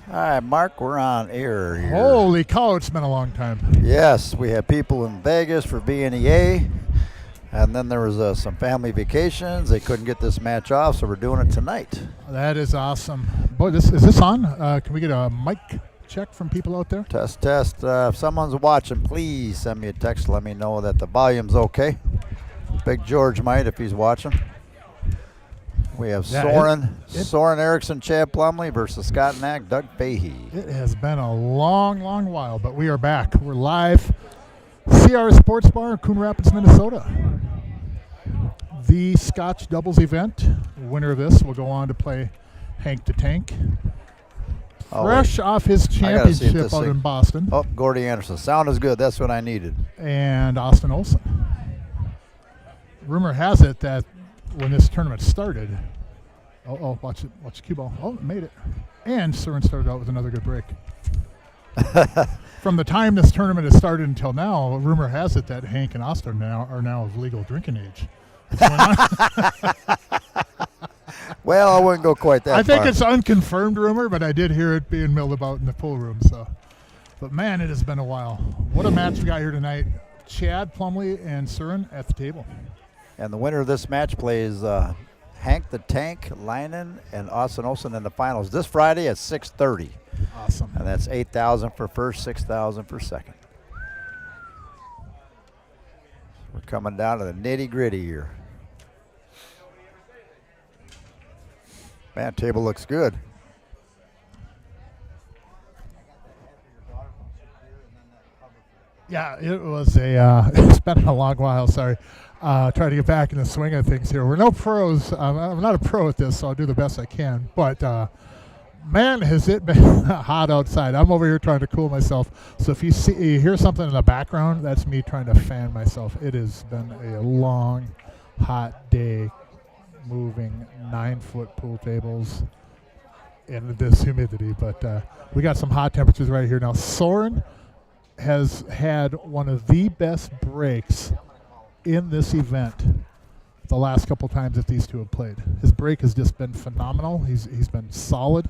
All right, Mark, we're on air here. Holy cow, it's been a long time. Yes, we had people in Vegas for VNEA, and then there was some family vacations. They couldn't get this match off, so we're doing it tonight. That is awesome. Boy, is this on? Can we get a mic check from people out there? Test, test. If someone's watching, please send me a text. Let me know that the volume's okay. Big George might if he's watching. We have Soren Erickson, Chad Plumley versus Scott Knack, Doug Fahey. It has been a long, long while, but we are back. We're live. CRs Sportsbar, Coon Rapids, Minnesota. The Scotch doubles event. Winner of this will go on to play Hank the Tank. Fresh off his championship out in Boston. Oh, Gordy Anderson. Sound is good. That's what I needed. And Austin Olson. Rumor has it that when this tournament started, watch the cue ball. Oh, made it. And Soren started out with another good break. From the time this tournament has started until now, rumor has it that Hank and Austin are now of legal drinking age. Well, I wouldn't go quite that far. I think it's unconfirmed rumor, but I did hear it being milled about in the pool room. So, but man, it has been a while. What a match we got here tonight. Chad Plumley and Soren at the table. And the winner of this match plays Hank the Tank, Leinen, and Austin Olsen in the finals this Friday at 6:30. Awesome. And that's $8,000 for first, $6,000 for second. We're coming down to the nitty-gritty here. Man, table looks good. Yeah, it was it's been a long while, sorry. Trying to get back in the swing of things here. We're no pros. I'm not a pro at this, so I'll do the best I can. But, man, has it been hot outside. I'm over here trying to cool myself. So if you hear something in the background, that's me trying to fan myself. It has been a long, hot day moving 9-foot pool tables in this humidity. But we got some hot temperatures right here. Now, Soren has had one of the best breaks in this event the last couple times that these two have played. His break has just been phenomenal. He's been solid.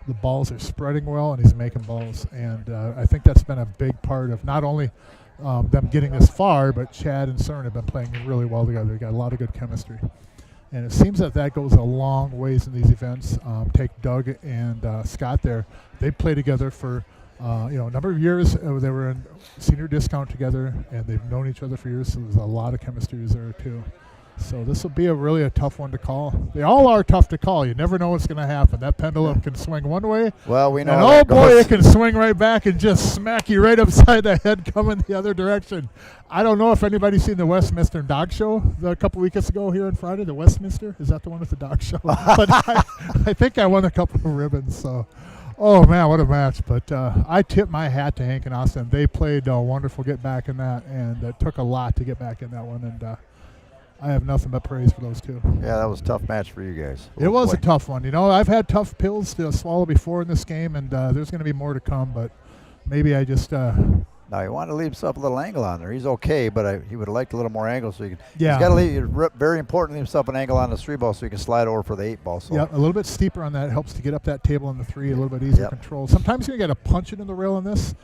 The balls are spreading well, and he's making balls. And I think that's been a big part of not only them getting this far, but Chad and Soren have been playing really well together. They got a lot of good chemistry. And it seems that goes a long ways in these events. Take Doug and Scott there. They play together for A number of years they were in senior discount together, and they've known each other for years, so there's a lot of chemistry there too. So this will be really a tough one to call. They all are tough to call. You never know what's going to happen. That pendulum can swing one way. Well, we know. And oh boy, it can swing right back and just smack you right upside the head coming the other direction. I don't know if anybody's seen the Westminster Dog Show a couple weeks ago here on Friday. The Westminster? Is that the one with the dog show? But I think I won a couple of ribbons. So, oh man, what a match. But I tip my hat to Hank and Austin. They played a wonderful get back in that, and it took a lot to get back in that one. And I have nothing but praise for those two. Yeah, that was a tough match for you guys. It was a tough one. I've had tough pills to swallow before in this game, and there's going to be more to come, but maybe I just... Now, you want to leave himself a little angle on there. He's okay, but he would have liked a little more angle so you can... Yeah. He's got to leave... Very important to leave himself an angle on the 3-ball so you can slide over for the 8-ball. So. Yeah, a little bit steeper on that helps to get up that table in the 3, a little bit easier to control. Sometimes you got to punch it in the rail on this.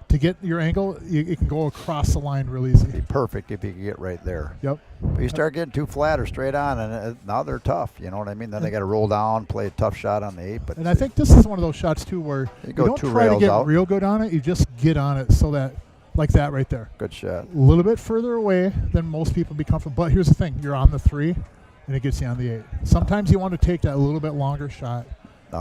To get your angle, you can go across the line real easy. It'd be perfect if you could get right there. Yep. But you start getting too flat or straight on, and now they're tough. You know what I mean? Then they got to roll down, play a tough shot on the 8. But and I think this is one of those shots too where you go don't two try to rails get out. real good on it. You just get on it so that, like that right there. Good shot. A little bit further away than most people be comfortable. But here's the thing: you're on the 3, and it gets you on the 8. Sometimes you want to take that a little bit longer shot.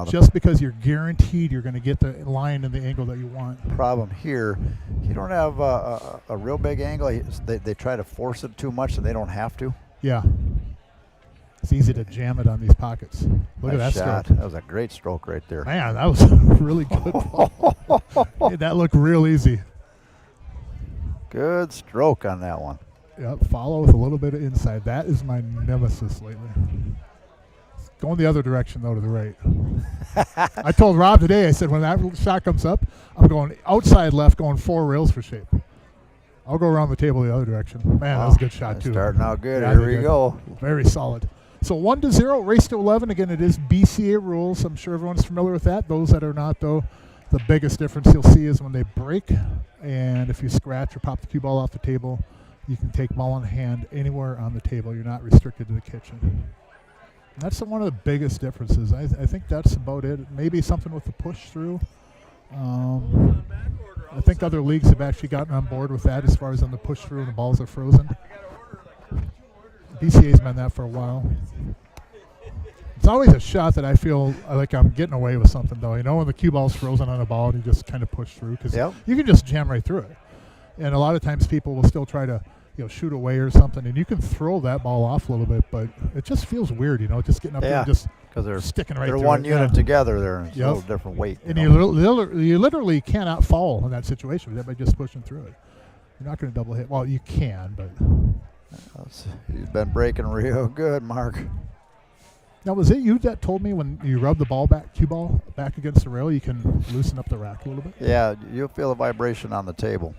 Just because you're guaranteed you're going to get the line and the angle that you want. Problem here, you don't have a real big angle. They try to force it too much and they don't have to. Yeah. It's easy to jam it on these pockets. Look at that shot. stroke. That was a great stroke right there. Man, that was a really good ball. Made that look real easy. Good stroke on that one. Yep, follow with a little bit of inside. That is my nemesis lately. Going the other direction, though, to the right. I told Rob today, I said, when that shot comes up, I'm going outside left, going 4 rails for shape. I'll go around the table the other direction. Man, that was a good shot, too. Starting out good. Yeah, Here we go. Very solid. So 1-0, race to 11. Again, it is BCA rules. I'm sure everyone's familiar with that. Those that are not, though, the biggest difference you'll see is when they break. And if you scratch or pop the cue ball off the table, you can take ball in hand anywhere on the table. You're not restricted to the kitchen. That's one of the biggest differences. I think that's about it. Maybe something with the push through. I think other leagues have actually gotten on board with that as far as on the push through and the balls are frozen. BCA's been that for a while. It's always a shot that I feel like I'm getting away with something, though. When the cue ball's frozen on a ball and you just kind of push through because you can just jam right through it. And a lot of times people will still try to shoot away or something, and you can throw that ball off a little bit, but it just feels weird, just getting up there and just because they're sticking right they're through one it. unit together. They're a little different weight. And you literally cannot foul in that situation by just pushing through it. You're not going to double hit. Well, you can, but... He's been breaking real good, Mark. Now, was it you that told me when you rub the cue ball back against the rail, you can loosen up the rack a little bit? Yeah, you'll feel a vibration on the table.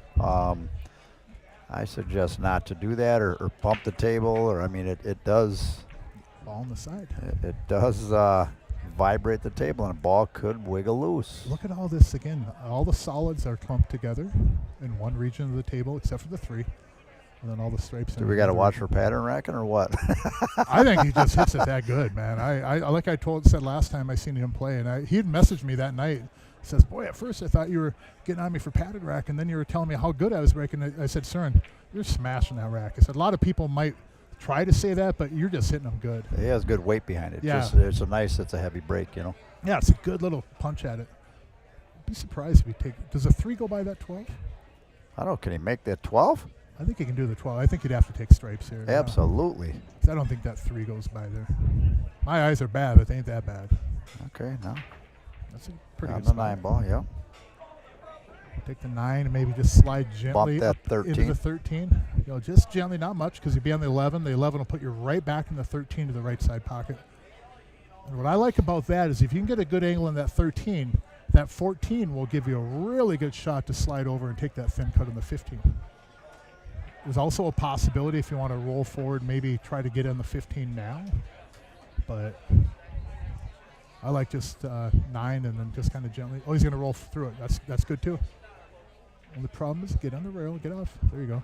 I suggest not to do that or bump the table, it does. Ball on the side. It does vibrate the table, and a ball could wiggle loose. Look at all this again. All the solids are clumped together in one region of the table, except for the 3, and then all the stripes. Do we got to watch for pattern racking or what? I think he just hits it that good, man. I like I said last time I seen him play, and he had messaged me that night. Says, boy, at first I thought you were getting on me for padded rack, and then you were telling me how good I was breaking it. I said, Søren, you're smashing that rack. I said, a lot of people might try to say that, but you're just hitting them good. He has good weight behind it. Yeah. It's a heavy break, Yeah, it's a good little punch at it. I'd be surprised if he does a 3 go by that 12? I don't know. Can he make that 12? I think he can do the 12. I think he'd have to take stripes here. Absolutely. I don't think that 3 goes by there. My eyes are bad, but they ain't that bad. Okay, no. That's a pretty on good the spot. 9 ball, yeah. Take the 9 and maybe just slide gently Bump that up 13. into the 13. Just gently, not much, because you'll be on the 11. The 11 will put you right back in the 13 to the right side pocket. And what I like about that is if you can get a good angle in that 13, that 14 will give you a really good shot to slide over and take that thin cut in the 15. There's also a possibility if you want to roll forward, maybe try to get in the 15 now. But I like just 9 and then just kind of gently. Oh, he's going to roll through it. That's good too. And the problem is get on the rail, get off. There you go.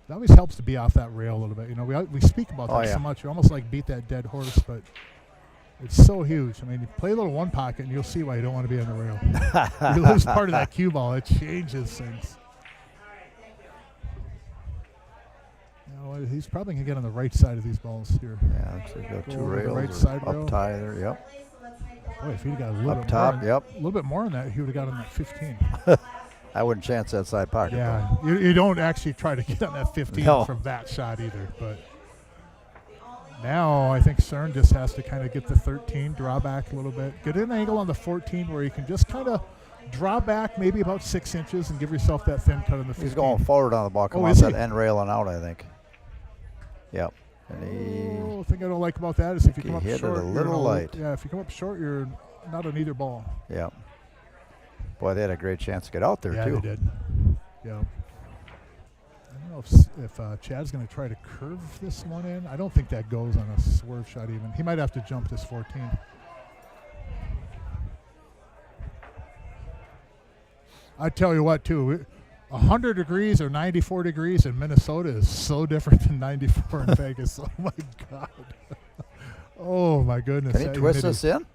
It always helps to be off that rail a little bit. We speak about that so much. We almost like beat that dead horse, but It's so huge. I mean, you play a little one pocket, and you'll see why you don't want to be on the rail. You lose part of that cue ball. It changes things. He's probably going to get on the right side of these balls here. Yeah, looks like got Go two over the rails. right side up rail. tie there, yep. Boy, if he'd got a little Up bit top, more, yep. a little bit more than that, he would have got on that 15. I wouldn't chance that side pocket. Yeah, you don't actually try to get on that 15 No. from that shot either. But now I think CERN just has to kind of get the 13, draw back a little bit, get an angle on the 14 where you can just kind of draw back maybe about 6 inches and give yourself that thin cut on the 15. He's going forward on the ball. Come Oh, off is that he? end rail and out, I think. Yep. And The thing I don't like about that is if you He come up hit it short, a little light. Yeah, if you come up short, you're not on either ball. Yep. Boy, they had a great chance to get out there, Yeah, too. they did. Yeah. I don't know if Chad's going to try to curve this one in. I don't think that goes on a swerve shot even. He might have to jump this 14. I tell you what, too, 100 degrees or 94 degrees in Minnesota is so different than 94 in Vegas. Oh, my God. Oh, my goodness. Can he That twist humidity. this in?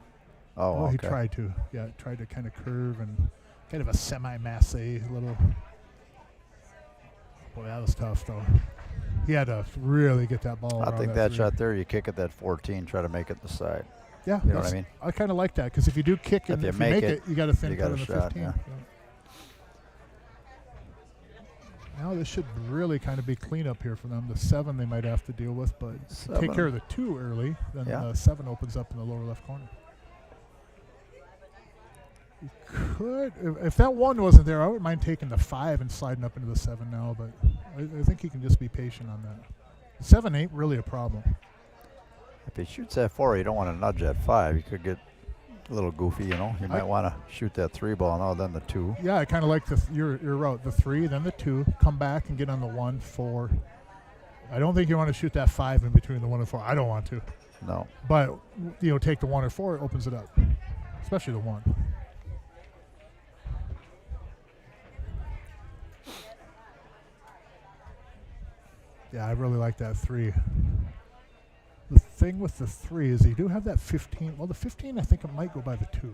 Oh, Oh, he okay. tried to. Yeah, tried to kind of curve and kind of a semi-masse little. Boy, that was tough, though. He had to really get that ball I around think that three. shot there, you kick at that 14, try to make it the side. Yeah, You know what I that's- mean? I kind of like that because if you do kick and you if you make make it, it, you got a thin you cut got on a the shot, 15. yeah. Now this should really kind of be clean up here for them. The 7 they might have to deal with, but if you take 7. care of the 2 early, then Yeah. the 7 opens up in the lower left corner. You could, if that 1 wasn't there, I wouldn't mind taking the 5 and sliding up into the 7 now, but I think he can just be patient on that. 7 ain't really a problem. If he shoots that 4, you don't want to nudge that 5. You could get a little goofy, you know. You might want to shoot that 3 ball now, then the 2. Yeah, I kind of like your route. The 3, then the 2, come back and get on the 1, 4. I don't think you want to shoot that 5 in between the 1 and 4. I don't want to. No. But, take the 1 or 4, it opens it up, especially the 1. Yeah, I really like that 3. The thing with the 3 is you do have that 15. Well, the 15, I think it might go by the 2.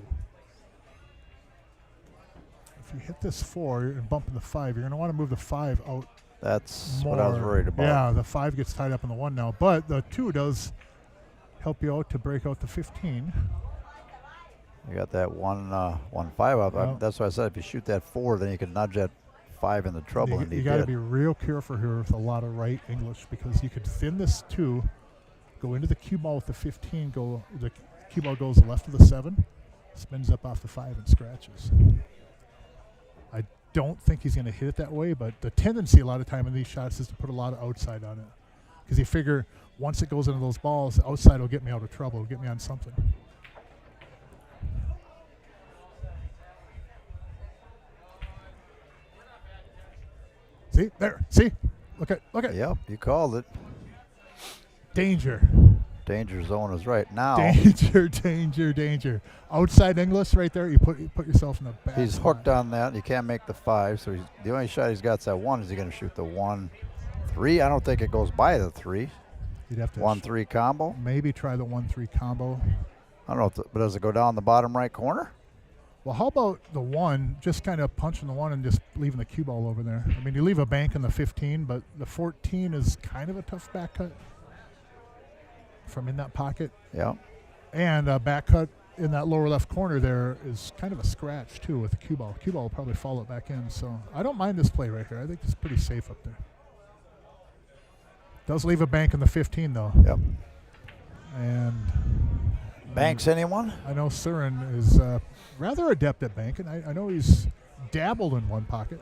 If you hit this 4 and bump in the 5, you're going to want to move the 5 out That's more. what I was worried about. Yeah, the 5 gets tied up in the 1 now. But the 2 does help you out to break out the 15. You got that 1-5 up. Yeah. That's why I said if you shoot that 4, then you can nudge that 5 into trouble. and You he got to did. be real careful here with a lot of right English because you could thin this 2, go into the cue ball with the 15, the cue ball goes left of the 7, spins up off the 5 and scratches. I don't think he's going to hit it that way, but the tendency a lot of time in these shots is to put a lot of outside on it because you figure once it goes into those balls, the outside will get me out of trouble, get me on something. See, there, see, look at. Yep, you called it. Danger. Danger zone is right now. Danger. Outside English right there, you put yourself in a bad He's spot. hooked on that. You can't make the 5, so the only shot he's got is that 1. Is he going to shoot the 1-3? I don't think it goes by the 3. You'd have to 1-3 combo. maybe try the 1-3 combo. I don't know, but does it go down the bottom right corner? Well, how about the 1, just kind of punching the 1 and just leaving the cue ball over there? I mean, you leave a bank in the 15, but the 14 is kind of a tough back cut from in that pocket. Yeah. And a back cut in that lower left corner there is kind of a scratch, too, with the cue ball. Cue ball will probably follow it back in, so I don't mind this play right here. I think it's pretty safe up there. Does leave a bank in the 15, though. Yep. And Banks anyone? I know Surin is rather adept at banking. I know he's dabbled in one pocket.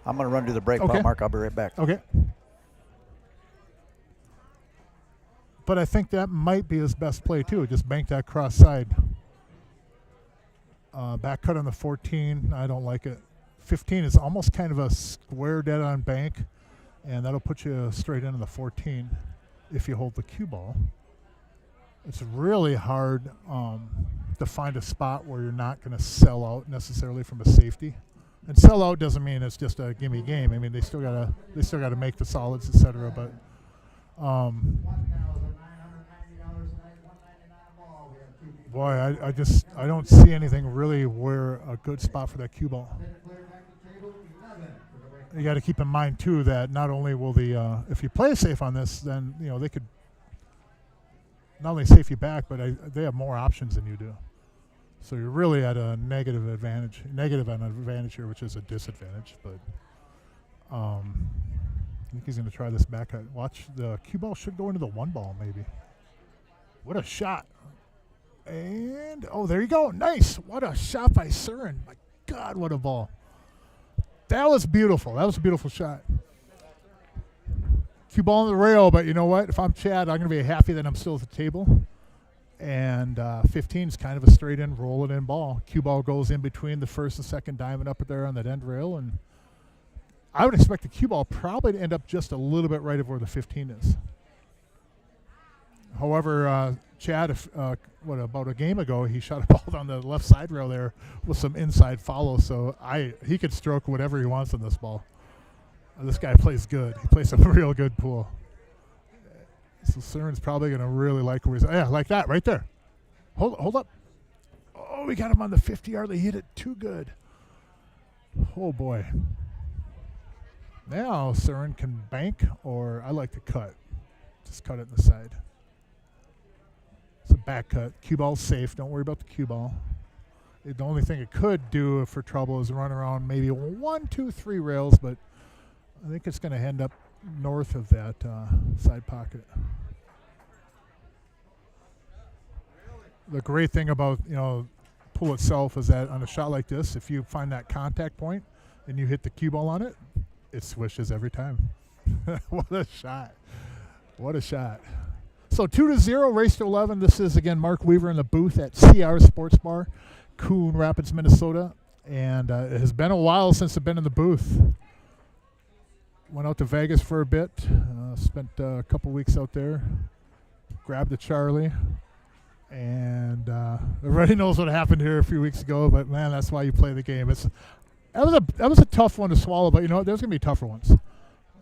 I'm going to run to the break, Okay. Pop Mark. I'll be right back. Okay. But I think that might be his best play, too. Just bank that cross side. Back cut on the 14. I don't like it. 15 is almost kind of a square dead on bank, and that'll put you straight into the 14 if you hold the cue ball. It's really hard to find a spot where you're not going to sell out necessarily from a safety. And sell out doesn't mean it's just a gimme game. I mean, they still gotta make the solids, etc. But Boy, I don't see anything really where a good spot for that cue ball. You got to keep in mind too that not only will if you play safe on this, then they could not only safe you back, but they have more options than you do. So you're really at a negative an advantage here, which is a disadvantage. But I think he's going to try this back. Watch, the cue ball should go into the one ball maybe. What a shot! And there you go, nice! What a shot by Surin! My God, what a ball! That was beautiful. That was a beautiful shot. Cue ball on the rail, but you know what? If I'm Chad, I'm going to be happy that I'm still at the table. And 15 is kind of a straight in, roll it in ball. Cue ball goes in between the first and second diamond up there on that end rail. And I would expect the cue ball probably to end up just a little bit right of where the 15 is. However, Chad, about a game ago, he shot a ball down the left side rail there with some inside follow. So he could stroke whatever he wants on this ball. This guy plays good. He plays some real good pool. So Surin's probably going to really like where he's at. Yeah, like that right there. Hold up. Oh, we got him on the 50-yard. They hit it too good. Oh, boy. Now Surin can bank, or I like to cut. Just cut it in the side. It's a back cut. Cue ball's safe. Don't worry about the cue ball. The only thing it could do for trouble is run around maybe 1, 2, 3 rails, but I think it's going to end up north of that side pocket. The great thing about pool itself is that on a shot like this, if you find that contact point and you hit the cue ball on it, it swishes every time. What a shot! What a shot! So 2-0, race to 11. This is again Mark Weaver in the booth at CRs Sportsbar, Coon Rapids, Minnesota, and it has been a while since I've been in the booth. Went out to Vegas for a bit, spent a couple weeks out there, grabbed a Charlie, and everybody knows what happened here a few weeks ago, but man, that's why you play the game. That was a tough one to swallow, but there's going to be tougher ones.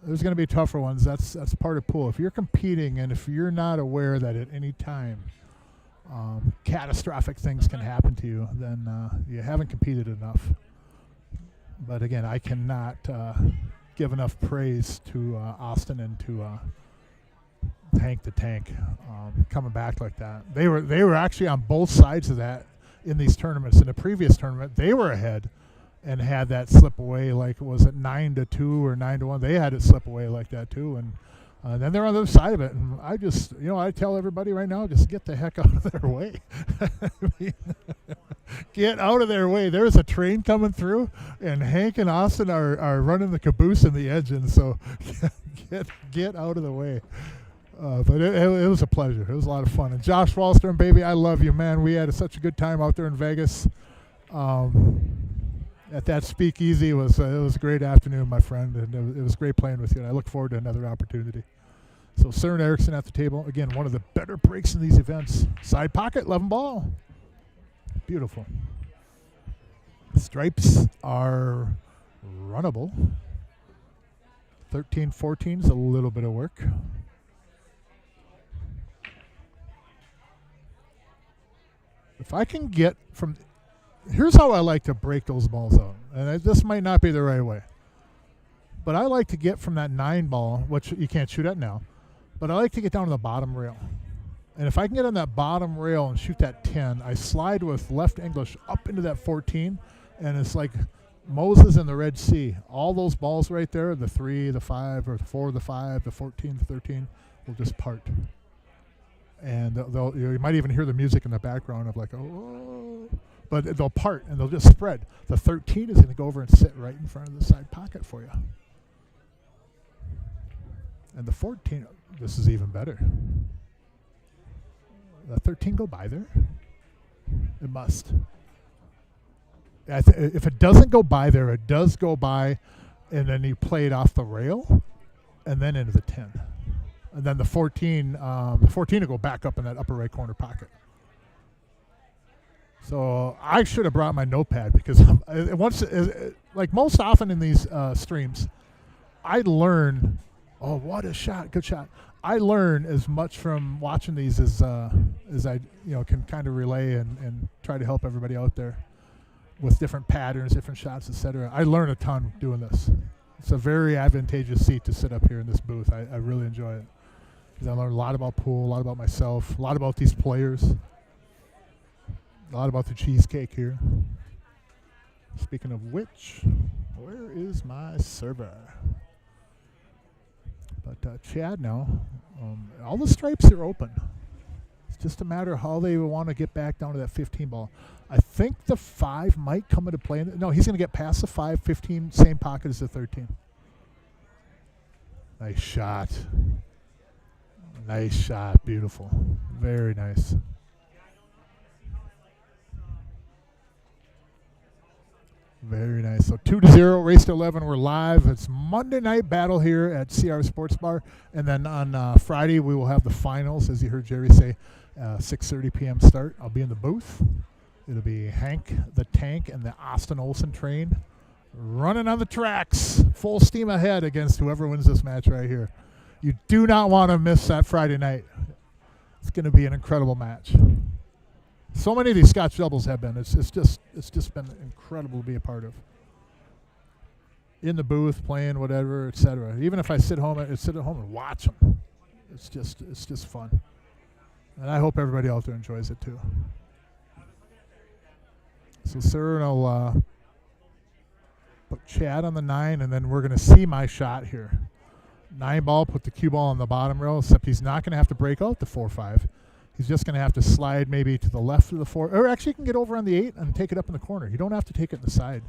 There's going to be tougher ones. That's part of pool. If you're competing and if you're not aware that at any time catastrophic things can happen to you, then you haven't competed enough. But again, I cannot give enough praise to Austin and to Tank the Tank coming back like that. They were actually on both sides of that in these tournaments. In the previous tournament, they were ahead and had that slip away, like was it 9-2 or 9-1? They had it slip away like that too, and then they're on the other side of it. And I just, I tell everybody right now, just get the heck out of their way. Get out of their way. There's a train coming through, and Hank and Austin are running the caboose in the engine. So get out of the way. But it was a pleasure. It was a lot of fun. And Josh Wallstrom, baby, I love you, man. We had such a good time out there in Vegas. At that speakeasy, it was a great afternoon, my friend, and it was great playing with you. And I look forward to another opportunity. So Søren Eriksson at the table. Again, one of the better breaks in these events. Side pocket, 11 ball. Beautiful. Stripes are runnable. 13-14 is a little bit of work. If I can get from... Here's how I like to break those balls out. And this might not be the right way. But I like to get from that 9 ball, which you can't shoot at now, but I like to get down to the bottom rail. And if I can get on that bottom rail and shoot that 10, I slide with left English up into that 14, and it's like Moses in the Red Sea. All those balls right there, the 3, the 5, or the 4, the 5, the 14, the 13, will just part. And you might even hear the music in the background of like, oh, but they'll part and they'll just spread. The 13 is going to go over and sit right in front of the side pocket for you. And the 14, this is even better. The 13 go by there? It must. If it doesn't go by there, it does go by, and then you play it off the rail, and then into the 10. And then the 14 will go back up in that upper right corner pocket. So I should have brought my notepad because like most often in these streams, I learn. Oh, what a shot! Good shot. I learn as much from watching these as as I can kind of relay and try to help everybody out there with different patterns, different shots, etc. I learn a ton doing this. It's a very advantageous seat to sit up here in this booth. I really enjoy it because I learn a lot about pool, a lot about myself, a lot about these players, a lot about the cheesecake here. Speaking of which, where is my server? But Chad now, all the stripes are open. It's just a matter of how they want to get back down to that 15 ball. I think the 5 might come into play. No, he's going to get past the 5, 15, same pocket as the 13. Nice shot. Nice shot. Beautiful. Very nice. Very nice. So 2-0, race to 11. We're live. It's Monday night battle here at CRs Sportsbar, and then on Friday we will have the finals, as you heard Jerry say, 6:30 p.m. start. I'll be in the booth. It'll be Hank the Tank and the Austin Olsen train running on the tracks, full steam ahead against whoever wins this match right here. You do not want to miss that Friday night. It's going to be an incredible match. So many of these Scotch doubles have been. It's just been incredible to be a part of. In the booth, playing whatever, etc. Even if I sit at home and watch them, it's just fun. And I hope everybody out there enjoys it too. So Sir will put Chad on the 9, and then we're going to see my shot here. 9 ball, put the cue ball on the bottom rail, except he's not going to have to break out the 4-5. He's just going to have to slide maybe to the left of the 4. Or actually, you can get over on the 8 and take it up in the corner. You don't have to take it in the side.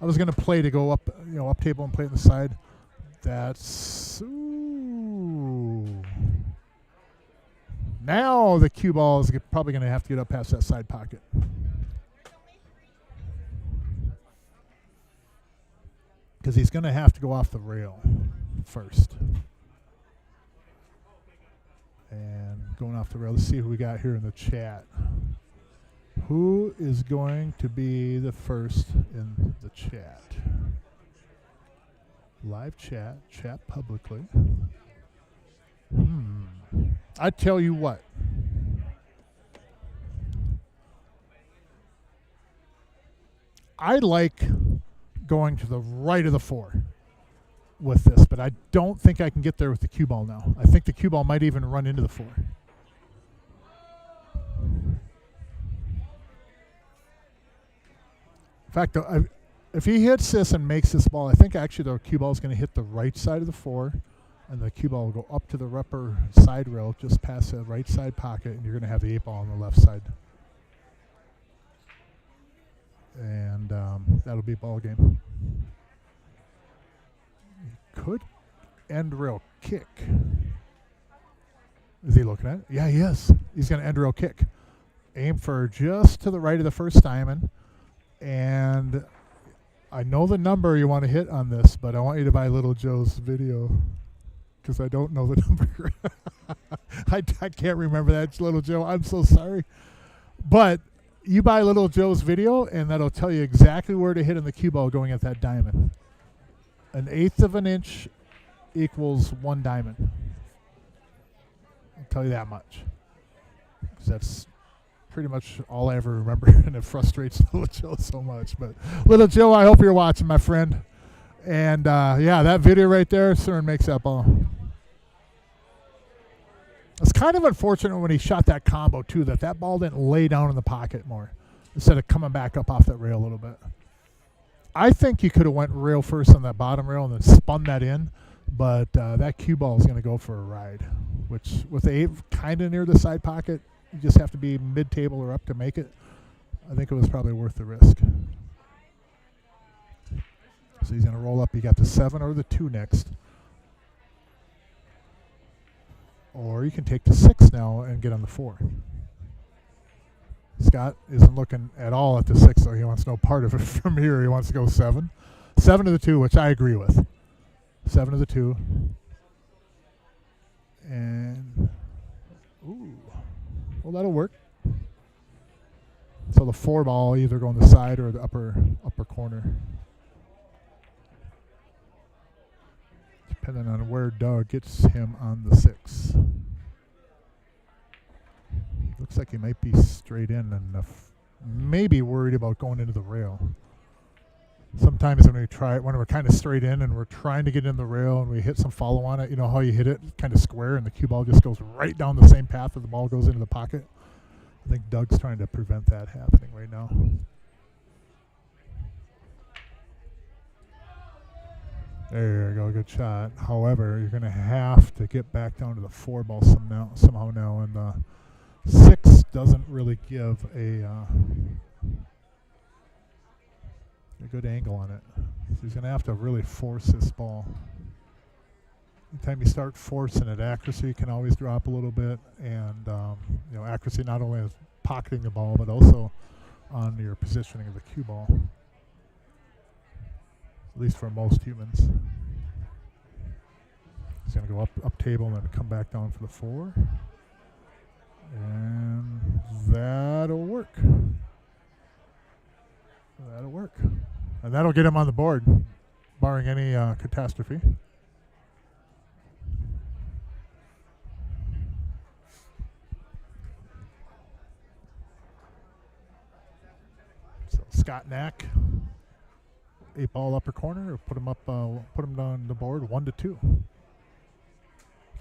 I was going to play to go up, up table and play it in the side. That's... Ooh. Now the cue ball is probably going to have to get up past that side pocket. Because he's going to have to go off the rail first. And going off the rail, let's see who we got here in the chat. Who is going to be the first in the chat? Live chat, chat publicly. I tell you what. I like going to the right of the 4 with this, but I don't think I can get there with the cue ball now. I think the cue ball might even run into the 4. In fact, if he hits this and makes this ball, I think actually the cue ball is going to hit the right side of the 4, and the cue ball will go up to the upper side rail just past the right side pocket, and you're going to have the 8 ball on the left side. And that'll be ball game. Could end rail kick. Is he looking at it? Yeah, he is. He's going to end rail kick. Aim for just to the right of the first diamond. And I know the number you want to hit on this, but I want you to buy Little Joe's video because I don't know the number. I can't remember that. It's Little Joe. I'm so sorry. But you buy Little Joe's video, and that'll tell you exactly where to hit in the cue ball going at that diamond. 1/8 of an inch equals 1 diamond. I'll tell you that much. Because that's pretty much all I ever remember, and it frustrates Little Joe so much. But Little Joe, I hope you're watching, my friend. And yeah, that video right there, CERN makes that ball. It's kind of unfortunate when he shot that combo, too, that ball didn't lay down in the pocket more instead of coming back up off that rail a little bit. I think you could have went rail first on that bottom rail and then spun that in, but that cue ball is going to go for a ride, which with the 8 kind of near the side pocket, you just have to be mid-table or up to make it. I think it was probably worth the risk. So he's going to roll up. You got the 7 or the 2 next. Or you can take the 6 now and get on the 4. Scott isn't looking at all at the 6, so he wants no part of it from here. He wants to go 7. 7 to the 2, which I agree with. 7 to the 2. And, ooh. Well, that'll work. So the 4 ball either go on the side or the upper corner. Depending on where Doug gets him on the 6. Looks like he might be straight in and maybe worried about going into the rail. Sometimes when we're kind of straight in and we're trying to get in the rail and we hit some follow on it, you know how you hit it kind of square and the cue ball just goes right down the same path that the ball goes into the pocket? I think Doug's trying to prevent that happening right now. There you go, good shot. However, you're going to have to get back down to the 4 ball somehow now, and the 6 doesn't really give a good angle on it. So he's going to have to really force this ball. Anytime you start forcing it, accuracy can always drop a little bit, and accuracy not only is pocketing the ball, but also on your positioning of the cue ball. At least for most humans. He's going to go up table and then come back down for the 4. And that'll work. That'll work. And that'll get him on the board, barring any catastrophe. So Scott Knack. 8 ball upper corner, put him on the board 1-2.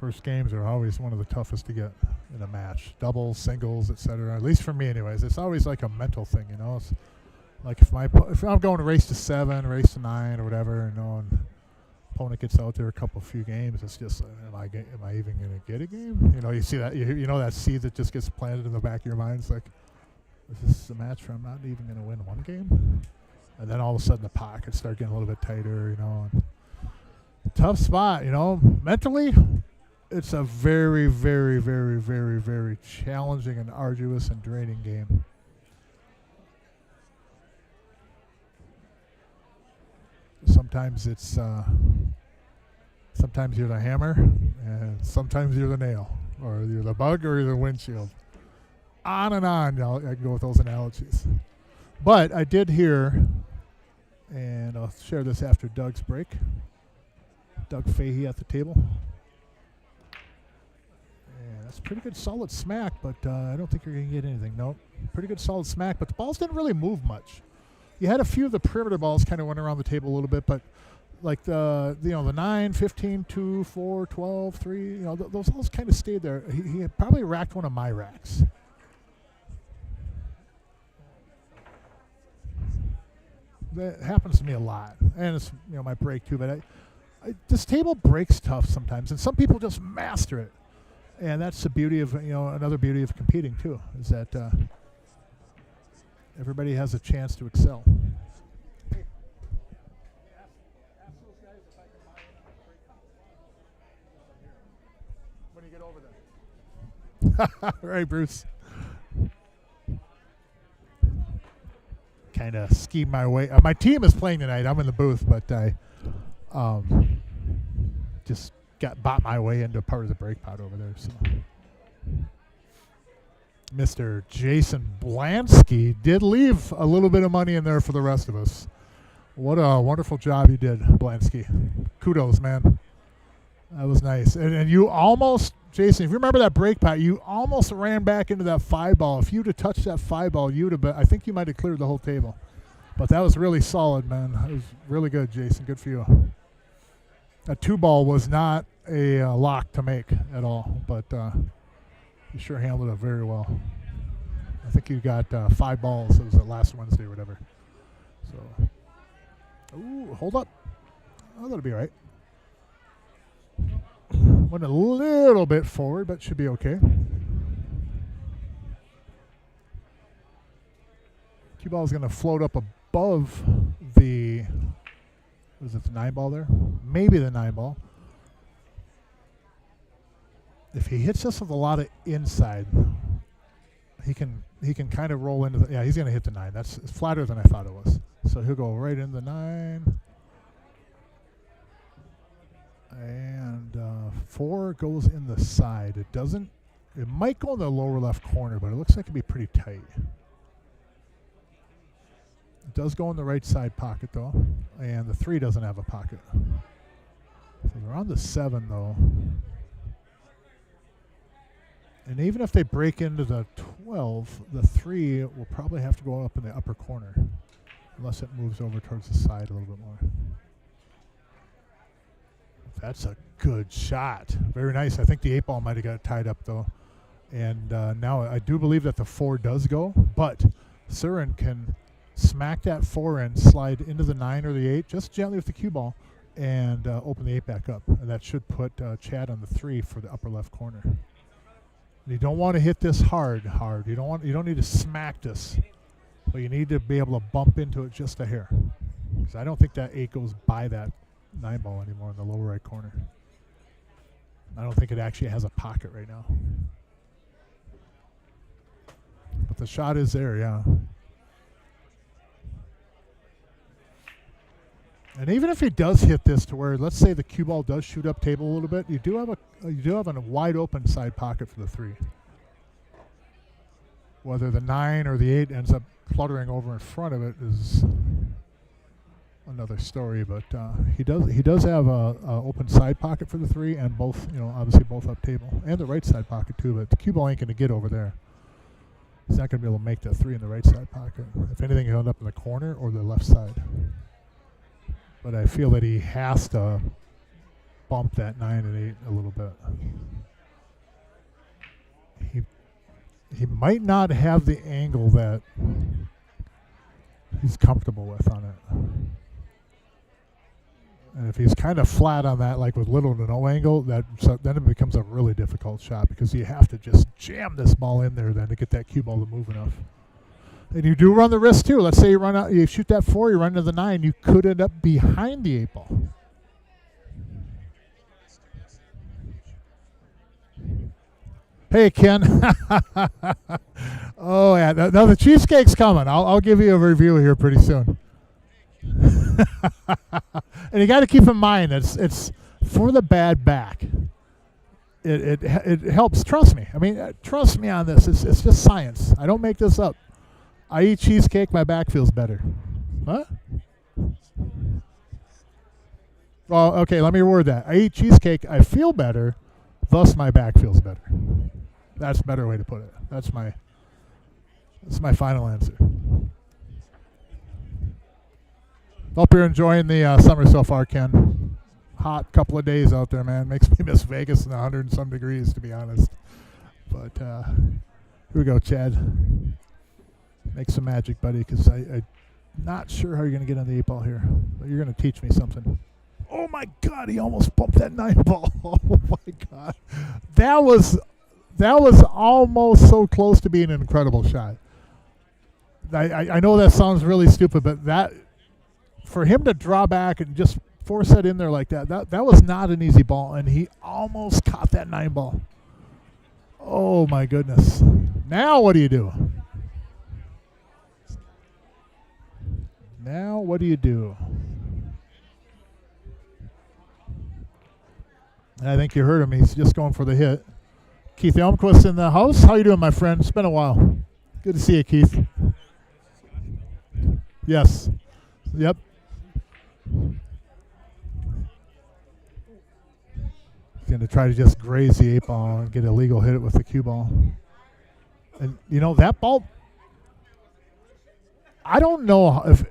First games are always one of the toughest to get in a match. Doubles, singles, etc. At least for me, anyways. It's always like a mental thing, you know. It's like if I'm going to race to 7, race to 9, or whatever, you know, and opponent gets out there a few games, it's just am I even going to get a game? You know, you see that you know that seed that just gets planted in the back of your mind. It's like, is this a match where I'm not even going to win one game? And then all of a sudden the pockets start getting a little bit tighter, you know. And tough spot, you know. Mentally, it's a very, very, very, very, very challenging and arduous and draining game. Sometimes sometimes you're the hammer, and sometimes you're the nail, or you're the bug, or you're the windshield. On and on, I can go with those analogies. But I did hear, and I'll share this after Doug's break, Doug Fahey at the table. And that's a pretty good solid smack, but I don't think you're going to get anything. Nope. Pretty good solid smack, but the balls didn't really move much. You had a few of the perimeter balls kind of went around the table a little bit, but like the 9, 15, 2, 4, 12, 3, those balls kind of stayed there. He had probably racked one of my racks. That happens to me a lot, and it's my break too. But this table breaks tough sometimes, and some people just master it, and that's the beauty of another beauty of competing too, is that everybody has a chance to excel. When you get over there. Right, Bruce. Kind of scheme my way. My team is playing tonight. I'm in the booth, but I just bought my way into part of the break pot over there. So, Mr. Jason Blansky did leave a little bit of money in there for the rest of us. What a wonderful job you did, Blansky. Kudos, man. That was nice. And you almost, Jason, if you remember that break pot, you almost ran back into that 5 ball. If you'd have touched that 5 ball, I think you might have cleared the whole table. But that was really solid, man. It was really good, Jason. Good for you. That 2 ball was not a lock to make at all, but you sure handled it very well. I think you got 5 balls. It was last Wednesday or whatever. So, ooh, hold up. Oh, that'll be all right. Went a little bit forward, but should be okay. Cue ball is going to float up above the 9 ball there? Maybe the 9 ball. If he hits us with a lot of inside, he can kind of roll into he's going to hit the 9. That's flatter than I thought it was. So he'll go right in the 9. And 4 goes in the side. It might go in the lower left corner, but it looks like it'd be pretty tight. It does go in the right side pocket, though. And the 3 doesn't have a pocket. So they're on the 7, though. And even if they break into the 12, the 3 will probably have to go up in the upper corner, unless it moves over towards the side a little bit more. That's a good shot. Very nice. I think the 8 ball might have got tied up, though. And now I do believe that the 4 does go, but Surin can smack that 4 in, slide into the 9 or the 8, just gently with the cue ball, and open the 8 back up. And that should put Chad on the 3 for the upper left corner. And you don't want to hit this hard. You don't need to smack this, but you need to be able to bump into it just a hair. Because I don't think that 8 goes by that 9 ball anymore in the lower right corner. I don't think it actually has a pocket right now. But the shot is there, yeah. And even if he does hit this to where, let's say the cue ball does shoot up table a little bit, you do have a wide open side pocket for the 3. Whether the 9 or the 8 ends up fluttering over in front of it is another story. But he does have a open side pocket for the 3, and both, obviously both up table, and the right side pocket too. But the cue ball ain't going to get over there. He's not going to be able to make that 3 in the right side pocket. If anything, he'll end up in the corner or the left side. But I feel that he has to bump that 9 and 8 a little bit. He might not have the angle that he's comfortable with on it. And if he's kind of flat on that, like with little to no angle, then it becomes a really difficult shot, because you have to just jam this ball in there then to get that cue ball to move enough. And you do run the risk too. Let's say you shoot that 4, you run to the 9, you could end up behind the 8 ball. Hey, Ken. Oh yeah, now the cheesecake's coming. I'll give you a review here pretty soon. And you got to keep in mind it's for the bad back. It helps. Trust me. I mean, trust me on this. It's just science. I don't make this up. I eat cheesecake, my back feels better. Huh? Well, okay, let me reword that. I eat cheesecake, I feel better, thus my back feels better. That's a better way to put it. That's my final answer. Hope you're enjoying the summer so far, Ken. Hot couple of days out there, man. Makes me miss Vegas in 100 and some degrees, to be honest. But here we go, Chad. Make some magic, buddy, because I'm not sure how you're going to get on the 8 ball here. But you're going to teach me something. Oh, my God, he almost bumped that 9 ball. Oh, my God. That was almost so close to being an incredible shot. I know that sounds really stupid, but that for him to draw back and just force that in there like that was not an easy ball, and he almost caught that 9 ball. Oh, my goodness. Now what do you do? Now what do you do? And I think you heard him. He's just going for the hit. Keith Elmquist in the house. How you doing, my friend? It's been a while. Good to see you, Keith. Yes. Yep. He's going to try to just graze the 8 ball and get a legal hit it with the cue ball. And, that ball, I don't know if,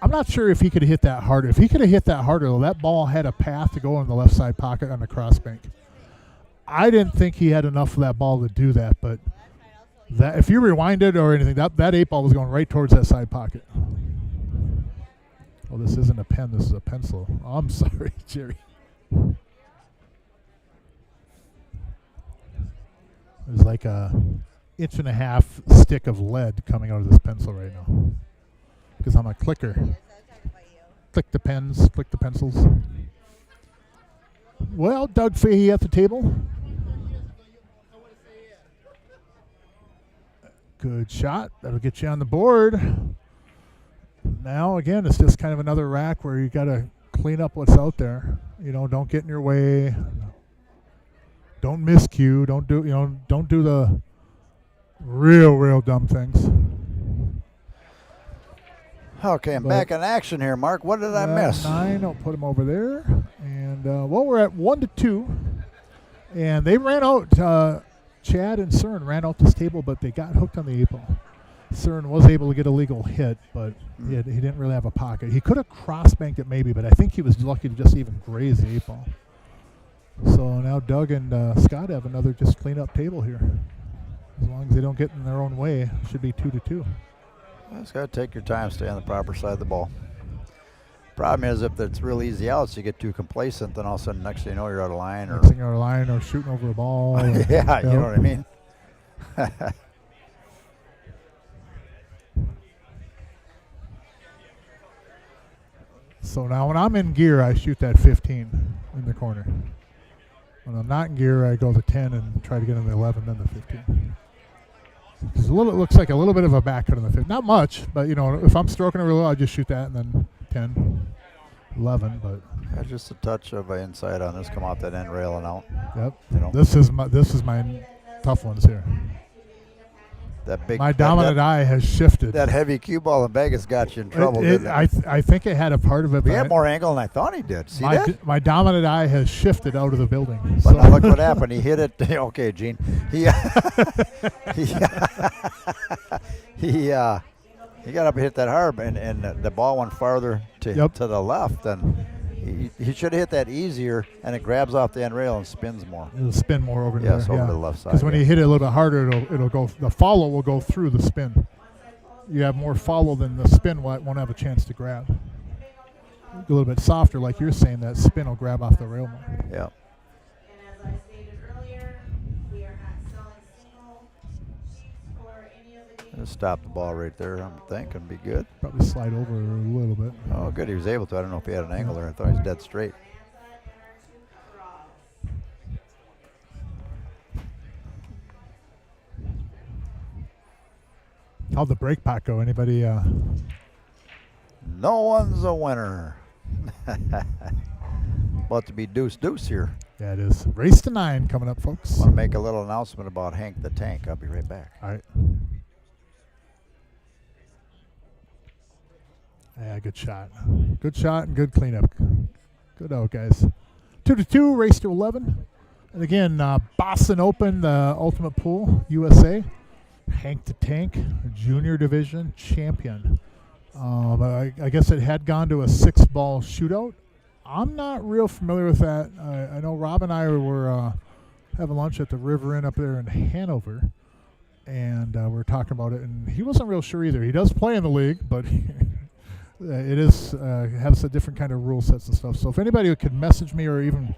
I'm not sure if he could have hit that harder. If he could have hit that harder, though, that ball had a path to go in the left side pocket on the cross bank. I didn't think he had enough of that ball to do that, but that if you rewind it or anything, that 8 ball was going right towards that side pocket. Well, this isn't a pen. This is a pencil. Oh, I'm sorry, Jerry. There's like a 1.5 inch stick of lead coming out of this pencil right now. Because I'm a clicker. Click the pens, click the pencils. Well, Doug Fahey at the table. Good shot. That'll get you on the board. Now, again, it's just kind of another rack where you got to clean up what's out there. Don't get in your way. Don't miscue. Don't do the real dumb things. Okay, I'm back in action here, Mark. What did I miss? 9. I'll put him over there. And, we're at 1-2. And they ran out Chad and Cern ran out this table, but they got hooked on the 8-ball. Cern was able to get a legal hit, but he didn't really have a pocket. He could have cross-banked it maybe, but I think he was lucky to just even graze the 8-ball. So now Doug and Scott have another just clean-up table here. As long as they don't get in their own way, it should be 2-2. Just got to take your time, stay on the proper side of the ball. Problem is, if it's real easy outs, you get too complacent, then all of a sudden, next thing you know, you're out of line. Next thing you're out of line or shooting over a ball. Yeah, you know what I mean? So now when I'm in gear, I shoot that 15 in the corner. When I'm not in gear, I go the 10 and try to get in the 11, then the 15. It looks like a little bit of a back cut in the 15. Not much, but if I'm stroking it really low, I just shoot that and then 10, 11. But yeah, just a touch of inside on this, come off that end rail and out. Yep. This is my tough ones here. That big. My dominant eye has shifted. That heavy cue ball in Vegas got you in trouble. Didn't it? I think it had a part of it. He had more angle than I thought he did. See that? My dominant eye has shifted out of the building. But now look what happened. He hit it. Okay, Gene. He got up and hit that hard, and the ball went farther to the left, and he should have hit that easier, and it grabs off the end rail and spins more. It'll spin more over there. Yes, over the left side. Because when you hit it a little bit harder, it'll go. The follow will go through the spin. You have more follow than the spin won't have a chance to grab. A little bit softer, like you're saying, that spin will grab off the rail more. Yeah. Just stop the ball right there, I'm thinking, be good. Probably slide over a little bit. Oh, good, he was able to. I don't know if he had an angle there. I thought he was dead straight. How'd the break pot go? Anybody? No one's a winner. About to be deuce here. Yeah, it is. Race to 9 coming up, folks. I want to make a little announcement about Hank the Tank. I'll be right back. All right. Yeah, good shot. Good shot and good cleanup. Good out, guys. 2-2, race to 11. And again, Boston Open, the Ultimate Pool, USA. Hank the Tank, junior division champion. I guess it had gone to a 6-ball shootout. I'm not real familiar with that. I know Rob and I were having lunch at the River Inn up there in Hanover, and we were talking about it, and he wasn't real sure either. He does play in the league, but it is has a different kind of rule sets and stuff. So if anybody could message me or even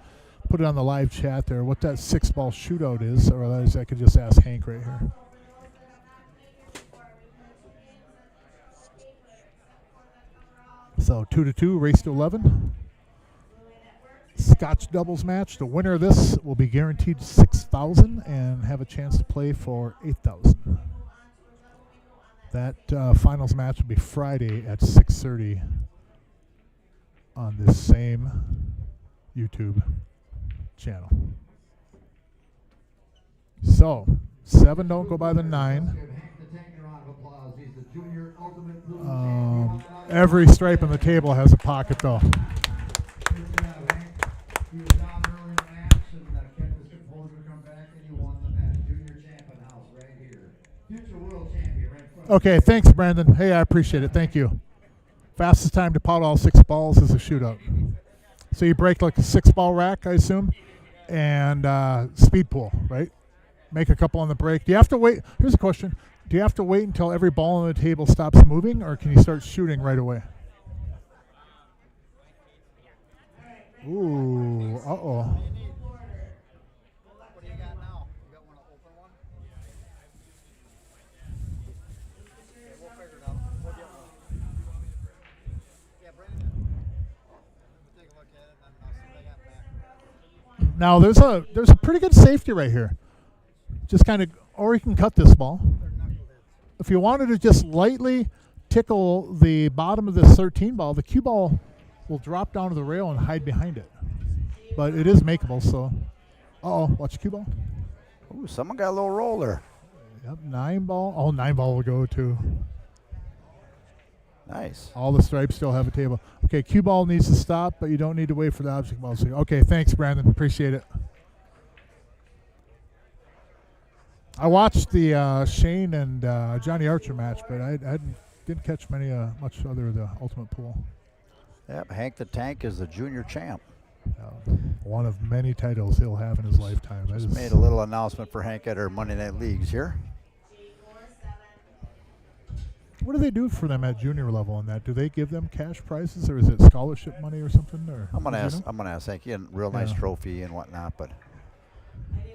put it on the live chat there, what that 6-ball shootout is, or otherwise I could just ask Hank right here. So 2-2, race to 11. Scotch doubles match. The winner of this will be guaranteed $6,000 and have a chance to play for $8,000. That finals match will be Friday at 6:30 on this same YouTube channel. So 7 don't go by the 9. Every stripe on the table has a pocket, though. Okay, thanks, Brandon. Hey, I appreciate it. Thank you. Fastest time to pot all 6 balls is a shootout. So you break like a 6-ball rack, I assume, and speed pool, right? Make a couple on the break. Do you have to wait? Here's a question. Do you have to wait until every ball on the table stops moving, or can you start shooting right away? Ooh, uh-oh. What do you got now? You got one open one? Okay, we'll figure it out. We'll get one. Yeah, bring it in. We'll take a look at it, and then I'll see what I got back. Now there's a pretty good safety right here. Just kind of, or you can cut this ball. If you wanted to just lightly tickle the bottom of this 13 ball, the cue ball will drop down to the rail and hide behind it. But it is makeable, so. Uh-oh, watch the cue ball. Ooh, someone got a little roller. Yep, 9 ball. Oh, 9 ball will go too. Nice. All the stripes still have a table. Okay, cue ball needs to stop, but you don't need to wait for the object ball. Okay, thanks, Brandon. Appreciate it. I watched the Shane and Johnny Archer match, but I didn't catch much other of the Ultimate Pool. Yep, Hank the Tank is the junior champ. One of many titles he'll have in his lifetime. Just made a little announcement for Hank at our Monday Night Leagues here. What do they do for them at junior level on that? Do they give them cash prizes, or is it scholarship money or something? Or I'm gonna ask Hank. He had a real nice trophy and whatnot, but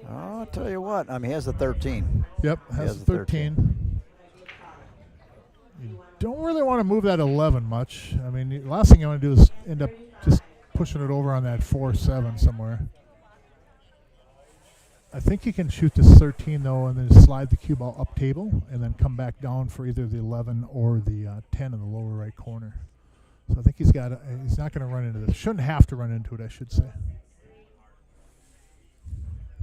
I'll tell you what. I mean, he has the 13. Yep, has the 13. You don't really want to move that 11 much. I mean, the last thing you want to do is end up just pushing it over on that 4-7 somewhere. I think you can shoot this 13 though, and then slide the cue ball up table, and then come back down for either the 11 or the 10 in the lower right corner. So I think he's not going to run into this. Shouldn't have to run into it, I should say.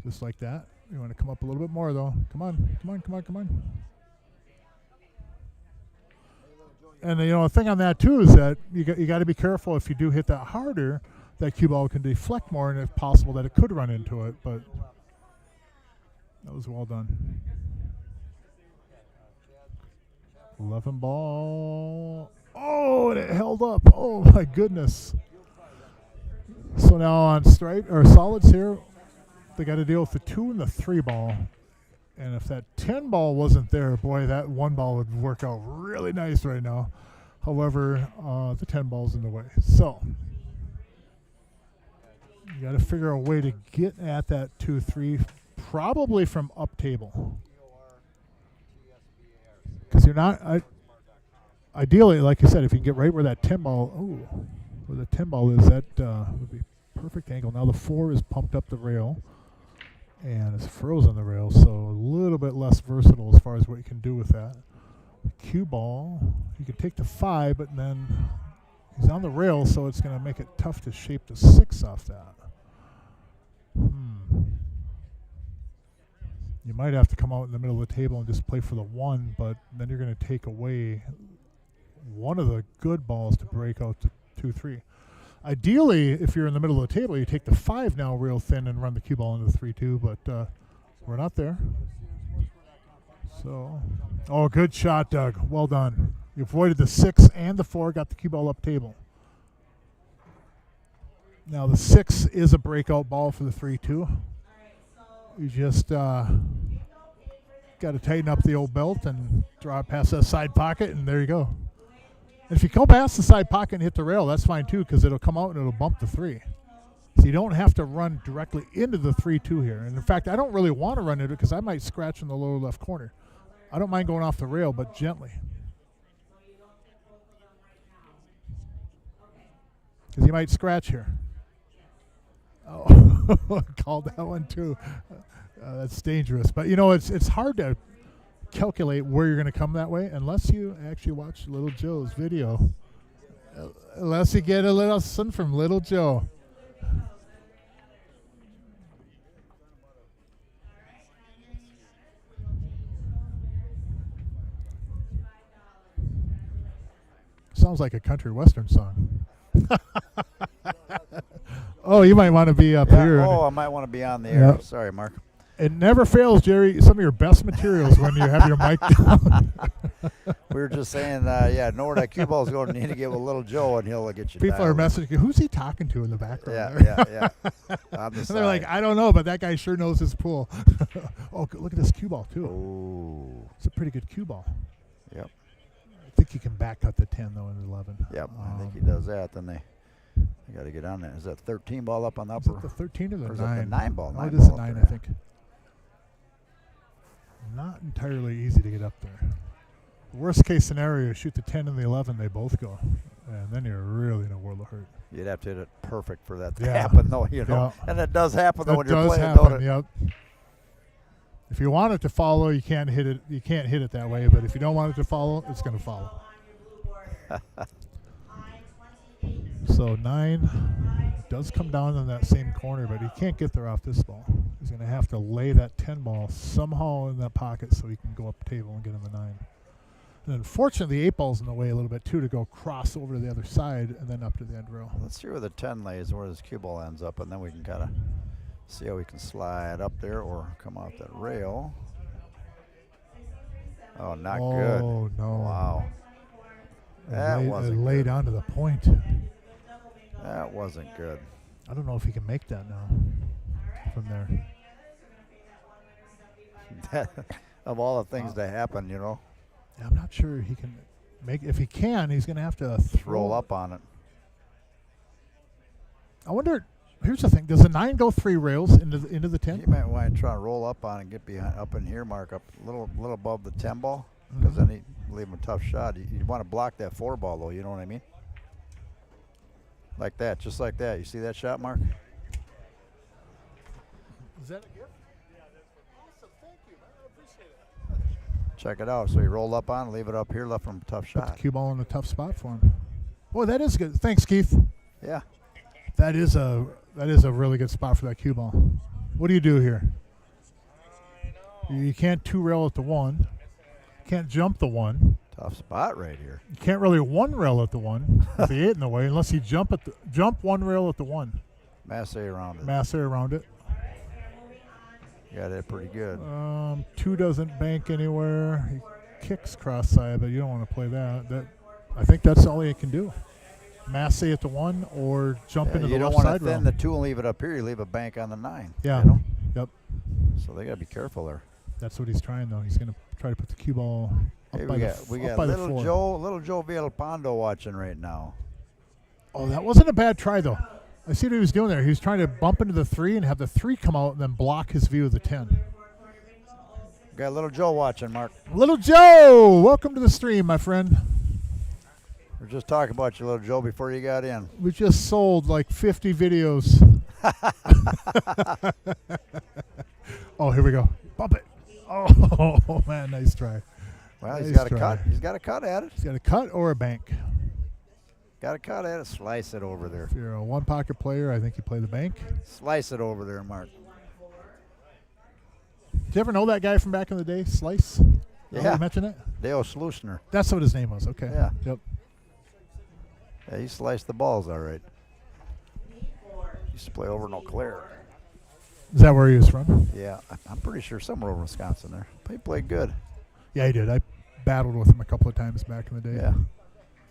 Just like that. You want to come up a little bit more though. Come on, come on, come on, come on. And a thing on that too is that you got to be careful. If you do hit that harder, that cue ball can deflect more, and it's possible that it could run into it. But that was well done. 11 ball. Oh, and it held up. Oh my goodness. So now on straight or solids here, they got to deal with the 2 and the 3 ball. And if that 10 ball wasn't there, boy, that 1 ball would work out really nice right now. However, the 10 ball's in the way. So you got to figure a way to get at that 2-3, probably from up table. Because you're not, ideally, like I said, if you can get right where that 10 ball, where the 10 ball is, that would be perfect angle. Now the 4 is pumped up the rail, and it's frozen the rail, so a little bit less versatile as far as what you can do with that. The cue ball, you can take the 5, but then he's on the rail, so it's going to make it tough to shape the 6 off that. You might have to come out in the middle of the table and just play for the 1, but then you're going to take away one of the good balls to break out the 2-3. Ideally, if you're in the middle of the table, you take the 5 now real thin and run the cue ball into the 3-2, but we're not there. So, good shot, Doug. Well done. You avoided the 6 and the 4, got the cue ball up table. Now the 6 is a breakout ball for the 3-2. You just got to tighten up the old belt and draw it past that side pocket, and there you go. And if you go past the side pocket and hit the rail, that's fine too, because it'll come out and it'll bump the 3. So you don't have to run directly into the 3-2 here. And in fact, I don't really want to run into it because I might scratch in the lower left corner. I don't mind going off the rail, but gently. Because you might scratch here. Oh, called that one too. That's dangerous. But it's hard to calculate where you're going to come that way unless you actually watch Little Joe's video. Unless you get a lesson from Little Joe. Sounds like a country western song. Oh, you might want to be up here. Oh, I might want to be on the air. Yep. Sorry, Mark. It never fails, Jerry. Some of your best materials when you have your mic down. We were just saying, know where that cue ball is going. You need to get with Little Joe, and he'll get you. People are messaging, who's he talking to in the background? Yeah. On the and side. They're like, I don't know, but that guy sure knows his pool. Oh, look at this cue ball, too. Oh. It's a pretty good cue ball. Yep. I think you can back cut the 10, though, in 11. Yep, I think he does that. Then they got to get on that. Is that 13 ball up on the upper? Is it the 13 or the 9? Is it the 9 ball? No, it is the 9, I think. Not entirely easy to get up there. The worst case scenario, shoot the 10 and the 11, they both go. And then you're really in a world of hurt. You'd have to hit it perfect for that to happen, though, Yeah. And it does happen, though, when you're playing. Happen, yep. If you want it to follow, you can't hit it. You can't hit it that way. But if you don't want it to follow, it's going to follow. So 9 does come down in that same corner, but he can't get there off this ball. He's going to have to lay that 10 ball somehow in that pocket so he can go up table and get in the 9. And unfortunately, the 8 ball's in the way a little bit too to go cross over to the other side and then up to the end rail. Let's see where the 10 lays, where this cue ball ends up, and then we can kind of see how we can slide up there or come off that rail. Oh, not good. Oh, no. Wow. That wasn't laid good. onto the point. That wasn't good. I don't know if he can make that now from there. Of all the things that happen, Yeah, I'm not sure he can make. If he can, he's going to have to roll up on it. I wonder. Here's the thing: does the 9 go 3 rails into the 10? You might want to try and roll up on it and get behind up in here, Mark, up a little above the 10 ball, because then he leave him a tough shot. You want to block that 4 ball though. You know what I mean? Like that, just like that. You see that shot, Mark? Is that a gift? Yeah, that's awesome. Thank you, man. I appreciate it. Check it out. So you roll up on, leave it up here, left him a tough Put shot. the cue ball in a tough spot for him. Boy, that is good. Thanks, Keith. Yeah. That is a really good spot for that cue ball. What do you do here? You can't 2 rail at the 1. Can't jump the 1. Tough spot right here. You can't really 1 rail at the 1 with the 8 in the way unless you jump 1 rail at the 1. Masse around it. Masse around it. Got it pretty good. 2 doesn't bank anywhere. He kicks cross side, but you don't want to play that. I think that's all he can do. Masse at the 1 or jump into the left side rail. You don't want to thin the 2 and leave it up here. You leave a bank on the 9. Yeah. Yep. So they got to be careful there. That's what he's trying, though. He's going to try to put the cue ball up by the 4. We got little Joe Villalpando watching right now. Oh, that wasn't a bad try, though. I see what he was doing there. He was trying to bump into the 3 and have the 3 come out and then block his view of the 10. Got little Joe watching, Mark. Little Joe, welcome to the stream, my friend. We're just talking about you, little Joe, before you got in. We just sold like 50 videos. Oh, here we go. Bump it. Oh, man, nice try. Well, nice he's got a try. cut. He's got a cut at it. He's got a cut or a bank. Got a cut at it. Slice it over there. If you're a 1-pocket player, I think you play the bank. Slice it over there, Mark. Did you ever know that guy from back in the day, Slice? Yeah. You mentioned it? Dale Schlusner. That's what his name was. Okay. Yeah. Yep. Yeah, he sliced the balls all right. Used to play over in Eau Claire. Is that where he was from? Yeah, I'm pretty sure somewhere over in Wisconsin there. He played good. Yeah, he did. I battled with him a couple of times back in the day. Yeah.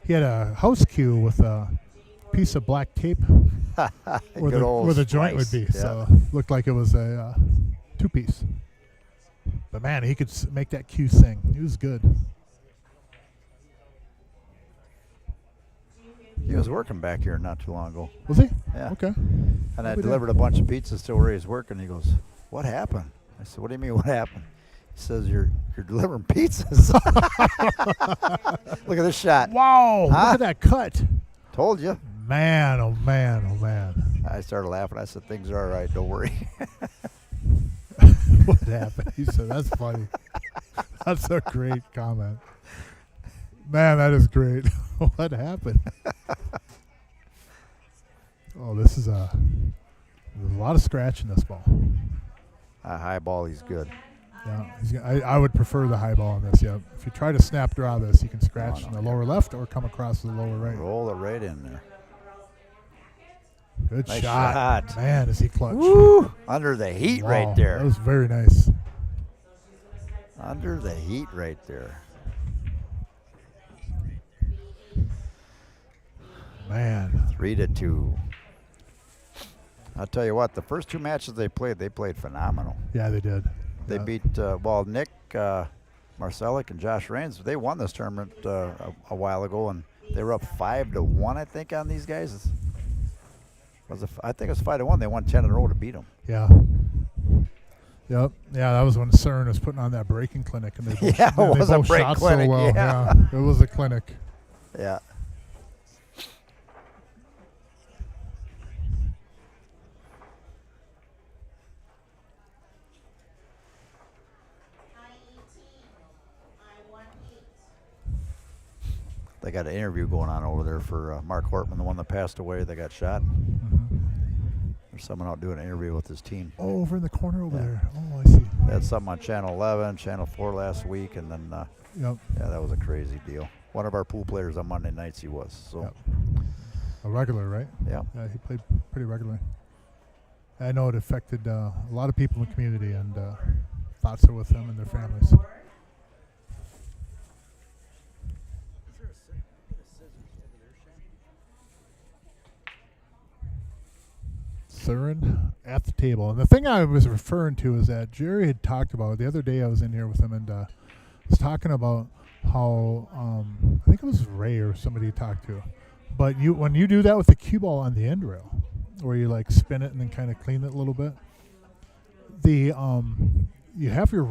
He had a house cue with a piece of black tape where the joint would be. Yeah. So looked like it was a 2-piece. But, man, he could make that cue sing. He was good. He was working back here not too long ago. Was he? Yeah. Okay. And I delivered a bunch of pizzas to where he was working. He goes, "What happened?" I said, "What do you mean, what happened?" He says, "You're delivering pizzas." Look at this shot. Wow. Huh? Look at that cut. Told you. Man, oh, man, oh, man. I started laughing. I said, "Things are all right. Don't worry." What happened? He said, "That's funny." That's a great comment. Man, that is great. What happened? Oh, there's a lot of scratch in this ball. A high ball, he's good. Yeah, I would prefer the high ball on this. Yeah, if you try to snap draw this, you can scratch in the lower left or come across the lower right. Roll it right in there. Good Nice shot. shot. Man, is he clutch. Woo! Under the heat Wow, right there. That was very nice. Under the heat right there. Man. 3-2. I'll tell you what, the first 2 matches they played phenomenal. Yeah, they did. They beat, Nick Marcellik and Josh Raines, they won this tournament a while ago, and they were up 5-1, I think, on these guys. I think it was 5-1. They won 10 in a row to beat them. Yeah. Yep. Yeah, that was when CERN was putting on that breaking clinic, and they both, Yeah, it was a both break shot clinic, so well. yeah. It was a clinic. Yeah. They got an interview going on over there for Mark Hortman, the one that passed away that got shot. Mm-hmm. There's someone out doing an interview with his team. Oh, over in the corner over Yeah. there. Oh, I see. They had something on Channel 11, Channel 4 last week, and then, Yep. yeah, that was a crazy deal. One of our pool players on Monday nights he was. So, Yep. A regular, right? yeah. Yeah, he played pretty regularly. I know it affected a lot of people in the community, and thoughts are with them and their families. Thurin at the table. And the thing I was referring to is that Jerry had talked about, the other day I was in here with him and was talking about how, I think it was Ray or somebody he talked to, but when you do that with the cue ball on the end rail, where you like spin it and then kind of clean it a little bit, you have your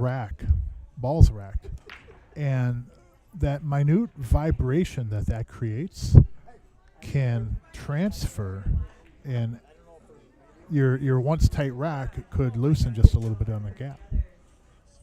balls racked, and that minute vibration that creates can transfer, and your once tight rack could loosen just a little bit on the gap.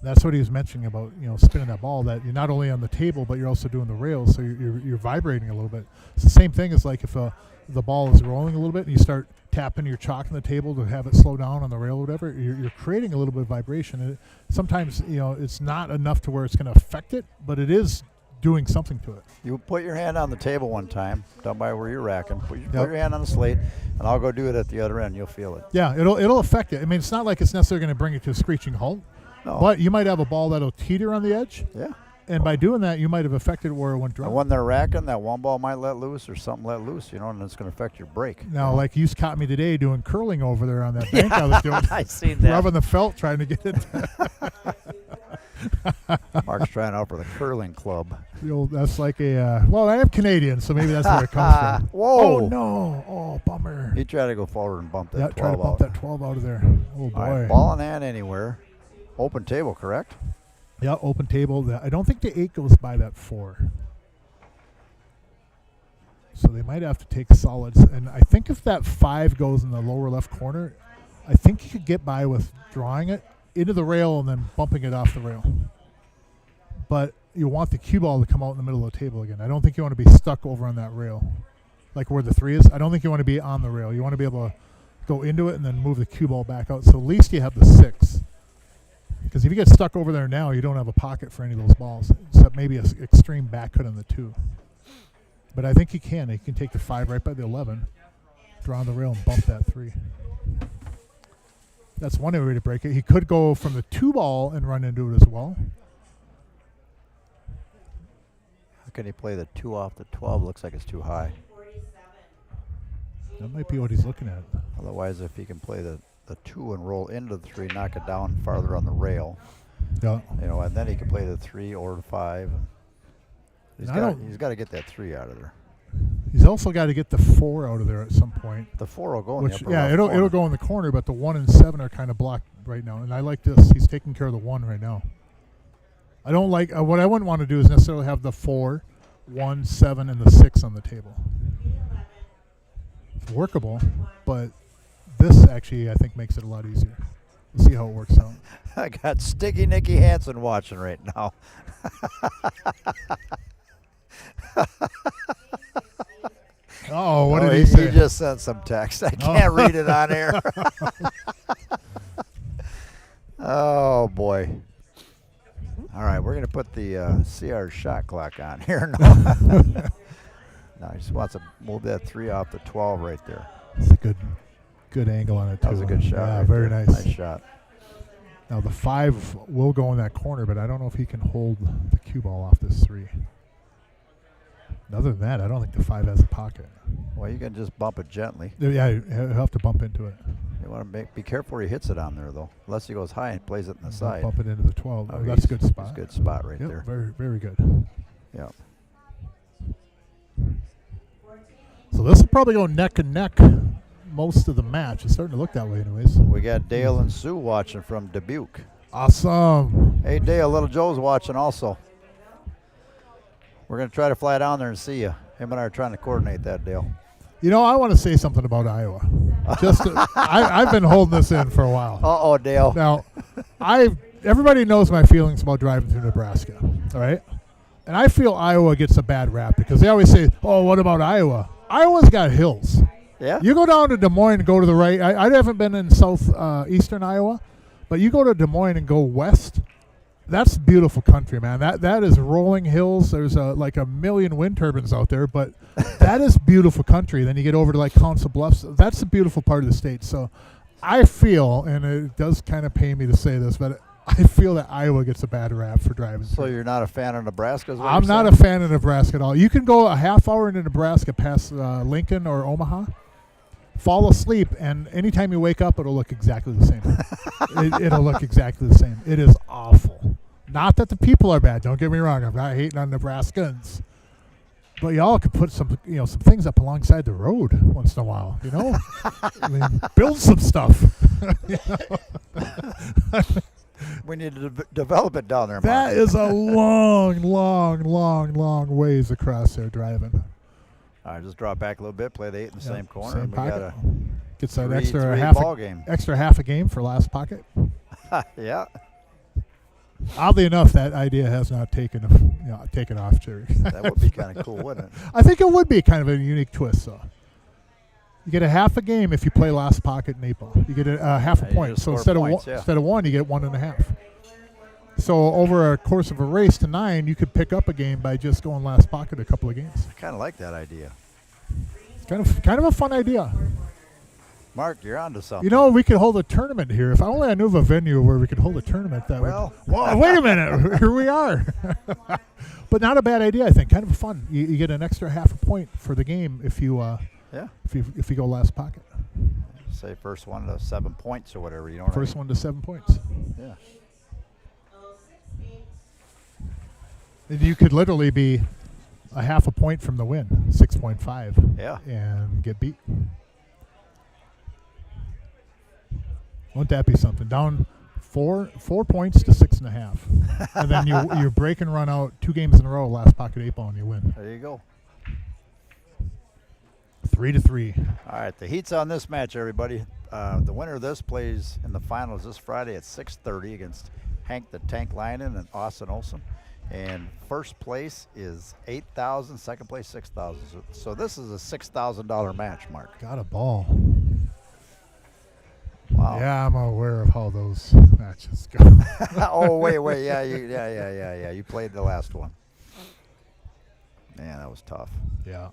That's what he was mentioning about, spinning that ball, that you're not only on the table, but you're also doing the rails, so you're vibrating a little bit. It's the same thing as like if the ball is rolling a little bit and you start tapping your chalk on the table to have it slow down on the rail or whatever, you're creating a little bit of vibration. And sometimes, it's not enough to where it's going to affect it, but it is doing something to it. You put your hand on the table one time, down by where you're racking. Put your hand on the slate, and I'll go do it at the other end. You'll feel it. Yeah, it'll affect it. I mean, it's not like it's necessarily going to bring it to a screeching halt. No. But you might have a ball that'll teeter on the edge. Yeah. And by doing that, you might have affected where it went dry. And when they're racking, that one ball might let loose or something let loose, and it's going to affect your break. Now, like you caught me today doing curling over there on that bank I was doing. I seen that. Rubbing the felt, trying to get it. Mark's trying out for the curling club. That's like I am Canadian, so maybe that's where it comes from. Whoa. Oh, no. Oh, bummer. He tried to go forward and bump that 12 try to bump out. that 12 out of there. Oh, boy. All right, ball in hand anywhere. Open table, correct? Yeah, open table. I don't think the 8 goes by that 4. So they might have to take solids. And I think if that 5 goes in the lower left corner, I think you could get by with drawing it into the rail and then bumping it off the rail. But you want the cue ball to come out in the middle of the table again. I don't think you want to be stuck over on that rail, like where the 3 is. I don't think you want to be on the rail. You want to be able to go into it and then move the cue ball back out. So at least you have the 6. Because if you get stuck over there now, you don't have a pocket for any of those balls, except maybe an extreme back cut on the 2. But I think he can. He can take the 5 right by the 11, draw on the rail, and bump that 3. That's one way to break it. He could go from the 2 ball and run into it as well. How can he play the 2 off the 12? Looks like it's too high. That might be what he's looking at. Otherwise, if he can play the 2 and roll into the 3, knock it down farther on the rail. Yeah. And then he can play the 3 or the 5. He's got to get that 3 out of there. He's also got to get the 4 out of there at some point. The 4 will go in the upper yeah, left it'll corner. go in the corner, but the 1 and 7 are kind of blocked right now. And I like this. He's taking care of the 1 right now. I don't like what I wouldn't want to do is necessarily have the 4, 1, 7, and the 6 on the table. It's workable, but this actually I think makes it a lot easier. We'll see how it works out. I got Sticky Nicky Hansen watching right now. Oh, what did he say? He just sent some text. I can't read it on air. Oh, boy. All right, we're going to put the CR shot clock on here now. No, he just wants to move that 3 off the 12 right there. It's a good angle on it, too. That was a good shot. Yeah, right very there. nice. Nice shot. Now, the 5 will go in that corner, but I don't know if he can hold the cue ball off this 3. Other than that, I don't think the 5 has a pocket. Well, you can just bump it gently. Yeah, you have to bump into it. You want to be careful where he hits it on there, though. Unless he goes high and plays it in the side. Bump it into the 12. Oh, that's a good spot. That's a good spot right Yep, there. Very, very good. Yeah. So this will probably go neck and neck most of the match. It's starting to look that way anyways. We got Dale and Sue watching from Dubuque. Awesome. Hey, Dale, little Joe's watching also. We're going to try to fly down there and see you. Him and I are trying to coordinate that, Dale. I want to say something about Iowa. I've been holding this in for a while. Uh-oh, Dale. Now, everybody knows my feelings about driving through Nebraska, all right? And I feel Iowa gets a bad rap because they always say, oh, what about Iowa? Iowa's got hills. Yeah? You go down to Des Moines and go to the right. I haven't been in southeastern Iowa, but you go to Des Moines and go west. That's beautiful country, man. That is rolling hills. There's like a million wind turbines out there, but that is beautiful country. Then you get over to like Council Bluffs. That's a beautiful part of the state. So I feel, and it does kind of pain me to say this, but I feel that Iowa gets a bad rap for driving. So you're not a fan of Nebraska? Is what I'm you're not saying? a fan of Nebraska at all. You can go a half hour into Nebraska past Lincoln or Omaha, fall asleep, and anytime you wake up, it'll look exactly the same. It'll look exactly the same. It is awful. Not that the people are bad. Don't get me wrong. I'm not hating on Nebraskans. But y'all could put some things up alongside the road once in a while, I mean, build some stuff. We need to develop it down there, Mark. That is a long, long, long, long ways across there driving. All right, just drop back a little bit, play the 8 in the same corner, Same and we pocket. got a Gets that game. extra half a game for last pocket. Yeah. Oddly enough, that idea has not taken off, Jerry. That would be kind of cool, wouldn't it? I think it would be kind of a unique twist, though. You get a half a game if you play last pocket and 8 ball. You get a half a point. So instead of 1, you get 1.5. So over a course of a race to 9, you could pick up a game by just going last pocket a couple of games. I kind of like that idea. It's kind of a fun idea. Mark, you're onto something. We could hold a tournament here. If only I knew of a venue where we could hold a tournament that Well, wait a minute. Here we are. But not a bad idea, I think. Kind of fun. You get an extra half a point for the game if you if you go last pocket. Say first one to 7 points or whatever. First one to 7 points. Yeah. And you could literally be a half a point from the win, 6.5. Yeah. And get beat. Wouldn't that be something? Down 4 points to 6.5, and then you break and run out 2 games in a row, last pocket 8 ball, and you win. There you go. 3-3. All right, the heat's on this match, everybody. The winner of this plays in the finals this Friday at 6:30 against Hank the Tank Linen and Austin Olson. And first place is $8,000, second place $6,000. So this is a $6,000 match, Mark. Got a ball. Wow. Yeah, I'm aware of how those matches go. Oh, wait. Yeah. You played the last one. Man, that was tough. Yeah.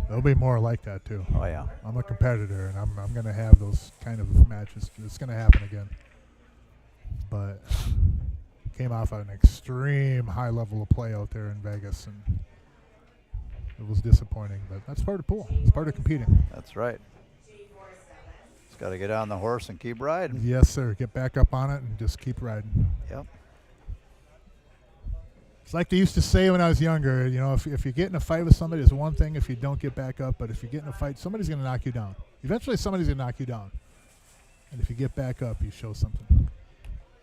There'll be more like that, too. Oh, yeah. I'm a competitor, and I'm going to have those kind of matches. It's going to happen again. But came off an extreme high level of play out there in Vegas, and it was disappointing. But that's part of the pool. It's part of competing. That's right. Just got to get on the horse and keep riding. Yes, sir. Get back up on it and just keep riding. Yep. It's like they used to say when I was younger, if you get in a fight with somebody, it's one thing if you don't get back up, but if you get in a fight, somebody's going to knock you down. Eventually, somebody's going to knock you down. And if you get back up, you show something.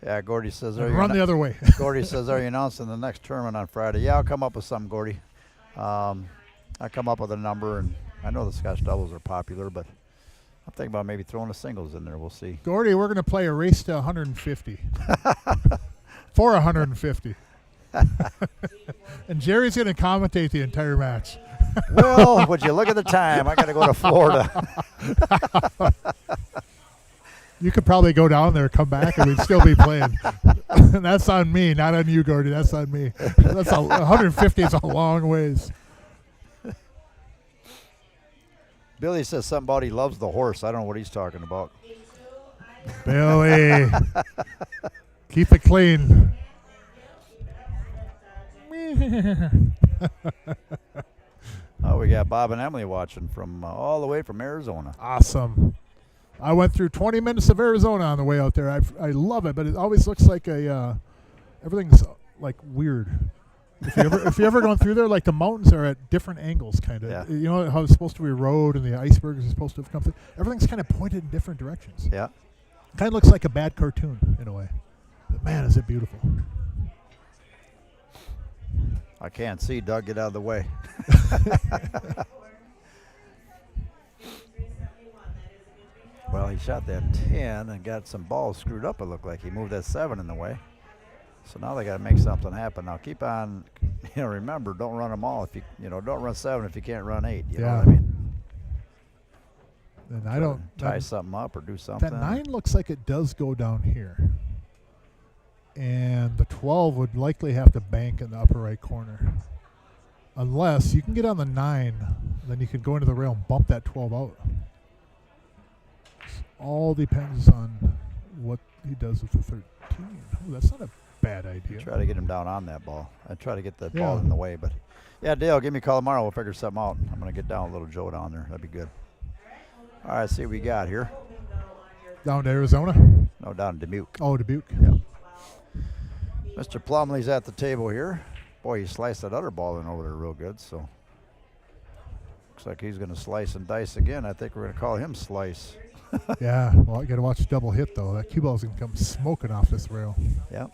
Yeah, Gordy says, run the other way. Gordy says, are you announcing the next tournament on Friday? Yeah, I'll come up with something, Gordy. I come up with a number, and I know the Scotch doubles are popular, but I'm thinking about maybe throwing the singles in there. We'll see. Gordy, we're going to play a race to 150. For 150. And Jerry's going to commentate the entire match. Well, would you look at the time? I got to go to Florida. You could probably go down there, come back, and we'd still be playing. And that's on me, not on you, Gordy. That's on me. 150 is a long ways. Billy says something about he loves the horse. I don't know what he's talking about. Billy, keep it clean. Oh, we got Bob and Emily watching from all the way from Arizona. Awesome. I went through 20 minutes of Arizona on the way out there. I love it, but it always looks like everything's like weird. If you ever gone through there, like the mountains are at different angles, kind of. Yeah. You know how it's supposed to be a road and the icebergs are supposed to have come through. Everything's kind of pointed in different directions. Yeah. Kind of looks like a bad cartoon in a way. But man, is it beautiful. I can't see. Doug, get out of the way. Well, he shot that 10 and got some balls screwed up, it looked like. He moved that 7 in the way. So now they got to make something happen. Now keep on, remember, don't run them all. If don't run 7 if you can't run 8. You know what I mean? And I don't tie something up or do something. That 9 looks like it does go down here. And the 12 would likely have to bank in the upper right corner. Unless you can get on the 9, then you could go into the rail and bump that 12 out. All depends on what he does with the 13. Oh, that's not a bad idea. Try to get him down on that ball. I try to get the ball in the way, but yeah, Dale, give me a call tomorrow. We'll figure something out. I'm gonna get down a little Joe down there. That'd be good. All right, see what we got here. Down to Arizona? No, down in Dubuque. Oh, Dubuque. Yeah. Mr. Plumley's at the table here. Boy, he sliced that other ball in over there real good, so looks like he's going to slice and dice again. I think we're going to call him Slice. Yeah, well, I got to watch the double hit, though. That cue ball's going to come smoking off this rail. Yeah.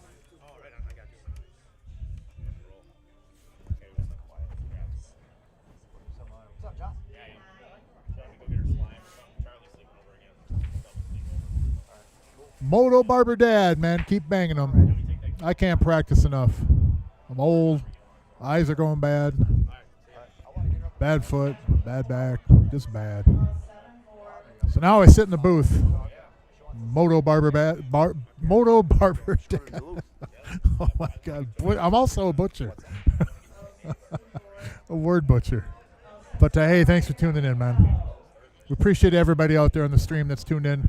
Moto Barber Dad, man, keep banging them. I can't practice enough. I'm old. Eyes are going bad. Bad foot, bad back, just bad. So now I sit in the booth. Moto Barber Dad. Oh my God! I'm also a butcher, a word butcher. But hey, thanks for tuning in, man. We appreciate everybody out there on the stream that's tuned in.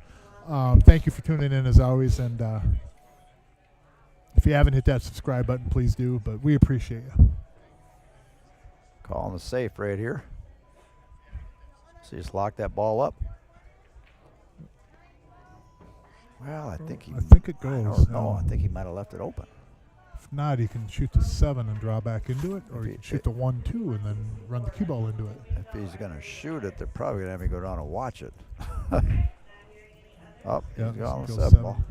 Thank you for tuning in as always, and if you haven't hit that subscribe button, please do. But we appreciate you. Calling the safe right here. So just lock that ball up. Well, I think it goes. No, I think he might have left it open. If not, you can shoot the 7 and draw back into it, or you can shoot the 1-2 and then run the cue ball into it. If he's going to shoot it, they're probably going to have me go down and watch it. Oh, yeah, he's going goes 7 ball.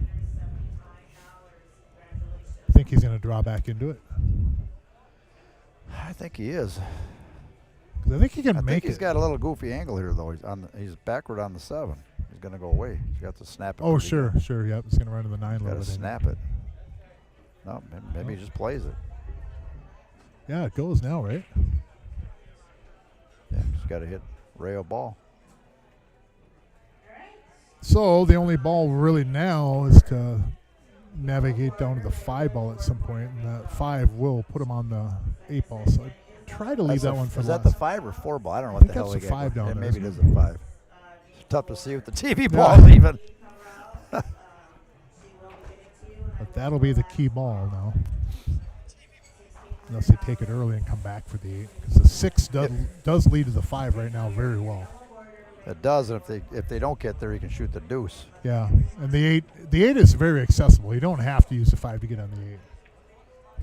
I think he's going to draw back into it. I think he is. I think he can make it. I think he's got a little goofy angle here, though. He's backward on the 7. He's going to go away. He's got to snap it. Oh, sure. Yep, he's going to run to the 9 a little bit. Snap it. No, maybe he just plays it. Yeah, it goes now, right? Yeah, just got to hit rail ball. So the only ball really now is to navigate down to the 5 ball at some point, and that 5 will put him on the 8 ball. So I try to leave that one for last. Is that the 5 or 4 ball? I don't know what the hell they got. 5 down there. Maybe it is a 5. It's tough to see with the TV ball even. But that'll be the key ball now. Unless they take it early and come back for the 8. Because the 6 does lead to the 5 right now very well. It does, and if they don't get there, you can shoot the deuce. Yeah, and the 8 is very accessible. You don't have to use the 5 to get on the 8.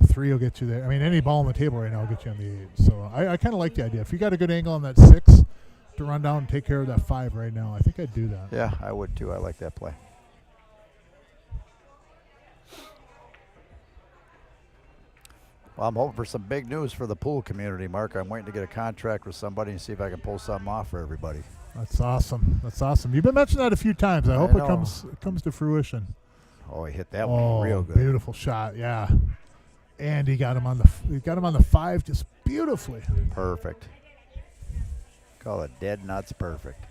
The 3 will get you there. I mean, any ball on the table right now will get you on the 8. So I kind of like the idea. If you got a good angle on that 6 to run down and take care of that 5 right now, I think I'd do that. Yeah, I would too. I like that play. Well, I'm hoping for some big news for the pool community, Mark. I'm waiting to get a contract with somebody and see if I can pull something off for everybody. That's awesome. You've been mentioning that a few times. I hope it comes to fruition. Oh, he hit that one real good. Beautiful shot, yeah. And he got him on the 5 just beautifully. Perfect. Call it dead nuts perfect.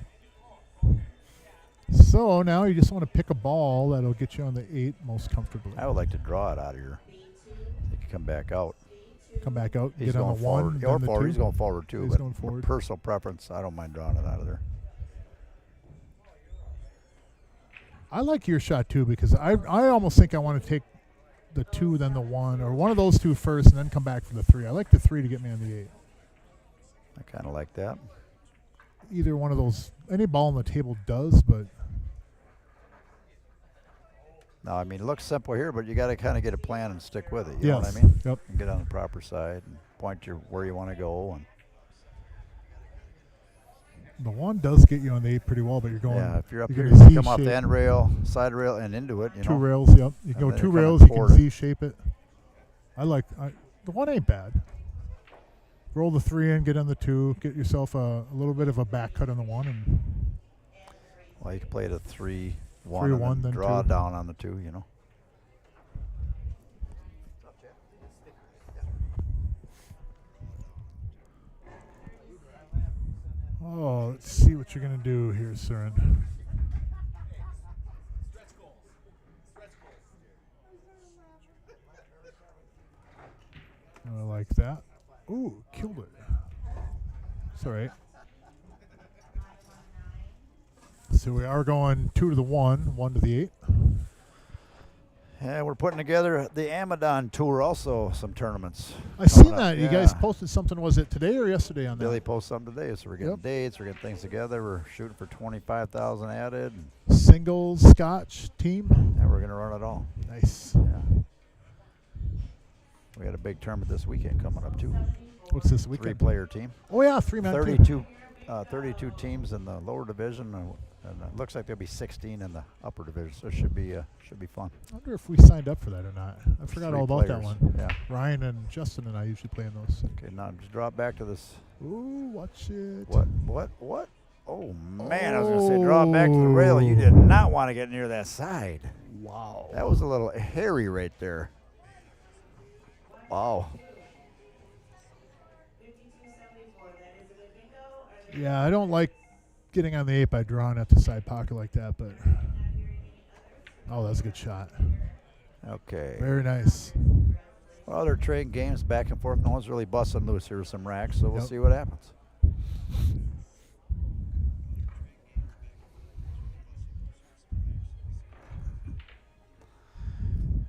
So now you just want to pick a ball that'll get you on the 8 most comfortably. I would like to draw it out of here. He can come back out. Get on the 1. Or forward. He's going forward too. He's going forward. Personal preference, I don't mind drawing it out of there. I like your shot too because I almost think I want to take the 2, then the 1, or one of those 2 first, and then come back for the 3. I like the 3 to get me on the 8. I kind of like that. Either one of those, any ball on the table does, but. No, I mean, it looks simple here, but you got to kind of get a plan and stick with it. You know what I mean? Yep. And get on the proper side and point where you want to go. And the 1 does get you on the 8 pretty well, but you're going. Yeah, if you're up here, you can come off shape. the end rail, side rail, and into it. 2 rails, yep. You can go 2 rails, you can Z-shape it. The 1 ain't bad. Roll the 3 in, get on the 2, get yourself a little bit of a back cut on the 1. And well, you can play it a 3-1, 3-1, and then draw 2. down on the 2, you know. Oh, let's see what you're going to do here, Søren. I like that. Ooh, killed it. It's all right. So we are going 2 to the 1, 1 to the 8. Yeah, we're putting together the Amadon Tour, also some tournaments. I seen coming up. that. You Yeah. guys posted something. Was it today or yesterday on Billy that? posted something today, so we're getting Yep. dates, we're getting things together. We're shooting for 25,000 added, Singles Scotch team. and we're gonna run it all. Nice. Yeah. We got a big tournament this weekend coming up too. What's this weekend? 3-player team. Oh yeah, 3-man. 32 teams in the lower division, and it looks like there'll be 16 in the upper division. So it should be fun. I wonder if we signed up for that or not. I forgot 3 all about that players. one. Yeah. Ryan and Justin and I usually play in those. Okay, now just drop back to this. Ooh, watch it. What? Oh man, I was gonna say draw back to the rail. You did not want to get near that side. Wow. That was a little hairy right there. Wow. Yeah, I don't like getting on the 8 by drawing at the side pocket like that, but oh, that's a good shot. Okay. Very nice. Well, they're trading games back and forth. No one's really busting loose. Here with some racks, so we'll Yep. see what happens.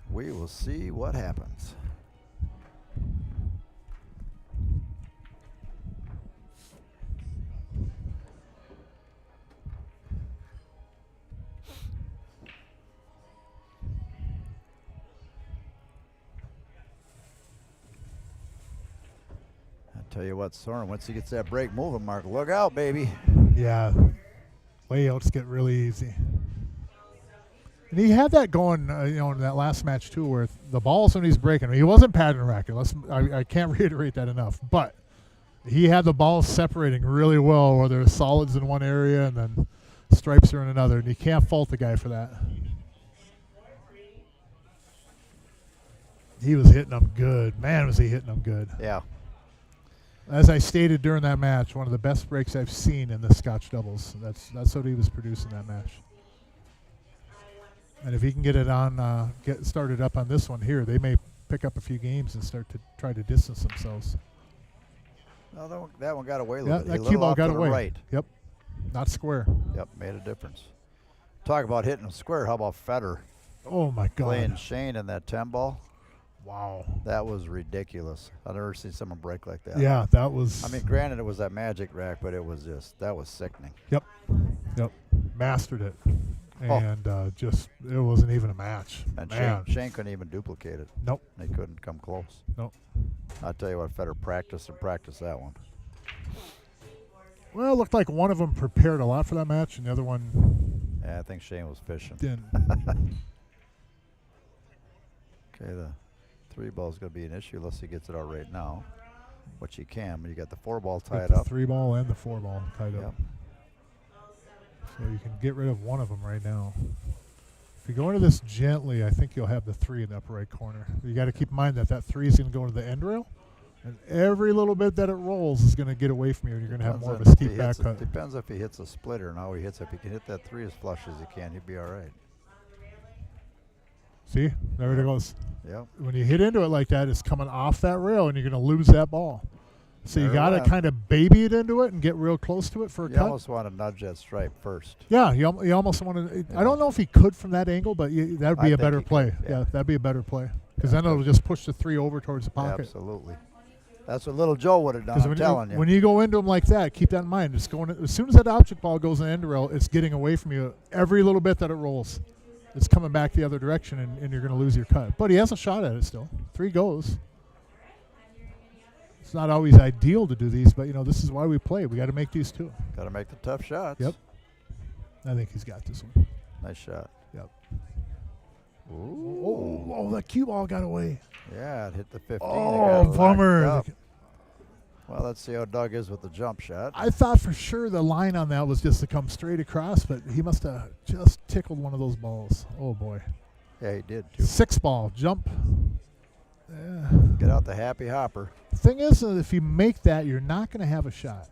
We will see what happens. Tell you what, Soren, once he gets that break moving, Mark, look out, baby. Yeah, layouts get really easy. And he had that going, in that last match too, where the balls when he's breaking, he wasn't pattern racking. I can't reiterate that enough, but he had the balls separating really well, where there's solids in one area and then stripes are in another, and you can't fault the guy for that. He was hitting them good. Man, was he hitting them good. Yeah. As I stated during that match, one of the best breaks I've seen in the Scotch doubles. That's what he was producing that match. And if he can get it on, get started up on this one here, they may pick up a few games and start to try to distance themselves. No, that one got away a little bit. Yeah, A that little cue ball off got to the away. Right. Yep, not square. Yep, made a difference. Talk about hitting them square. How about Federer Oh my God! playing Shane in that 10 ball? Wow. That was ridiculous. I've never seen someone break like that. Yeah, that was. I mean, granted, it was that magic rack, but it was that was sickening. Yep, mastered it, Oh. and it wasn't even a match. And Man. Shane couldn't even duplicate it. Nope. He couldn't come close. Nope. I'll tell you what, Federer practiced that one. Well, it looked like one of them prepared a lot for that match, and the other one Yeah, I think Shane was fishing. didn't. Okay, the 3 ball's going to be an issue unless he gets it out right now, which he can. But you got the 4 ball tied the up. 3 ball and the 4 ball tied Yep. up. So you can get rid of one of them right now. If you go into this gently, I think you'll have the 3 in the upper right corner. You got to keep in mind that 3 is going to go into the end rail, and every little bit that it rolls is going to get away from you, and you're going to have more of a steep back cut. Depends if he hits a splitter and how he hits it. If he can hit that 3 as flush as he can, he'd be all right. See? There it goes. Yep. When you hit into it like that, it's coming off that rail, and you're going to lose that ball. So you There it got to went. kind of baby it into it and get real close to it for a You cut. almost want to nudge that stripe first. Yeah, you almost want to. I don't know if he could from that angle, but that would I be a think better he play. could, yeah. Yeah, that'd be a better play because Yeah, then it'll just push the 3 over towards the pocket. Absolutely. That's what little Joe would have done, 'Cause I'm telling you. when you go into them like that, keep that in mind. It's going as soon as that object ball goes in the end rail, it's getting away from you every little bit that it rolls. It's coming back the other direction, and you're going to lose your cut. But he has a shot at it still. 3 goes. It's not always ideal to do these, but this is why we play. We got to make these too. Got to make the tough shots. Yep. I think he's got this one. Nice shot. Yep. Ooh. Oh, that cue ball got away. Yeah, it hit the 15. It Oh, got bummer. locked up. Well, let's see how Doug is with the jump shot. I thought for sure the line on that was just to come straight across, but he must have just tickled one of those balls. Oh, boy. Yeah, he did, too. 6 ball, jump. Yeah. Get out the happy hopper. The thing is, if you make that, you're not going to have a shot.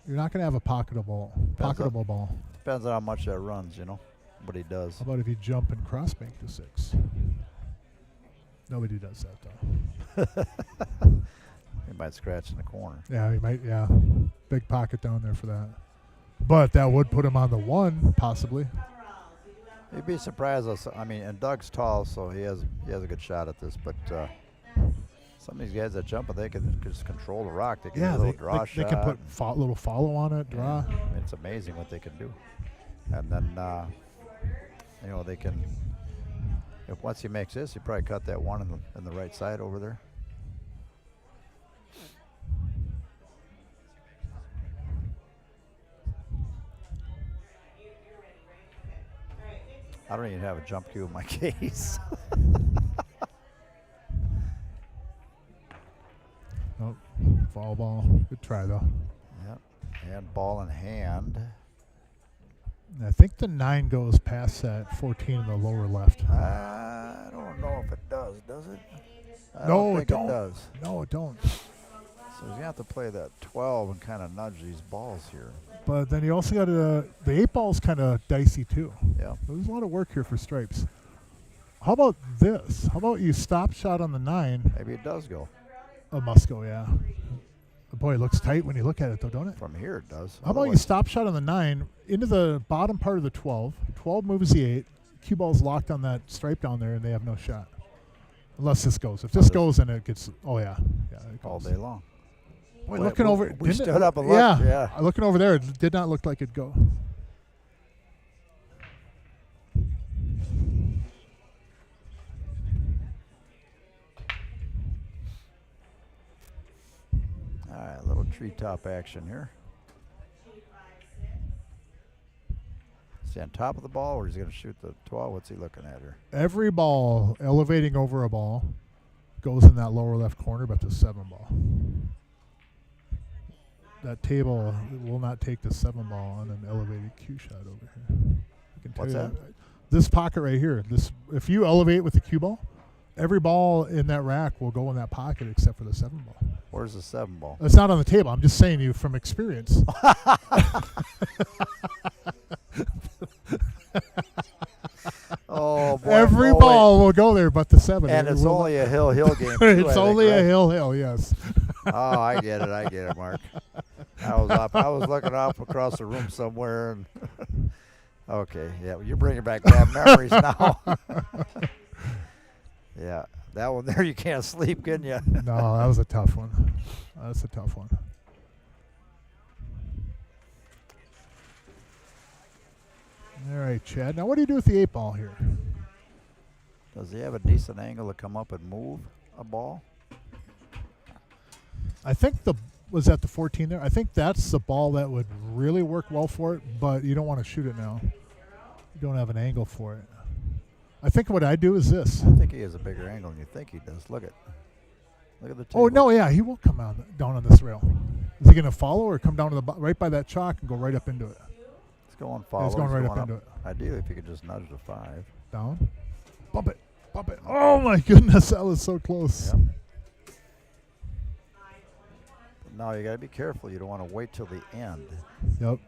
You're not going to have a pocketable ball. Depends on how much that runs, what he does. How about if you jump and cross bank to 6? Nobody does that, though. He might scratch in the corner. Yeah, he might. Yeah, big pocket down there for that. But that would put him on the 1, possibly. You'd be surprised. I mean, and Doug's tall, so he has a good shot at this. But some of these guys that jump, they can just control the rock. They can do a little draw shot. They can put little follow on it, draw. Yeah. It's amazing what they can do. And then, they can. If once he makes this, he probably cut that one in the right side over there. I don't even have a jump cue in my case. Nope. Foul ball. Good try, though. Yep. And ball in hand. I think the 9 goes past that 14 in the lower left. I don't know if it does it? I No, don't think it don't. It does. No, it don't. So he's going to have to play that 12 and kind of nudge these balls here. But then you also got the 8 ball's kind of dicey, too. Yeah. There's a lot of work here for stripes. How about this? How about you stop shot on the 9? Maybe it does go. Oh, must go, yeah. Boy, it looks tight when you look at it, though, don't it? From here it does. How about you stop shot on the 9 into the bottom part of the 12. 12 moves the 8. Cue ball's locked on that stripe down there, and they have no shot. Unless this goes. If this goes, then it gets, oh, yeah. Yeah, it all goes. day long. Boy, looking over. We stood up and looked. Yeah. Looking over there, it did not look like it'd go. All right, a little treetop action here. Is he on top of the ball, or is he going to shoot the 12? What's he looking at here? Every ball elevating over a ball goes in that lower left corner, but the 7 ball. That table will not take the 7 ball on an elevated cue shot over here. I can tell What's you that? This pocket right here. If you elevate with the cue ball, every ball in that rack will go in that pocket except for the 7 ball. Where's the 7 ball? It's not on the table. I'm just saying you from experience. Oh, boy. Every ball will go there but the 7. And it's only a hill game. Too, It's I only think, a right? hill, yes. Oh, I get it, Mark. I was looking up across the room somewhere, and okay, yeah, you're bringing back bad memories now. Yeah, that one there, you can't sleep, can you? No, that was a tough one. That's a tough one. All right, Chad. Now, what do you do with the 8 ball here? Does he have a decent angle to come up and move a ball? I think was that the 14 there? I think that's the ball that would really work well for it, but you don't want to shoot it now. You don't have an angle for it. I think what I do is this. I think he has a bigger angle than you think he does. Look at the table. Oh, no, yeah, he will come down on this rail. Is he going to follow or come down to right by that chalk and go right up into it? It's going follow. He's going right up into it. Ideally, if you could just nudge the 5. Down. Bump it. Bump it. Oh, my goodness, that was so close. Yep. Now you got to be careful. You don't want to wait till the end. Yep.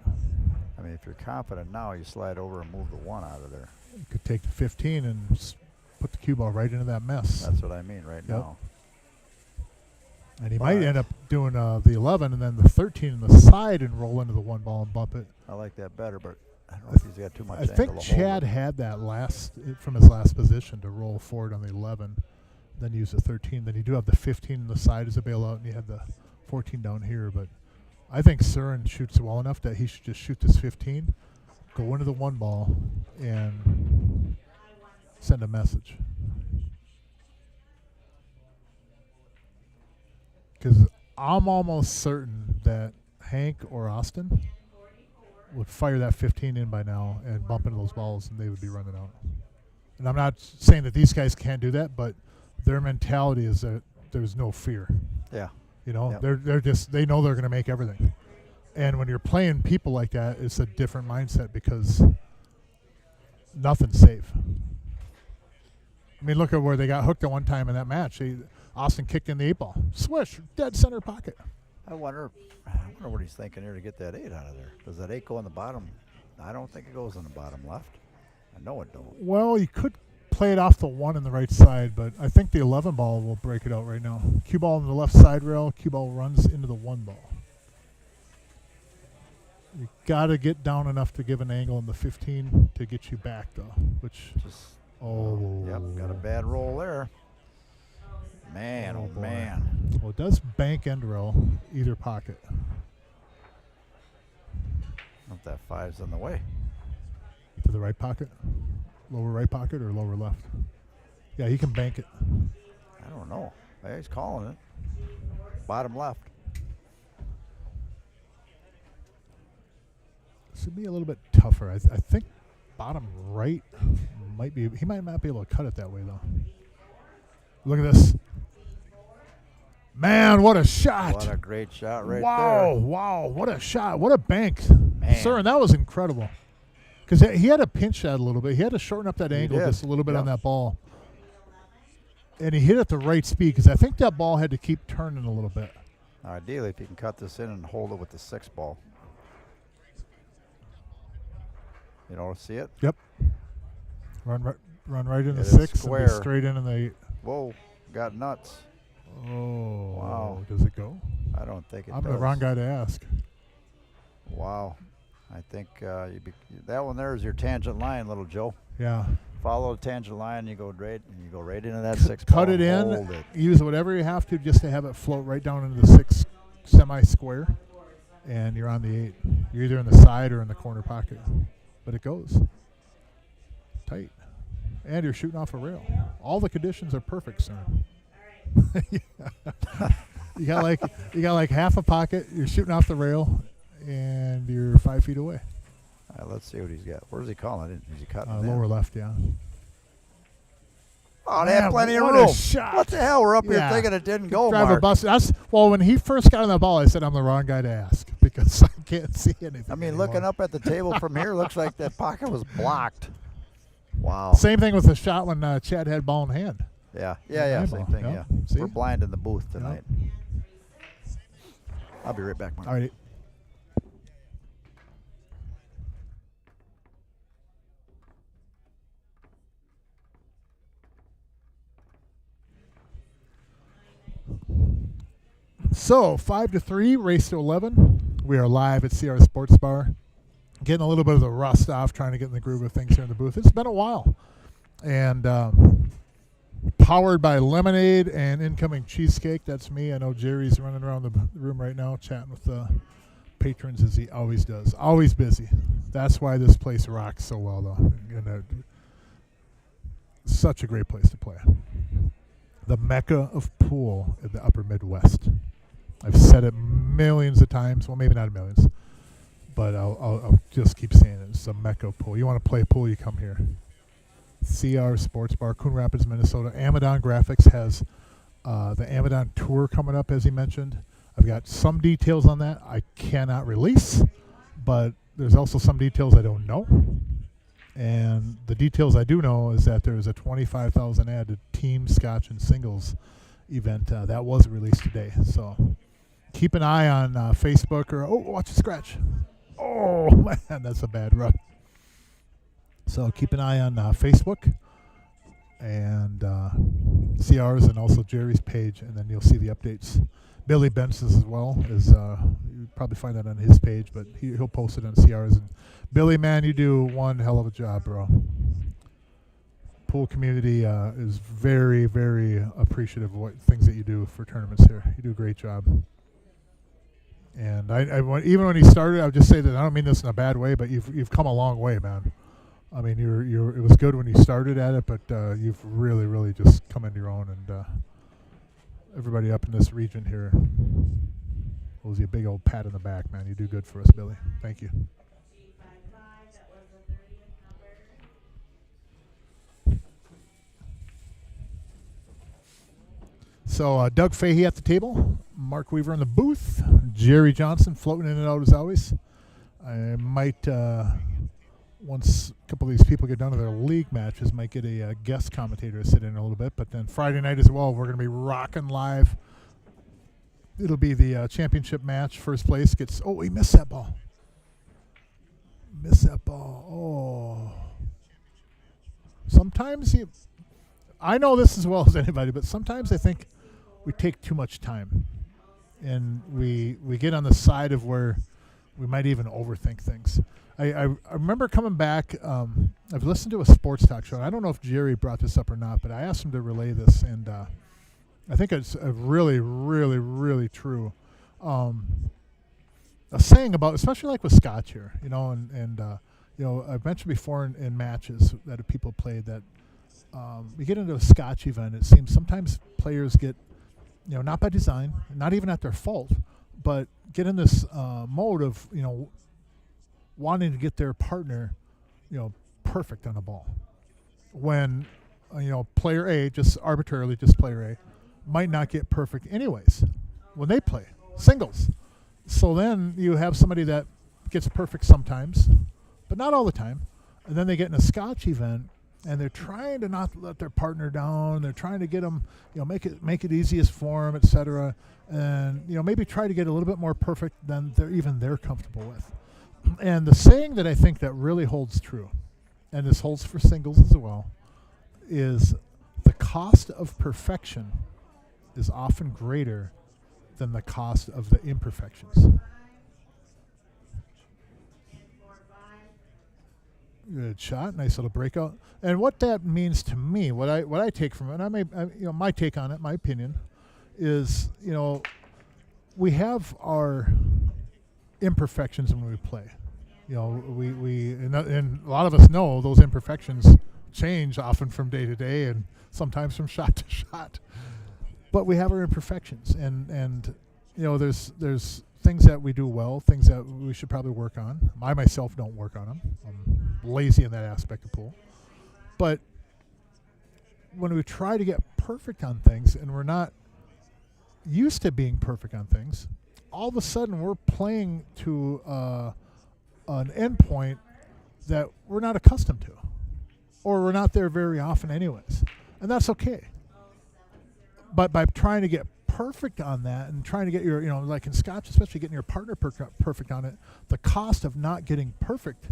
I mean, if you're confident now, you slide over and move the 1 out of there. You could take the 15 and put the cue ball right into that mess. That's what I mean now. And he might end up doing the 11 and then the 13 in the side and roll into the 1 ball and bump it. I like that better, but I don't know if he's got too much I angle think to Chad hold it. had that from his last position to roll forward on the 11, then use the 13. Then you do have the 15 in the side as a bailout, and you had the 14 down here. But I think Surin shoots well enough that he should just shoot this 15, go into the 1 ball, and send a message. Because I'm almost certain that Hank or Austin would fire that 15 in by now and bump into those balls, and they would be running out. And I'm not saying that these guys can't do that, but their mentality is that there's no fear. Yeah. You know, Yep. they know they're going to make everything. And when you're playing people like that, it's a different mindset because nothing's safe. I mean, look at where they got hooked at one time in that match. Austin kicked in the 8 ball. Swish, dead center pocket. I wonder what he's thinking here to get that 8 out of there. Does that 8 go in the bottom? I don't think it goes in the bottom left. I know it don't. Well, you could play it off the 1 on the right side, but I think the 11 ball will break it out right now. Cue ball on the left side rail. Cue ball runs into the 1 ball. You got to get down enough to give an angle in the 15 to get you back, though. Which, Yep, got a bad roll there. Man, oh boy. man. Well, it does bank end roll either pocket. I don't know if that 5's in the way. To the right pocket? Lower right pocket or lower left? Yeah, he can bank it. I don't know. Hey, he's calling it. Bottom left. This would be a little bit tougher. I think bottom right might be. He might not be able to cut it that way, though. Look at this. Man, what a shot. What a great shot right there. there. Wow, what a shot. What a bank. Man. Sir, and that was incredible. Because he had to pinch that a little bit. He had to shorten up that angle just a little bit on that ball. And he hit it at the right speed because I think that ball had to keep turning a little bit. Ideally, if you can cut this in and hold it with the 6 ball. You don't see it? Yep. Run right in the It is 6 square. and be straight in the 8. Whoa, got nuts. Oh. Wow. Does it go? I don't think it I'm does. the wrong guy to ask. Wow. I think that one there is your tangent line, little Joe. Yeah. Follow the tangent line, you go right into that 6 ball. Cut it in. Hold it. Use whatever you have to just to have it float right down into the 6 semi-square, and you're on the 8. You're either in the side or in the corner pocket, but it goes tight, and you're shooting off a rail. All the conditions are perfect, sir. You got like half a pocket. You're shooting off the rail, and you're 5 feet away. All right, let's see what he's got. Where's he calling it? Is he cutting it? Lower left, yeah. Oh, they had plenty of what room. A shot. What the hell? We're up here thinking it didn't go, Drive Mark. a bus. When he first got on the ball, I said I'm the wrong guy to ask because I can't see anything. I mean, anymore. looking up at the table from here, looks like that pocket was blocked. Wow. Same thing with the shot when Chad had ball in hand. Yeah. Same thing. Yep. Yeah. See? We're blind in the booth tonight. I'll be right back, Mark. All right. So 5-3, race to 11. We are live at CRs Sportsbar. Getting a little bit of the rust off, trying to get in the groove of things here in the booth. It's been a while. And powered by lemonade and incoming cheesecake. That's me. I know Jerry's running around the room right now chatting with the patrons as he always does. Always busy. That's why this place rocks so well, though. Such a great place to play. The mecca of pool in the upper Midwest. I've said it millions of times. Well, maybe not millions, but I'll just keep saying it. It's a mecca of pool. You want to play pool, you come here. CRs Sportsbar, Coon Rapids, Minnesota. Amadon Graphics has the Amadon Tour coming up, as he mentioned. I've got some details on that I cannot release, but there's also some details I don't know. And the details I do know is that there's a 25,000 added team scotch and singles event that was released today. So keep an eye on Facebook or watch a scratch. Oh man, that's a bad run. So keep an eye on Facebook and CRs and also Jerry's page, and then you'll see the updates. Billy Benson's as well is you probably find that on his page, but he'll post it on CRs. And Billy, man, you do one hell of a job, bro. Pool community is very, very appreciative of what things that you do for tournaments here. You do a great job. And even when he started, I would just say that I don't mean this in a bad way, but you've come a long way, man. I mean, it was good when you started at it, but you've really, really just come into your own, and everybody up in this region here owes you a big old pat on the back, man. You do good for us, Billy. Thank you. So Doug Fahey at the table, Mark Weaver in the booth, Jerry Johnson floating in and out as always. I might, once a couple of these people get done to their league matches, might get a guest commentator to sit in a little bit. But then Friday night as well, we're going to be rocking live. It'll be the championship match. First place gets, he missed that ball. Oh. Sometimes I know this as well as anybody, but sometimes I think we take too much time. And we get on the side of where We might even overthink things. I remember coming back. I've listened to a sports talk show. I don't know if Jerry brought this up or not, but I asked him to relay this, and I think it's a really, really, really true. A saying about, especially like with Scotch here, and I've mentioned before in matches that people played that you get into a Scotch event, it seems sometimes players get, not by design, not even at their fault, but get in this mode of, wanting to get their partner, perfect on the ball. When, player A, just arbitrarily, just player A, might not get perfect anyways when they play singles. So then you have somebody that gets perfect sometimes, but not all the time. And then they get in a Scotch event, and they're trying to not let their partner down. They're trying to get them, make it easiest for them, etc. And maybe try to get a little bit more perfect than they're comfortable with. And the saying that I think that really holds true, and this holds for singles as well, is the cost of perfection is often greater than the cost of the imperfections. Good shot, nice little breakout. And what that means to me, what I take from it, and my take on it, my opinion, is we have our imperfections when we play. And a lot of us know those imperfections change often from day to day and sometimes from shot to shot. But we have our imperfections, and there's things that we do well, things that we should probably work on. I myself don't work on them. I'm lazy in that aspect of pool. But when we try to get perfect on things and we're not used to being perfect on things, all of a sudden we're playing to an endpoint that we're not accustomed to, or we're not there very often anyways. And that's okay. But by trying to get perfect on that and trying to get your, like in Scotch, especially getting your partner perfect on it, the cost of not getting perfect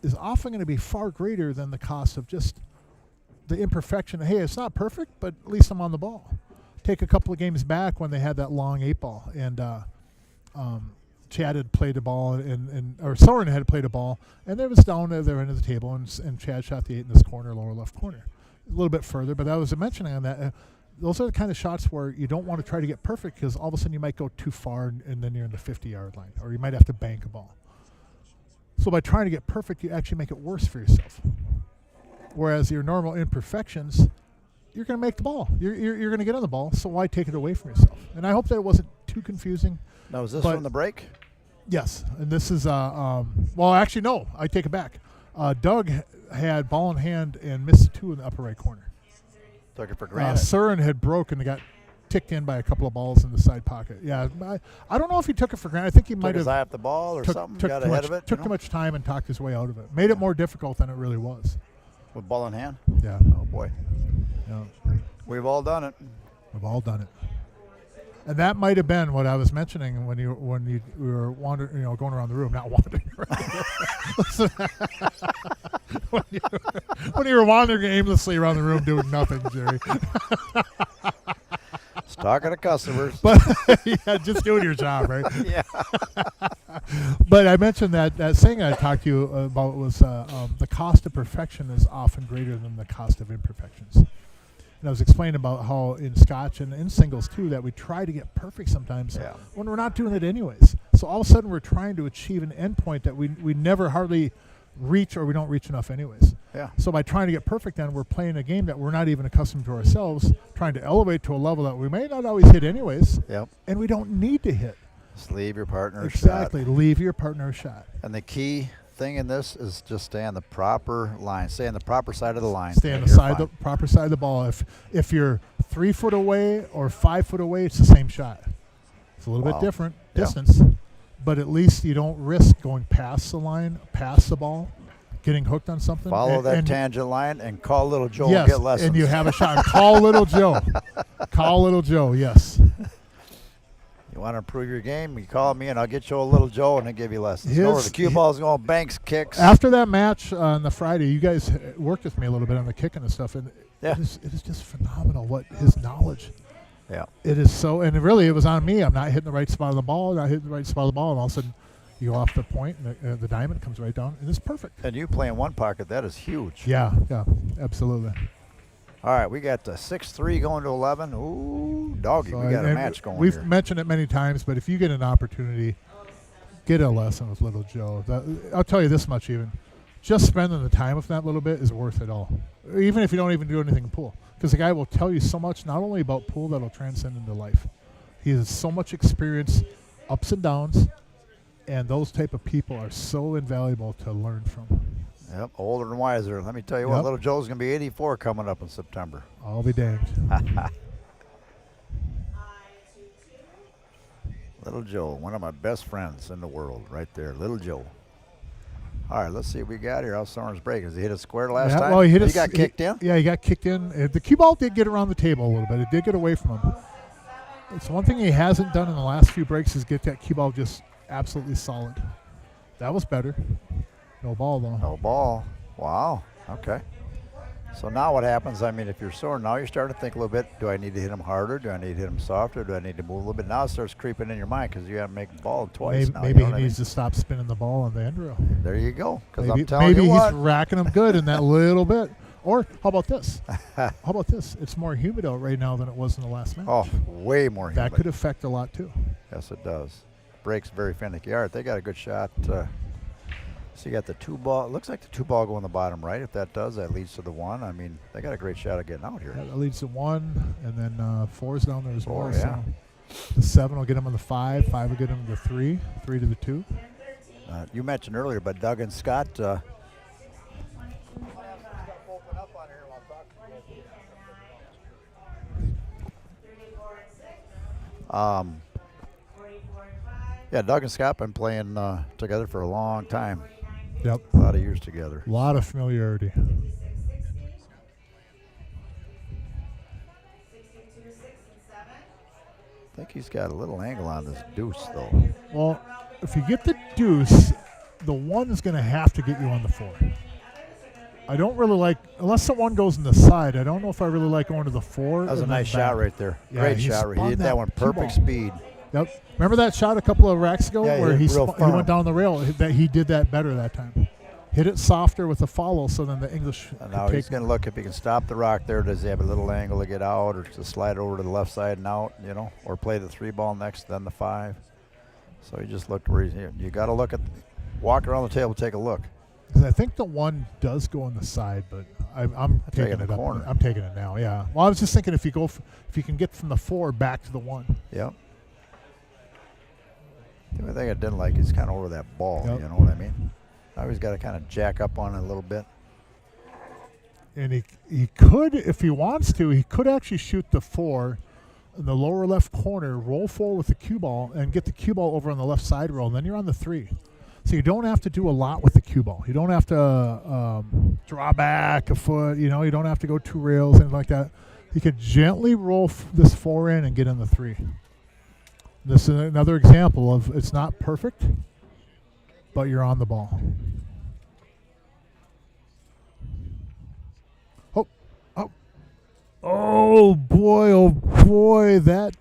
is often going to be far greater than the cost of just the imperfection. Hey, it's not perfect, but at least I'm on the ball. Take a couple of games back when they had that long 8-ball, and Chad had played a ball, or Soren had played a ball, and it was down at their end of the table, and Chad shot the 8 in this corner, lower left corner. A little bit further, but I was mentioning on that, those are the kind of shots where you don't want to try to get perfect because all of a sudden you might go too far and then you're in the 50-yard line, or you might have to bank a ball. So by trying to get perfect, you actually make it worse for yourself. Whereas your normal imperfections, you're going to make the ball. You're going to get on the ball, so why take it away from yourself? And I hope that it wasn't too confusing. Now, is this from the break? Yes, and this is, well, actually, no, I take it back. Doug had ball in hand and missed 2 in the upper right corner. Took it for granted. Surin had broken and got ticked in by a couple of balls in the side pocket. Yeah, I don't know if he took it for granted. I think he might have his eye off the ball or something. Got ahead of it. Took too much time and talked his way out of it. Made it more difficult than it really was. With ball in hand? Yeah. Oh boy. Yeah. We've all done it. We've all done it. And that might have been what I was mentioning when you were wandering, going around the room, not wandering around. when you were wandering aimlessly around the room doing nothing, Jerry. Just talking to customers. But yeah, just doing your job, right? Yeah. But I mentioned that saying I talked to you about was the cost of perfection is often greater than the cost of imperfections. And I was explaining about how in Scotch and in singles too that we try to get perfect sometimes when we're not doing it anyways. So all of a sudden we're trying to achieve an endpoint that we never hardly reach, or we don't reach enough anyways. Yeah. So by trying to get perfect, then we're playing a game that we're not even accustomed to ourselves, trying to elevate to a level that we may not always hit anyways. Yep. And we don't need to hit. Just leave your partner a shot. Exactly. Leave your partner a shot. And the key thing in this is just stay on the proper line. Stay on the proper side of the line. Stay on the proper side of the ball. If you're 3 foot away or 5 foot away, it's the same shot. It's a little bit different distance, but at least you don't risk going past the line, past the ball, getting hooked on something. Follow that tangent line and call little Joe and get lessons. And you have a shot. Call little Joe. Call little Joe, yes. You want to improve your game, you call me and I'll get you a little Joe and I'll give you lessons. Know where the cue ball's going, banks, kicks. After that match on the Friday, you guys worked with me a little bit on the kicking and stuff, and it is just phenomenal what his knowledge. Yeah. It is so, and really it was on me. I'm not hitting the right spot of the ball, and all of a sudden, You go off the point, and the diamond comes right down, and it's perfect. And you play in one pocket, that is huge. Yeah, absolutely. All right, we got 6-3 going to 11. Ooh, doggy, So, we got a and match going We've here. mentioned it many times, but if you get an opportunity, get a lesson with little Joe. I'll tell you this much even. Just spending the time with that little bit is worth it all. Even if you don't even do anything in pool. Because the guy will tell you so much, not only about pool, that'll transcend into life. He has so much experience, ups and downs, and those type of people are so invaluable to learn from. Yep, older and wiser. Let me tell you what, little Joe's going to be 84 coming up in September. I'll be danged. Little Joe, one of my best friends in the world, right there, little Joe. All right, let's see what we got here. How's Soren's break? Has he hit a square last time? Well, he got kicked in? Yeah, he got kicked in. The cue ball did get around the table a little bit. It did get away from him. It's one thing he hasn't done in the last few breaks is get that cue ball just absolutely solid. That was better. No ball, though. No ball. Wow. Okay. So now what happens, I mean, if you're sore, now you're starting to think a little bit, do I need to hit him harder? Do I need to hit him softer? Do I need to move a little bit? Now it starts creeping in your mind because you got to make the ball twice now. Maybe he needs to stop spinning the ball on the end rail. There you go. Because I'm telling you maybe what. he's racking them good in that little bit. Or how about this? It's more humid out right now than it was in the last match. Oh, way more humid. That could affect a lot, too. Yes, it does. Breaks very finicky. All right, they got a good shot. So you got the 2 ball. It looks like the 2 ball going the bottom right. If that does, that leads to the 1. I mean, they got a great shot of getting out here. That leads to 1, and then 4's down there as well. Yeah. So the 7 will get him on the 5. 5 will get him to the 3. 3 to the 2. You mentioned earlier, but Doug and Scott. Yeah, Doug and Scott been playing together for a long time. Yep. A lot of years together. A lot of familiarity. I think he's got a little angle on this deuce, though. Well, if you get the deuce, the 1 is going to have to get you on the 4. I don't really like, unless the 1 goes in the side, I don't know if I really like going to the 4. That was a nice shot right there. Yeah, Great shot. He hit that one perfect speed. Yep. Remember that shot a couple of racks ago where he went down the rail? He did that better that time. Hit it softer with the follow, so then the English. And now he's going to look if he can stop the rock there. Does he have a little angle to get out, or to slide over to the left side and out, or play the 3-ball next, then the 5. So he just looked where he's here. You got to look walk around the table, take a look. I think the 1 does go on the side, but I'm taking it up. Corner. I'm taking it now. Yeah. Well, I was just thinking if you can get from the 4 back to the 1. Yep. The only thing I didn't like is kind of over that ball. Yep. You know what I mean? Now he's got to kind of jack up on it a little bit. And he could, if he wants to, he could actually shoot the 4 in the lower left corner, roll forward with the cue ball, and get the cue ball over on the left side roll, and then you're on the 3. So you don't have to do a lot with the cue ball. You don't have to draw back a foot. You don't have to go 2 rails, anything like that. You could gently roll this 4 in and get in the 3. This is another example of it's not perfect, but you're on the ball. Oh boy, that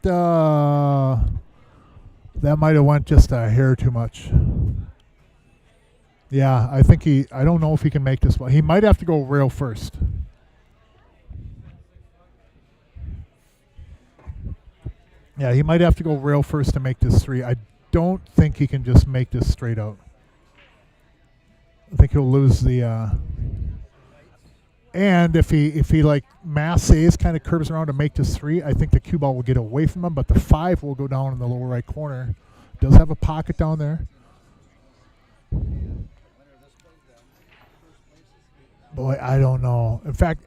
might have went just a hair too much. Yeah, I don't know if he can make this one. He might have to go rail first. Yeah, he might have to go rail first to make this 3. I don't think he can just make this straight out. I think he'll lose the and if he like masses kind of curves around to make this 3, I think the cue ball will get away from him, but the 5 will go down in the lower right corner. Does have a pocket down there. Boy, I don't know. In fact,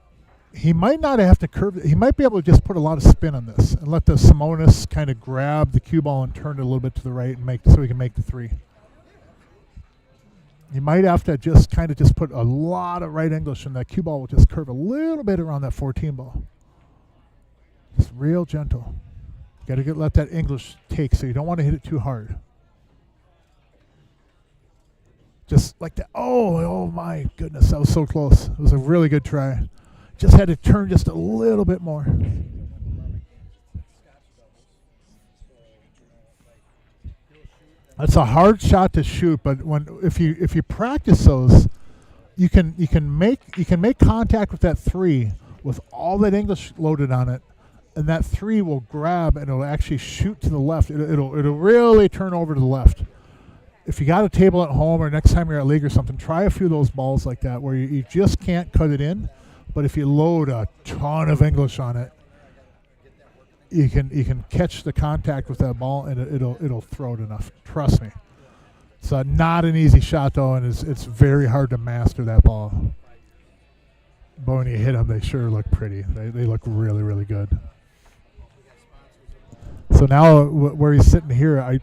he might not have to curve. He might be able to just put a lot of spin on this and let the Simonis kind of grab the cue ball and turn it a little bit to the right and so he can make the 3. You might have to just put a lot of right English, and that cue ball will just curve a little bit around that 14 ball. Just real gentle. Got to let that English take, so you don't want to hit it too hard. Just like that. Oh my goodness, that was so close. It was a really good try. Just had to turn just a little bit more. It's a hard shot to shoot, but if you practice those, you can make contact with that 3 with all that English loaded on it, and that 3 will grab and it'll actually shoot to the left. It'll really turn over to the left. If you got a table at home or next time you're at league or something, try a few of those balls like that where you just can't cut it in, but if you load a ton of English on it, you can catch the contact with that ball and it'll throw it enough. Trust me. It's not an easy shot though, and it's very hard to master that ball. But when you hit them, they sure look pretty. They look really, really good. So now where he's sitting here, I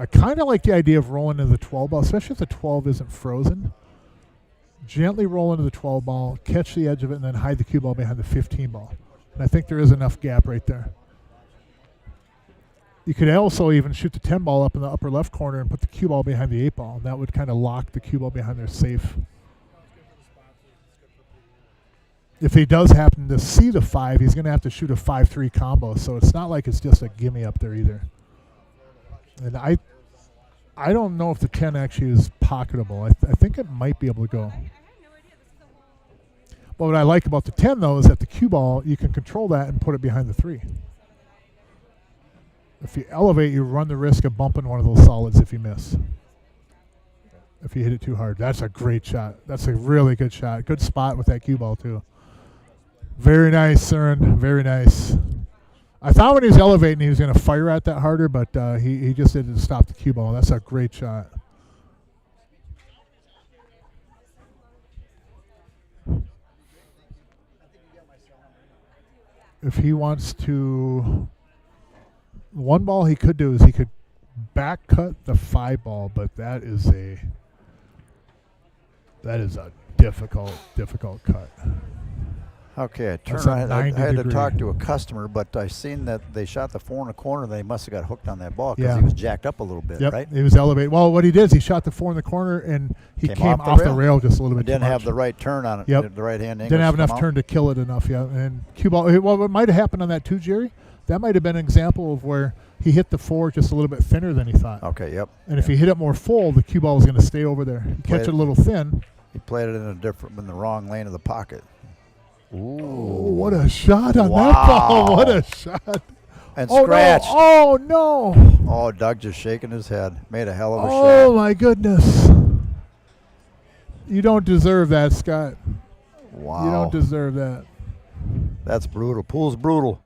kind of like the idea of rolling into the 12 ball, especially if the 12 isn't frozen. Gently roll into the 12 ball, catch the edge of it, and then hide the cue ball behind the 15 ball. And I think there is enough gap right there. You could also even shoot the 10 ball up in the upper left corner and put the cue ball behind the 8 ball, and that would kind of lock the cue ball behind there safe. If he does happen to see the 5, he's going to have to shoot a 5-3 combo, so it's not like it's just a gimme up there either. And I don't know if the 10 actually is pocketable. I think it might be able to go. But what I like about the 10, though, is that the cue ball, you can control that and put it behind the 3. If you elevate, you run the risk of bumping one of those solids if you miss. If you hit it too hard. That's a great shot. That's a really good shot. Good spot with that cue ball, too. Very nice, Søren. Very nice. I thought when he was elevating he was going to fire at that harder, but he just didn't stop the cue ball. That's a great shot. If he wants to, one ball he could do is he could back cut the 5 ball, but that is a difficult cut. Okay, I had to talk to a customer, but I seen that they shot the 4 1/4. They must have got hooked on that ball because he was jacked up a little bit, right? He was elevated. Well, what he did is he shot the 4 1/4 and he came off the rail just a little bit. Didn't have the right turn on it. The right hand. Didn't have enough turn to kill it enough. Yeah, and cue ball. Well, what might have happened on that too, Jerry? That might have been an example of where he hit the 4 just a little bit thinner than he thought. Okay. Yep. And if he hit it more full, the cue ball was going to stay over there. He catch it a little thin. He played it in the wrong lane of the pocket. Ooh. Oh, what a shot on that ball. What a shot. And scratched. No. Oh, no. Oh, Doug just shaking his head. Made a hell of a shot. Oh, my goodness. You don't deserve that, Scott. Wow. You don't deserve that. That's brutal. Pool's brutal.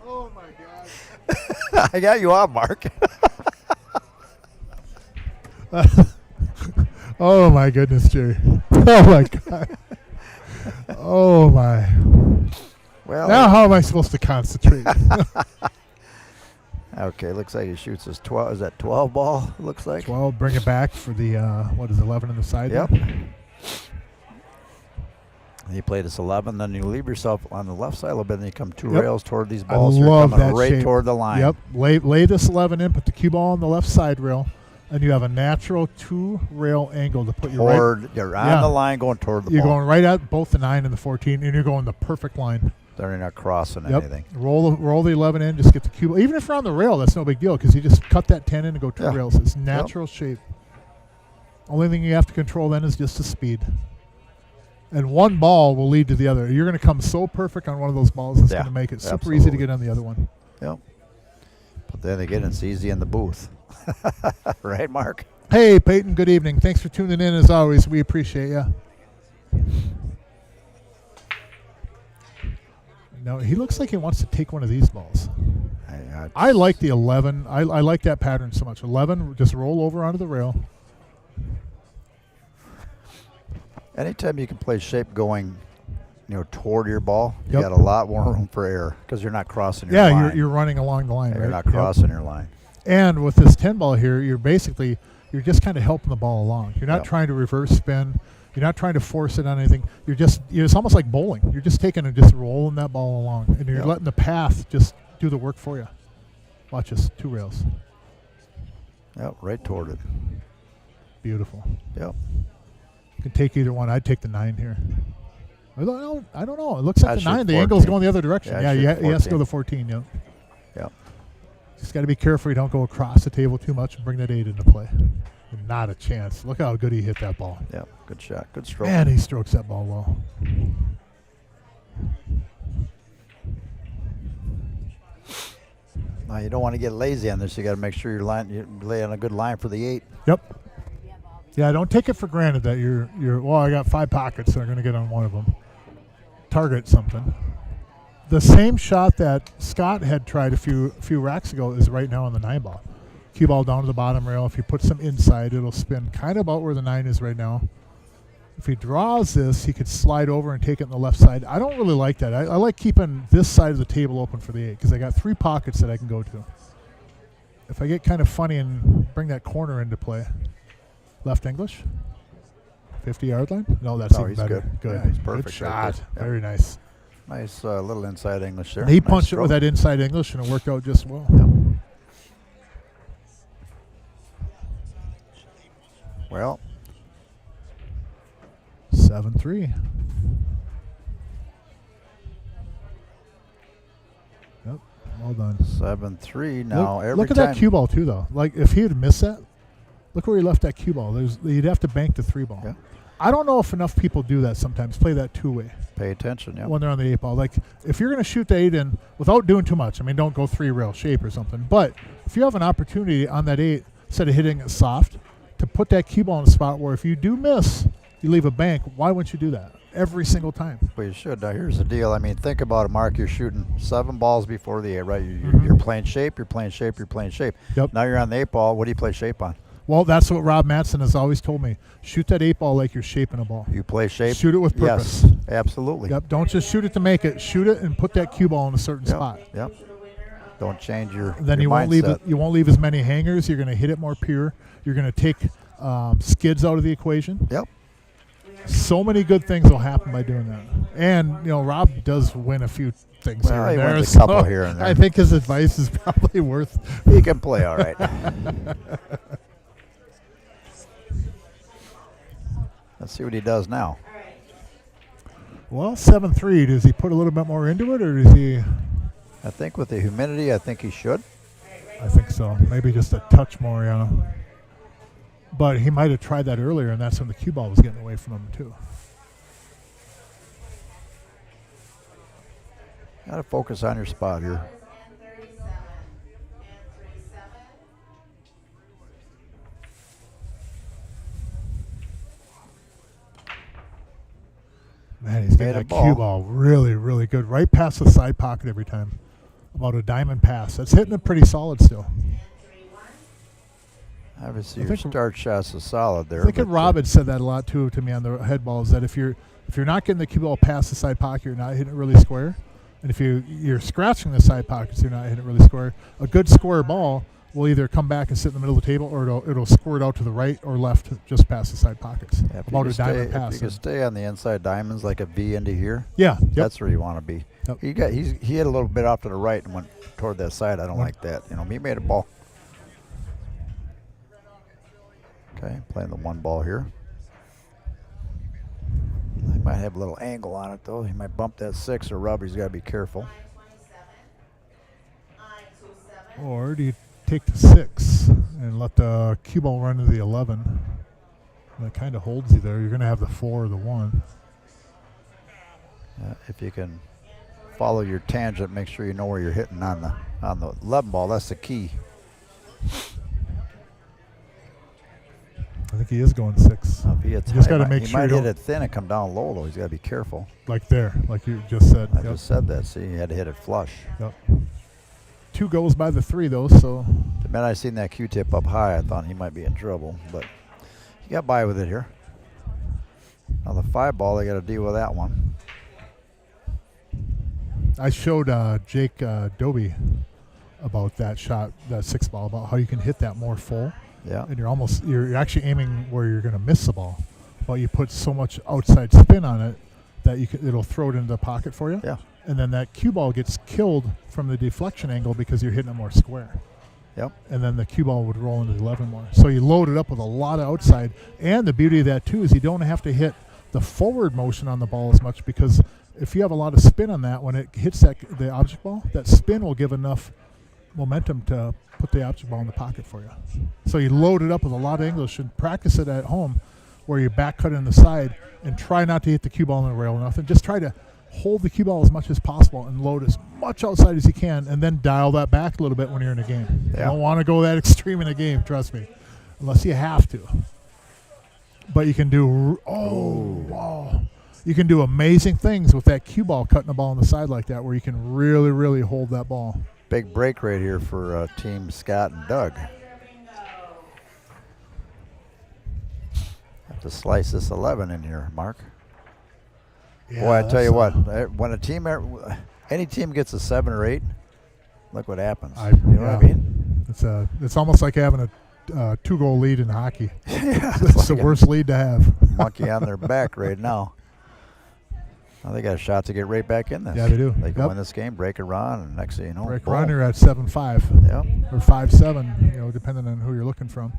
Oh, my God. I got you off, Mark. Oh, my goodness, Jerry. Oh, my God. Oh, my. Well, now how am I supposed to concentrate? Okay, looks like he shoots his 12. Is that 12 ball? Looks like 12. Bring it back for the 11 on the side. Yep. There? You play this 11, then you leave yourself on the left side a little bit, and you come 2 rails toward these balls. I love You're coming that right shape. toward the line. Yep. Lay this 11 in. Put the cue ball on the left side rail, and you have a natural 2-rail angle to put your right. You're on the line going toward the ball. You're going right at both the 9 and the 14, and you're going the perfect line. They're not crossing anything. Roll the 11 in. Just get the cue ball. Even if you're on the rail, that's no big deal because you just cut that 10 in and go 2 rails. It's natural shape. Only thing you have to control then is just the speed. And one ball will lead to the other. You're going to come so perfect on one of those balls, it's going to make it super easy to get on the other one. Yep. But then again, it's easy in the booth. Right, Mark? Hey, Peyton, good evening. Thanks for tuning in as always. We appreciate you. No, he looks like he wants to take one of these balls. I like the 11. I like that pattern so much. 11, just roll over onto the rail. Anytime you can play shape going, toward your ball, you got a lot more room for error because you're not crossing your line. Yeah, you're running along the line. You're not crossing your line. And with this 10 ball here, you're just kind of helping the ball along. You're not trying to reverse spin. You're not trying to force it on anything. It's almost like bowling. You're just taking and just rolling that ball along, and you're letting the path just do the work for you. Watch this, 2 rails. Yep, right toward it. Beautiful. Yep. You can take either one. I'd take the 9 here. I don't know. It looks like I'd the shoot 9. The 14. angle's going the other direction. Yeah, Yeah, I'd shoot he has to go 14. the 14. Yep. Yep. Just got to be careful you don't go across the table too much and bring that 8 into play. Not a chance. Look how good he hit that ball. Yep. Good shot. Good stroke. Man, he strokes that ball well. Now you don't want to get lazy on this. You got to make sure you lay on a good line for the 8. Yep. Yeah, don't take it for granted that you're. Well, I got 5 pockets, so I'm going to get on one of them. Target something. The same shot that Scott had tried a few racks ago is right now on the 9 ball. Cue ball down to the bottom rail. If you put some inside, it'll spin kind of about where the 9 is right now. If he draws this, he could slide over and take it on the left side. I don't really like that. I like keeping this side of the table open for the 8 because I got 3 pockets that I can go to. If I get kind of funny and bring that corner into play. Left English. 50-yard line? No, that's even he's better. Good. Yeah, he's perfect. Good shot. Right there. Very nice. Nice little inside English there. And he Nice punched it stroke. with that inside English, and it worked out just well. Yep. Well, 7-3. Yep, well done. 7-3 now. Every Look at time. that cue ball too, though. Like if he had missed that, look where he left that cue ball. You'd have to bank the 3 ball. Yeah. I don't know if enough people do that sometimes. Play that 2-way Pay attention. Yeah. when they're on the 8 ball. Like if you're going to shoot the 8 in without doing too much, I mean, don't go 3 rail shape or something. But if you have an opportunity on that 8, instead of hitting it soft, to put that cue ball in a spot where if you do miss, you leave a bank. Why wouldn't you do that every single time? Well, you should. Now, here's the deal. I mean, think about it, Mark. You're shooting 7 balls before the 8, right? You're playing shape. You're playing shape. You're playing shape. Yep. Now you're on the 8 ball. What do you play shape on? Well, that's what Rob Matson has always told me. Shoot that 8 ball like you're shaping a ball. You play shape. Shoot it with purpose. Yes, absolutely. Yep. Don't just shoot it to make it. Shoot it and put that cue ball in a certain spot. Yep. Don't change your. Then your you won't mindset. leave. You won't leave as many hangers. You're going to hit it more pure. You're going to take skids out of the equation. Yep. So many good things will happen by doing that. And Rob does win a few things Well, here he and there. wins a couple here and there. I think his advice is probably worth. He can play all right. Let's see what he does now. Well, 7-3. Does he put a little bit more into it, or does he? I think with the humidity, I think he should. I think so. Maybe just a touch more, yeah. But he might have tried that earlier, and that's when the cue ball was getting away from him, too. Got to focus on your spot here. Man, he's getting Made a that ball. cue ball really, really good. Right past the side pocket every time. About a diamond pass. That's hitting it pretty solid still. Obviously, I your think- start shots is solid there. I think but, Rob had said that a lot, too, to me on the head balls, that if you're not getting the cue ball past the side pocket, you're not hitting it really square. And if you're scratching the side pockets, you're not hitting it really square. A good square ball will either come back and sit in the middle of the table, or it'll squirt out to the right or left just past the side pockets. Yeah, if About you a can diamond stay, pass. If you can stay on the inside diamonds like a V into here, Yeah, yep. that's where you want to be. Yep. He hit a little bit off to the right and went toward that side. I don't Yep. like that. He made a ball. Okay, playing the 1 ball here. He might have a little angle on it though. He might bump that 6 or rub. He's got to be careful. Or do you take the 6 and let the cue ball run to the 11? That kind of holds you there. You're going to have the 4 or the 1. If you can follow your tangent, make sure you know where you're hitting on the 11 ball. That's the key. I think he is going 6. If he hits You just high, gotta make he sure might you hit don't- it thin and come down low though. He's got to be careful. Like there, like you just said. I Yep. just said that. See, he had to hit it flush. Yep. 2 goes by the 3, though, so. The minute I seen that Q-tip up high, I thought he might be in trouble, but he got by with it here. Now the 5 ball, they got to deal with that one. I showed Jake Doby about that shot, that 6 ball, about how you can hit that more full. Yeah. And you're actually aiming where you're going to miss the ball. But you put so much outside spin on it that it'll throw it into the pocket for you. Yeah. And then that cue ball gets killed from the deflection angle because you're hitting it more square. Yep. And then the cue ball would roll into the 11 more. So you load it up with a lot of outside. And the beauty of that, too, is you don't have to hit the forward motion on the ball as much, because if you have a lot of spin on that, when it hits the object ball, that spin will give enough momentum to put the object ball in the pocket for you. So you load it up with a lot of angles. You should practice it at home where you back cut in the side and try not to hit the cue ball in the rail enough, and just try to hold the cue ball as much as possible and load as much outside as you can, and then dial that back a little bit when you're in a game. Yeah. You don't want to go that extreme in a game, trust me, unless you have to. But you can do, wow. You can do amazing things with that cue ball, cutting the ball on the side like that, where you can really, really hold that ball. Big break right here for Team Scott and Doug. Have to slice this 11 in here, Mark. Yeah, Boy, I tell you what, when a team, any team gets a 7 or 8, look what happens. You know what I mean? It's almost like having a 2-goal lead in hockey. Yeah, it's the worst lead to have. Monkey on their back right now. Well, they got a shot to get right back in this. Yeah, they do. They can win this game, break a run, and next thing you know, break boom. run, you're at 7-5. Yep. Or 5-7, depending on who you're looking from.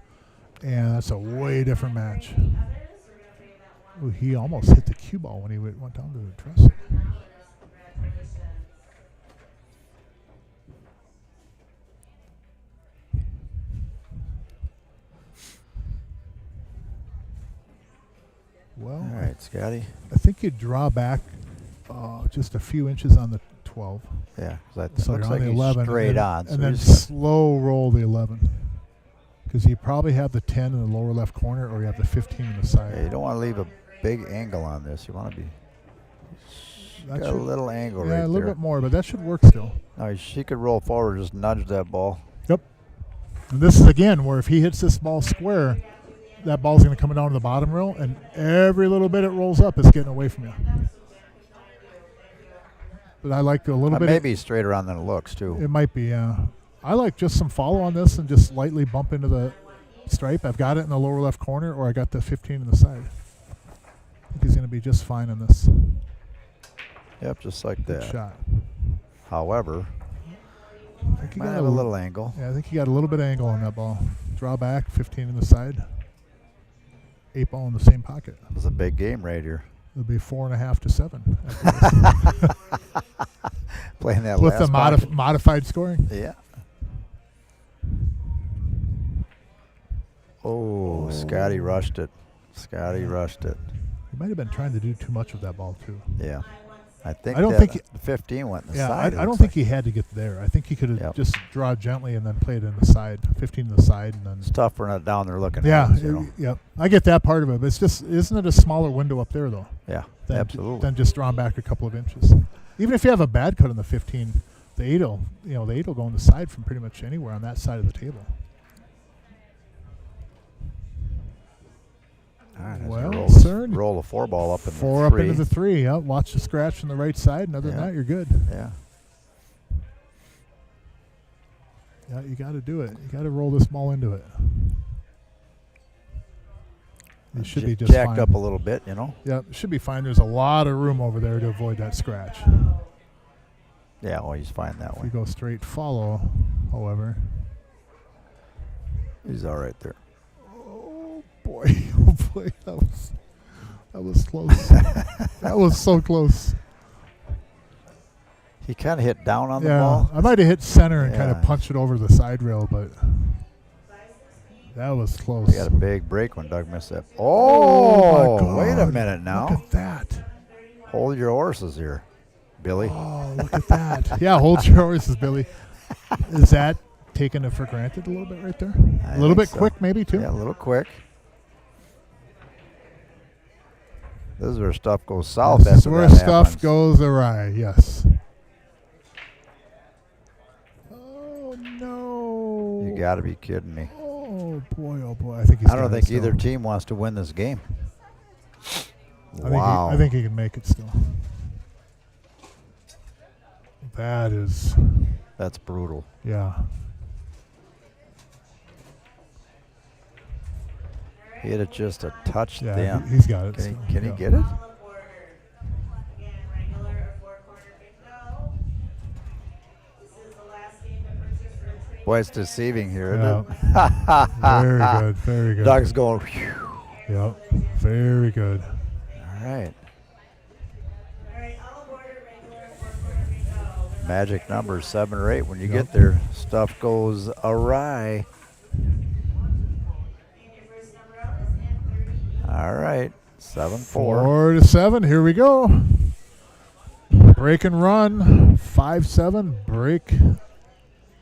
And that's a way different match. Ooh, he almost hit the cue ball when he went down to the dresser. Well, all right, Scotty. I think you draw back just a few inches on the 12. Yeah, because So looks you're like on the he's 11, straight on. So and then he's slow roll the 11. Because you probably have the 10 in the lower left corner, or you have the 15 in the side. yeah, you don't want to leave a big angle on this. You want to be got a little angle right there. Yeah, a little bit more, but that should work still. No, she could roll forward, just nudge that ball. Yep. And this is, again, where if he hits this ball square, that ball's going to come down to the bottom rail, and every little bit it rolls up is getting away from you. But I like a little bit. Maybe straighter on than it looks, too. It might be, yeah. I like just some follow on this and just lightly bump into the stripe. I've got it in the lower left corner, or I got the 15 in the side. I think he's going to be just fine on this. Yep, just like Good that. shot. However, I think he might got have a little angle. Yeah, I think he got a little bit of angle on that ball. Draw back, 15 in the side. 8 ball in the same pocket. It's a big game right here. It'll be 4.5 to 7. after this. Playing that With last the modified scoring. Yeah. Oh, Scotty rushed it. Scotty rushed it. He might have been trying to do too much with that ball, too. Yeah. I think I don't that think the 15 went in the Yeah, side. I don't think he had to get there. I think he could have just draw gently and then played in the side, 15 in the side, and then. It's tough for not down there looking. Yeah, at us, you know. yep. I get that part of it, but it's just, isn't it a smaller window up there though? Yeah, Than, absolutely. Than just drawing back a couple of inches. Even if you have a bad cut on the 15, the 8 will go on the side from pretty much anywhere on that side of the table. All right, Well, roll the 4 ball up in the 4 3. up into the 3. Yeah, watch the scratch from the right side, and other than that, you're good. Yeah. Yeah, you got to do it. You got to roll this ball into it. It should be just jacked fine. up a little bit, you know. Yeah, it should be fine. There's a lot of room over there to avoid that scratch. Yeah, well, he's fine that If way. you go straight follow, however. He's all right there. Oh boy, that was close. That was so close. He kind of hit down on the ball. I might have hit center and kind of Yeah. punched it over the side rail, but that was close. He got a big break when Doug missed that. Oh, my God. wait a minute now. Look at that. Hold your horses here, Billy. Oh, look at that. Yeah, hold your horses, Billy. Is that taking it for granted a little bit right there? I A little think bit so. quick maybe too? Yeah, a little quick. This is where stuff goes south. This is after where that stuff happens. goes awry, yes. Oh, no. You got to be kidding me. Oh, boy. I think he's I don't got it think still. either team wants to win this game. I think he can make it still. That's brutal. Yeah. He hit it just a touch Yeah, thin. he's got it. Can he get it? Boy, it's deceiving here, Yeah. isn't it? Very good. Very good. Doug's going, phew. Yep. Very good. All right. Magic numbers 7 or 8. When you get there, stuff goes awry. All right. 7-4. 4-7. Here we go. Break and run. 5-7. Break.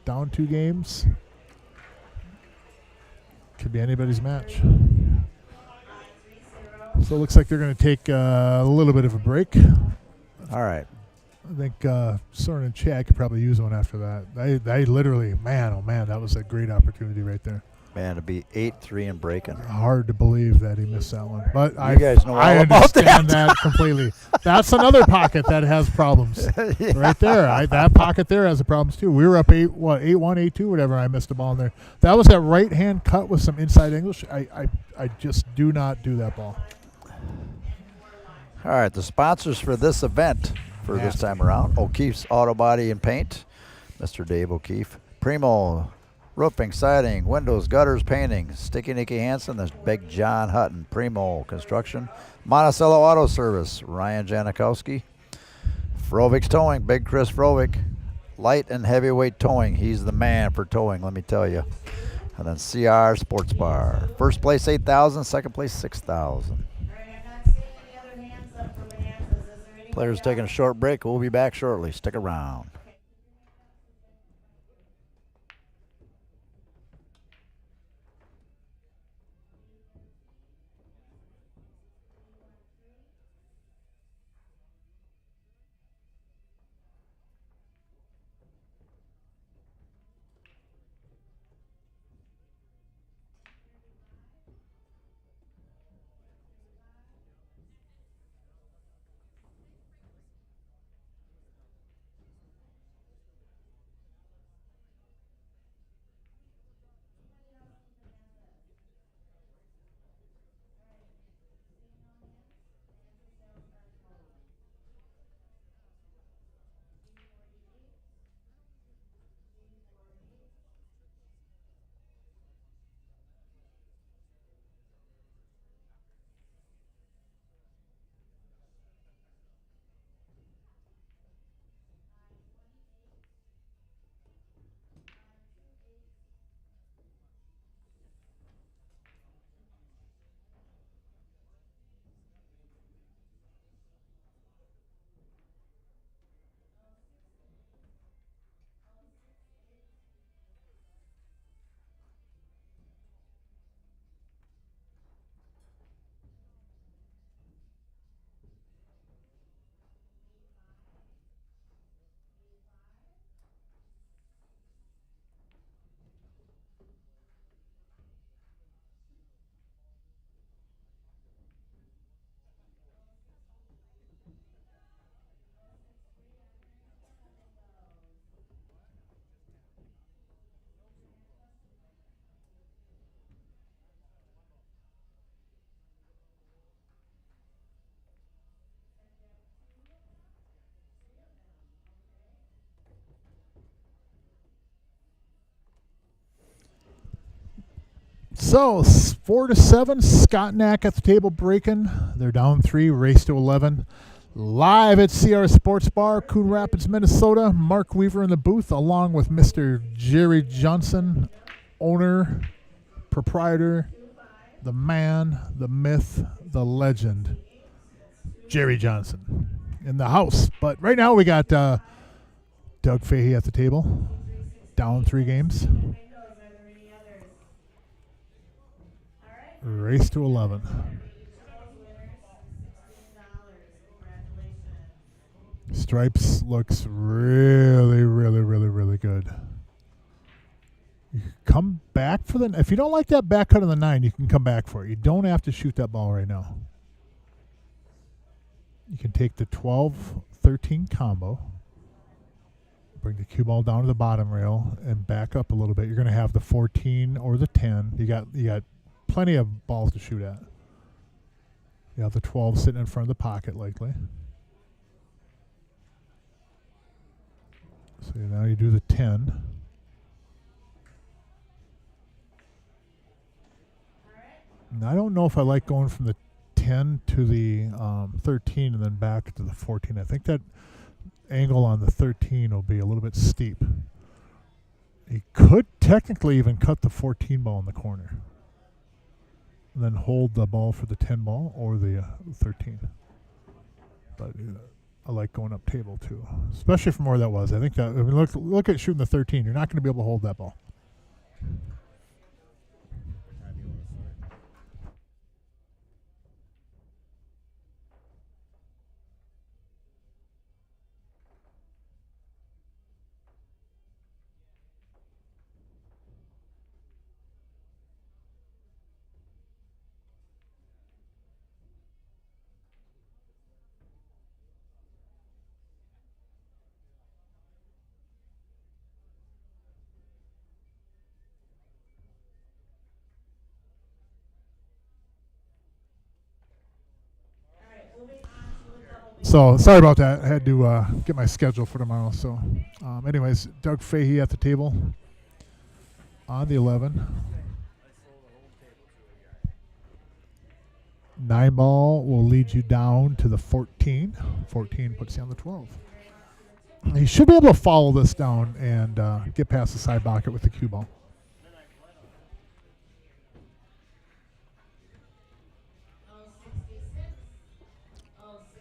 Down 2 games. Could be anybody's match. So it looks like they're going to take a little bit of a break. All right. I think Soren and Chad could probably use one after that. They literally, man, oh man, that was a great opportunity right there. Man, to be 8-3 and breaking. Hard to believe that he missed that one. But you guys know I all about understand that completely. That's another pocket that has problems. Yeah. Right there. That pocket there has the problems too. We were up 8-1, 8-2, whatever. I missed a ball in there. That was that right hand cut with some inside English. I just do not do that ball. All right, the sponsors for this event for this time around: O'Keefe's Auto Body and Paint, Mr. Dave O'Keefe; Primo Roofing, Siding, Windows, Gutters, Painting; Sticky Nicky Hansen; there's Big John Hutton; Primo Construction; Monticello Auto Service, Ryan Janikowski; Frovik's Towing, Big Chris Frovik; Light and Heavyweight Towing, he's the man for towing, let me tell you. And then CRs Sportsbar. First place 8,000, second place 6,000. Players taking a short break. We'll be back shortly. Stick around. So 4-7. Scott Knack at the table breaking. They're down 3. Race to 11. Live at CRs Sportsbar, Coon Rapids, Minnesota. Mark Weaver in the booth, along with Mr. Jerry Johnson, owner, proprietor, the man, the myth, the legend, Jerry Johnson in the house. But right now we got Doug Fahey at the table, down 3 games. Race to 11. Stripes looks really, really, really, really good. You can come back for the... If you don't like that back cut on the 9, you can come back for it. You don't have to shoot that ball right now. You can take the 12-13 combo, bring the cue ball down to the bottom rail, and back up a little bit. You're going to have the 14 or the 10. You got plenty of balls to shoot at. You have the 12 sitting in front of the pocket, likely. So now you do the 10. And I don't know if I like going from the 10 to the 13 and then back to the 14. I think that angle on the 13 will be a little bit steep. He could technically even cut the 14 ball in the corner and then hold the ball for the 10 ball or the 13. But I like going up table too, especially from where that was. I think that, I mean, look at shooting the 13. You're not going to be able to hold that ball. So sorry about that. I had to get my schedule for tomorrow. So, anyways, Doug Fahey at the table on the 11. 9 ball will lead you down to the 14. 14 puts you on the 12. He should be able to follow this down and get past the side pocket with the cue ball.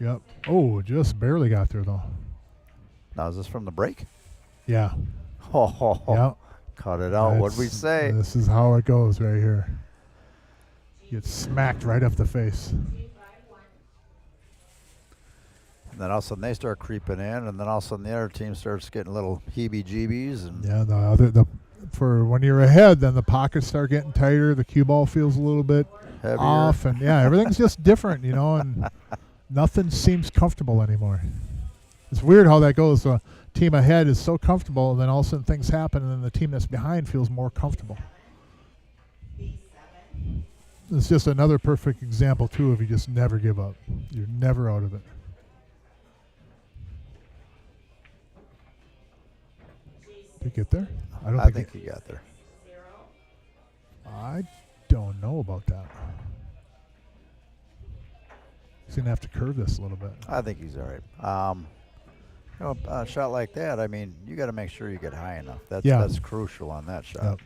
Yep. Oh, just barely got there, though. Now, is this from the break? Yeah. Oh, Yep. cut it out. What'd we say? This is how it goes right here. Get smacked right up the face. And then all of a sudden they start creeping in, and then all of a sudden the other team starts getting little heebie-jeebies. And Yeah, for when you're ahead, then the pockets start getting tighter. The cue ball feels a little bit heavier. off, and yeah, everything's just different, and nothing seems comfortable anymore. It's weird how that goes. The team ahead is so comfortable, and then all of a sudden things happen, and then the team that's behind feels more comfortable. It's just another perfect example, too, of you just never give up. You're never out of it. Did he get there? I think he got there. I don't know about that. He's going to have to curve this a little bit. I think he's all right. A shot like that, I mean, you got to make sure you get high enough. That's crucial on that shot. Yep.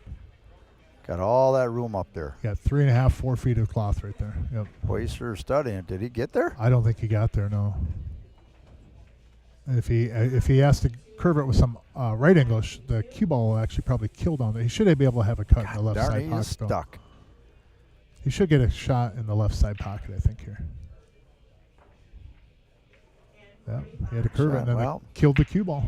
Got all that room up there. Got 3.5, 4 feet of cloth right there. Yep. Boy, he's sure studying. Did he get there? I don't think he got there, no. And if he has to curve it with some right angle, the cue ball will actually probably kill down there. He should be able to have a cut in the left darn, side he pocket. is stuck. He should get a shot in the left side pocket, I think, here. Yeah, he had to curve it, and then it killed the cue ball.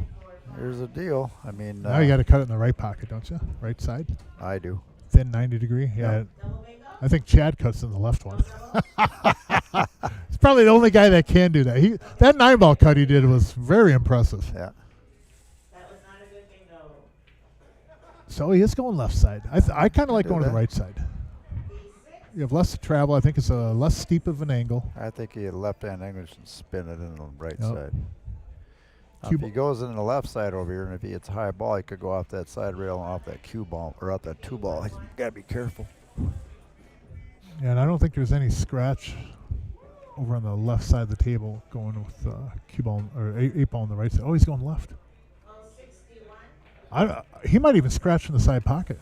Here's the deal. I mean, now you got to cut it in the right pocket, don't you? Right side. I do. Thin 90 degree. Yeah. I think Chad cuts in the left one. He's probably the only guy that can do that. That 9 ball cut he did was very impressive. Yeah. That was not a good thing, though. So he is going left side. I kind of like going to the right side. You have less to travel. I think it's a less steep of an angle. I think he had left-hand English and spin it in the right side. Now, Cue if he goes in the left side over here, and if he hits a high ball, he could go off that side rail and off that cue ball, or off that 2 ball. You got to be careful. Yeah, and I don't think there's any scratch over on the left side of the table going with cue ball or 8 ball on the right side. Oh, he's going left. 61. He might even scratch in the side pocket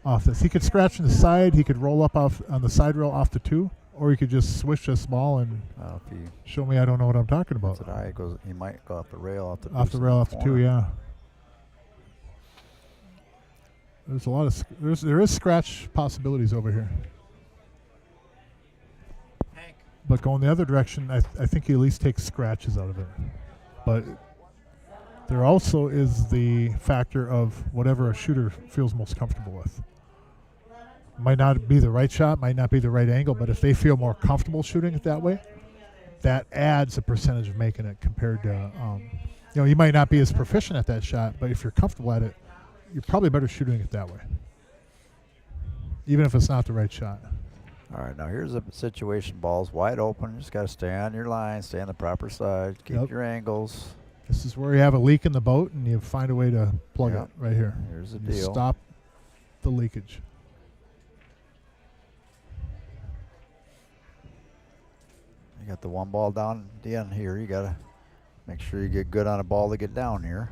off this. He could scratch in the side. He could roll up off on the side rail off the 2, or he could just switch this ball and If he show me I don't know what I'm talking about. hits it high, he might go off the rail off the Off the rail off the 2, yeah. There's a lot of there is scratch possibilities over here. But going the other direction, I think he at least takes scratches out of it. But there also is the factor of whatever a shooter feels most comfortable with. Might not be the right shot, might not be the right angle, but if they feel more comfortable shooting it that way, that adds a percentage of making it compared to, you might not be as proficient at that shot, but if you're comfortable at it, you're probably better shooting it that way, even if it's not the right shot. All right, now here's a situation. Ball's wide open. You just got to stay on your line, stay on the proper side, keep your angles. This is where you have a leak in the boat, and you find a way to plug it right here. Here's the You deal. stop the leakage. You got the one ball down at the end here. You got to make sure you get good on a ball to get down here.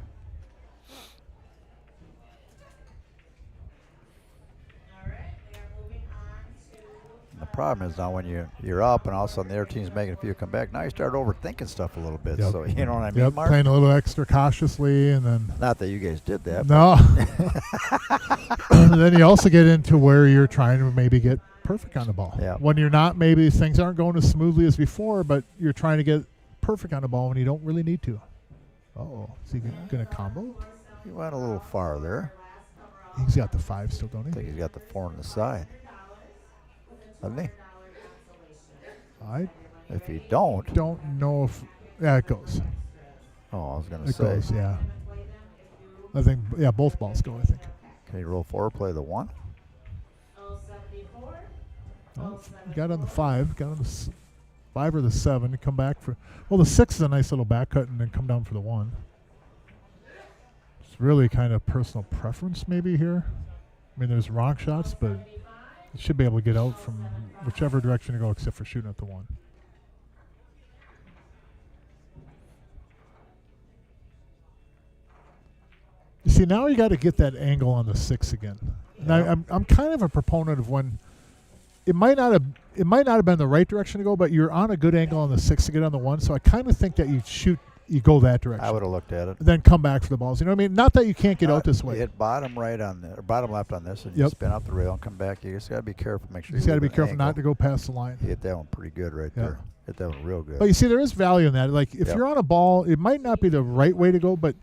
All right, they are moving on to. And the problem is now when you're up and all of a sudden the other team's making a few come back, now you start overthinking stuff a little bit. Yep. So you know what I mean, Yep, Mark? playing a little extra cautiously, and then Not that you guys did that. no. And then you also get into where you're trying to maybe get perfect on the ball. Yeah. When you're not, maybe things aren't going as smoothly as before, but you're trying to get perfect on the ball when you don't really need to. Uh-oh. Is he going to combo? He went a little far there. He's got the 5 still, don't I think he? he's got the 4 on the side. Doesn't he? I If he don't. don't know if... Yeah, it goes. Oh, I was going to It say. goes, yeah. I think, yeah, both balls go, I think. Can he roll 4, play the 1? 074. Oh, got on the 5, got on the 5 or the 7 to come back for. Well, the 6 is a nice little back cut and then come down for the 1. It's really kind of personal preference maybe here. I mean, there's wrong shots, but you should be able to get out from whichever direction to go except for shooting at the 1. You see, now you got to get that angle on the 6 again. And Yeah. I'm kind of a proponent of when it might not have been the right direction to go, but you're on a good angle on the 6 to get on the 1. So I kind of think that you go that direction. I would have looked at it. Then come back for the balls. You know what I mean? Not that you can't get out this You way. hit bottom right on the, or bottom left on this, and you Yep. spin up the rail and come back. You just got to be careful. Make sure You just got to be leave an careful angle. not to go past the line. He hit that one pretty good right Yeah. there. Hit that one real good. But you see, there is value in that. Like if Yep. you're on a ball, it might not be the right way to go, but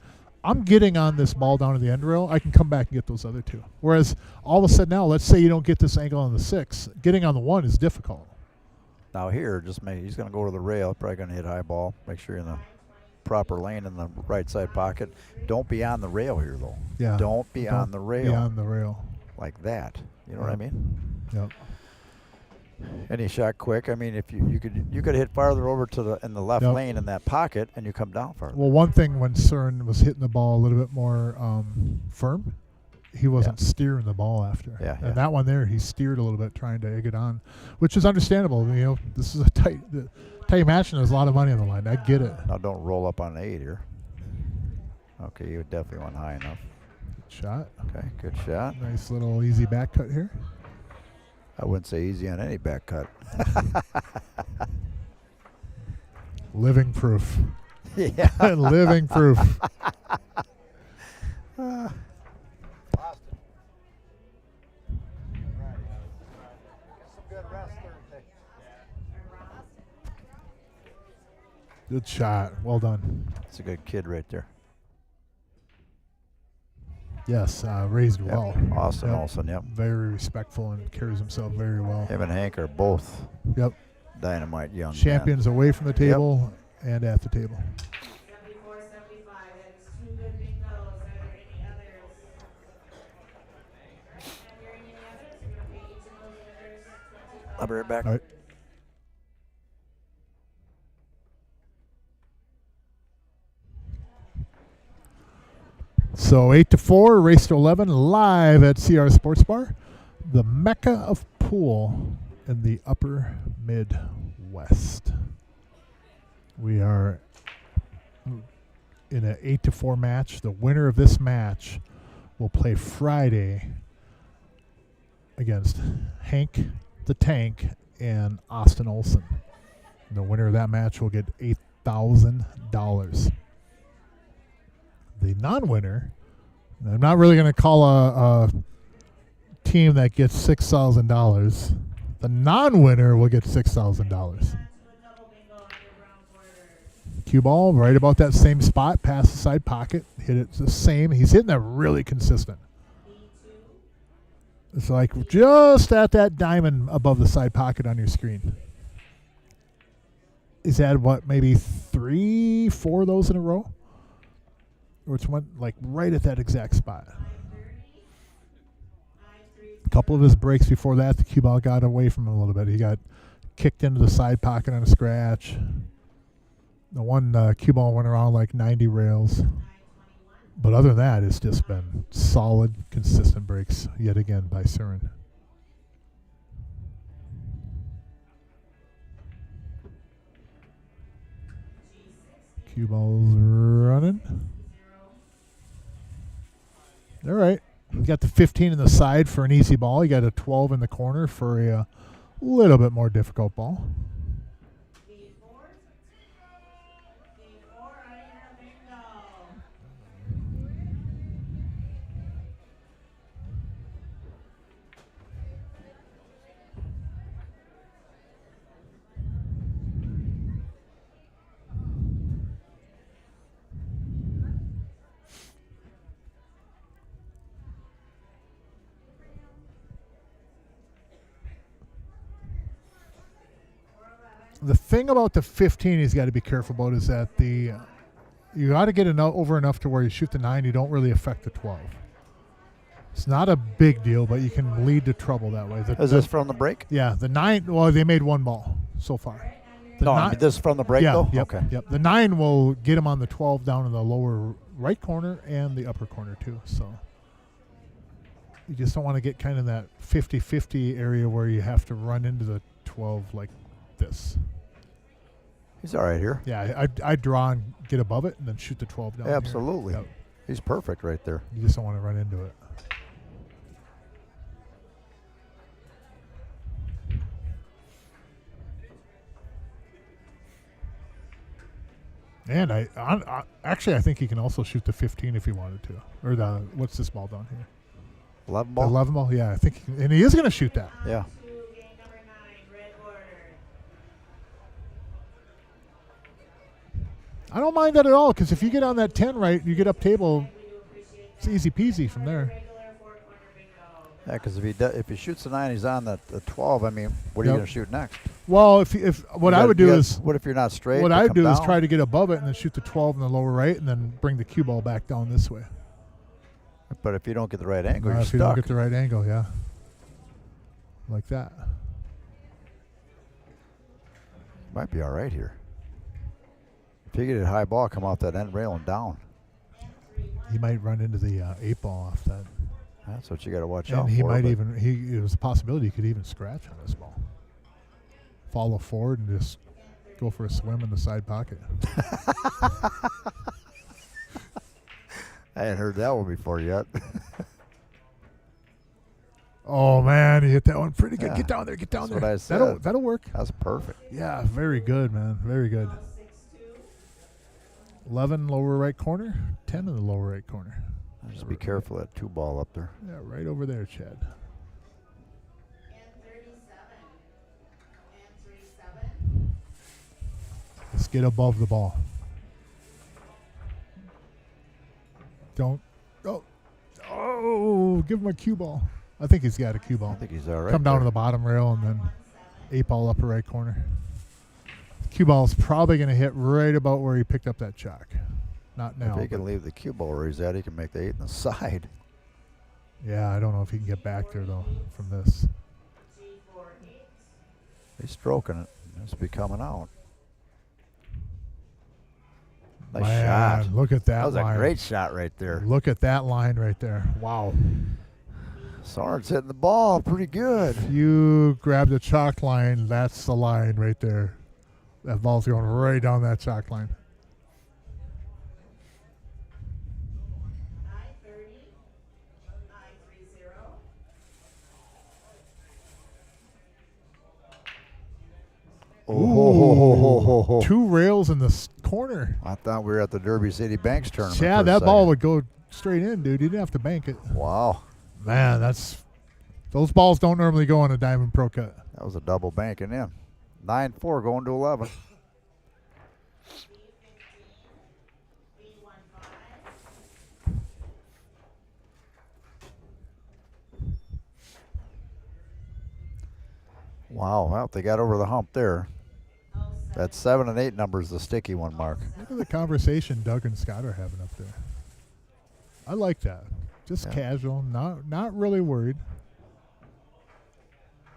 I'm getting on this ball down to the end rail. I can come back and get those other 2. Whereas all of a sudden now, let's say you don't get this angle on the 6, getting on the 1 is difficult. Now here, he's going to go to the rail. Probably going to hit high ball. Make sure you're in the proper lane in the right side pocket. Don't be on the rail here, though. Yeah. Don't be on the rail. Be on the rail. Like that. You know what I Yep. mean? Yep. And he shot quick. I mean, if you could hit farther over to in the left Yep. lane in that pocket, and you come down farther. Well, one thing when Cern was hitting the ball a little bit more firm, he wasn't steering the ball after. Yeah, And yeah. that one there, he steered a little bit trying to egg it on, which is understandable. You know, this is a tight match and there's a lot of money on the line. I get it. Now don't roll up on 8 here. Okay, you definitely went high enough. Good shot. Okay, good shot. Nice little easy back cut here. I wouldn't say easy on any back cut. Living proof. Yeah. Living proof. Good shot. Well done. It's a good kid right there. Yes, raised Yep. well. Austin Yep. Olsen, yep. Very respectful and carries himself very well. Him and Hank are both Yep. dynamite young men. Champions away from the table and at the table. 74, 75. That is 2 good bingos. Are there any others? Are there any others? We're going to pay each of those winners $25. I'll be right back. All right. So 8-4, race to 11, live at CRs Sportsbar, the mecca of pool in the upper Midwest. We are in an 8-4 match. The winner of this match will play Friday against Hank the Tank and Austin Olsen. The winner of that match will get $8,000. The non-winner, I'm not really going to call a team that gets $6,000. The non-winner will get $6,000. Cue ball right about that same spot, past the side pocket, hit it the same. He's hitting that really consistent. It's like just at that diamond above the side pocket on your screen. He's had what, maybe 3, 4 of those in a row? Or it's one like right at that exact spot. A couple of his breaks before that, the cue ball got away from him a little bit. He got kicked into the side pocket on a scratch. The one cue ball went around like 90 rails. But other than that, it's just been solid, consistent breaks yet again by Cern. Cue ball's running. All right. You got the 15 in the side for an easy ball. You got a 12 in the corner for a little bit more difficult ball. V4 out of your bingo. The thing about the 15 he's got to be careful about is that you got to get over enough to where you shoot the 9, you don't really affect the 12. It's not a big deal, but you can lead to trouble that way. Is this from the break? Yeah, the 9, well, they made one ball so far. The No, I nine- mean, this is from the break, yeah, though? Yep, Okay. yep. The 9 will get him on the 12 down in the lower right corner and the upper corner, too. So you just don't want to get kind of that 50-50 area where you have to run into the 12 like this. He's all right here. Yeah, I'd draw and get above it and then shoot the 12 down. Absolutely. Here. Yep. He's perfect right there. You just don't want to run into it. And I think he can also shoot the 15 if he wanted to. Or what's this ball down here? 11 The ball? 11 ball? Yeah, I think and he is going to shoot that. Yeah. To game number 9, red border. I don't mind that at all because if you get on that 10 right, you get up table, We do appreciate it's easy peasy from there. regular 4-corner bingo. Yeah, because if he shoots the 9, he's on the 12. I mean, what are you Yep. going to shoot next? Well, if what You I gotta- would you do gotta- is What if you're not straight? what to I would come do is down? try to get above it and then shoot the 12 in the lower right and then bring the cue ball back down this way. But if you don't get the right angle, you're If you don't stuck. get the right angle, yeah. Like that. Might be all right here. If you get a high ball, come off that end rail and down. He might run into the 8 ball off that. That's what you got to watch out And for. he might but even, it was a possibility he could even scratch on this ball. Follow forward and just go for a swim in the side pocket. I hadn't heard that one before yet. Oh, man, he hit that one pretty good. Yeah, Get down there, get down that's there. what I said. That'll work. That's perfect. Yeah, very good, man. Very good. 11 lower right corner, 10 in the lower right corner. Just be careful of that 2 ball up there. Yeah, right over there, Chad. And 37. And 37. Let's get above the ball. Don't. Oh, give him a cue ball. I think he's got a cue I ball. think he's all right. Come down there. to the bottom rail and then 8 ball upper right corner. Cue ball's probably going to hit right about where he picked up that chalk. Not now. If he but- can leave the cue ball where he's at, he can make the 8 in the side. Yeah, I don't know if he can get back there, though, from this. G48. He's stroking it. It's be coming out. Nice Man, shot. look at that, That was line. a great shot right there. Look at that line right there. Wow. Soren's hitting the ball pretty good. If you grab the chalk line, that's the line right there. That ball's going right down that chalk line. I-30. I-30. Oh, 2 rails in the corner. I thought we were at the Derby City Banks tournament. Yeah, for a that ball second. would go straight in, dude. You didn't have to bank it. Wow. Man, those balls don't normally go on a Diamond Pro Cut. That was a double banking in. 9-4 going to 11. Wow, well, they got over the hump there. That 7 and 8 number is the sticky one, Mark. Look at the conversation Doug and Scott are having up there. I like that. Just Yeah. casual, not really worried.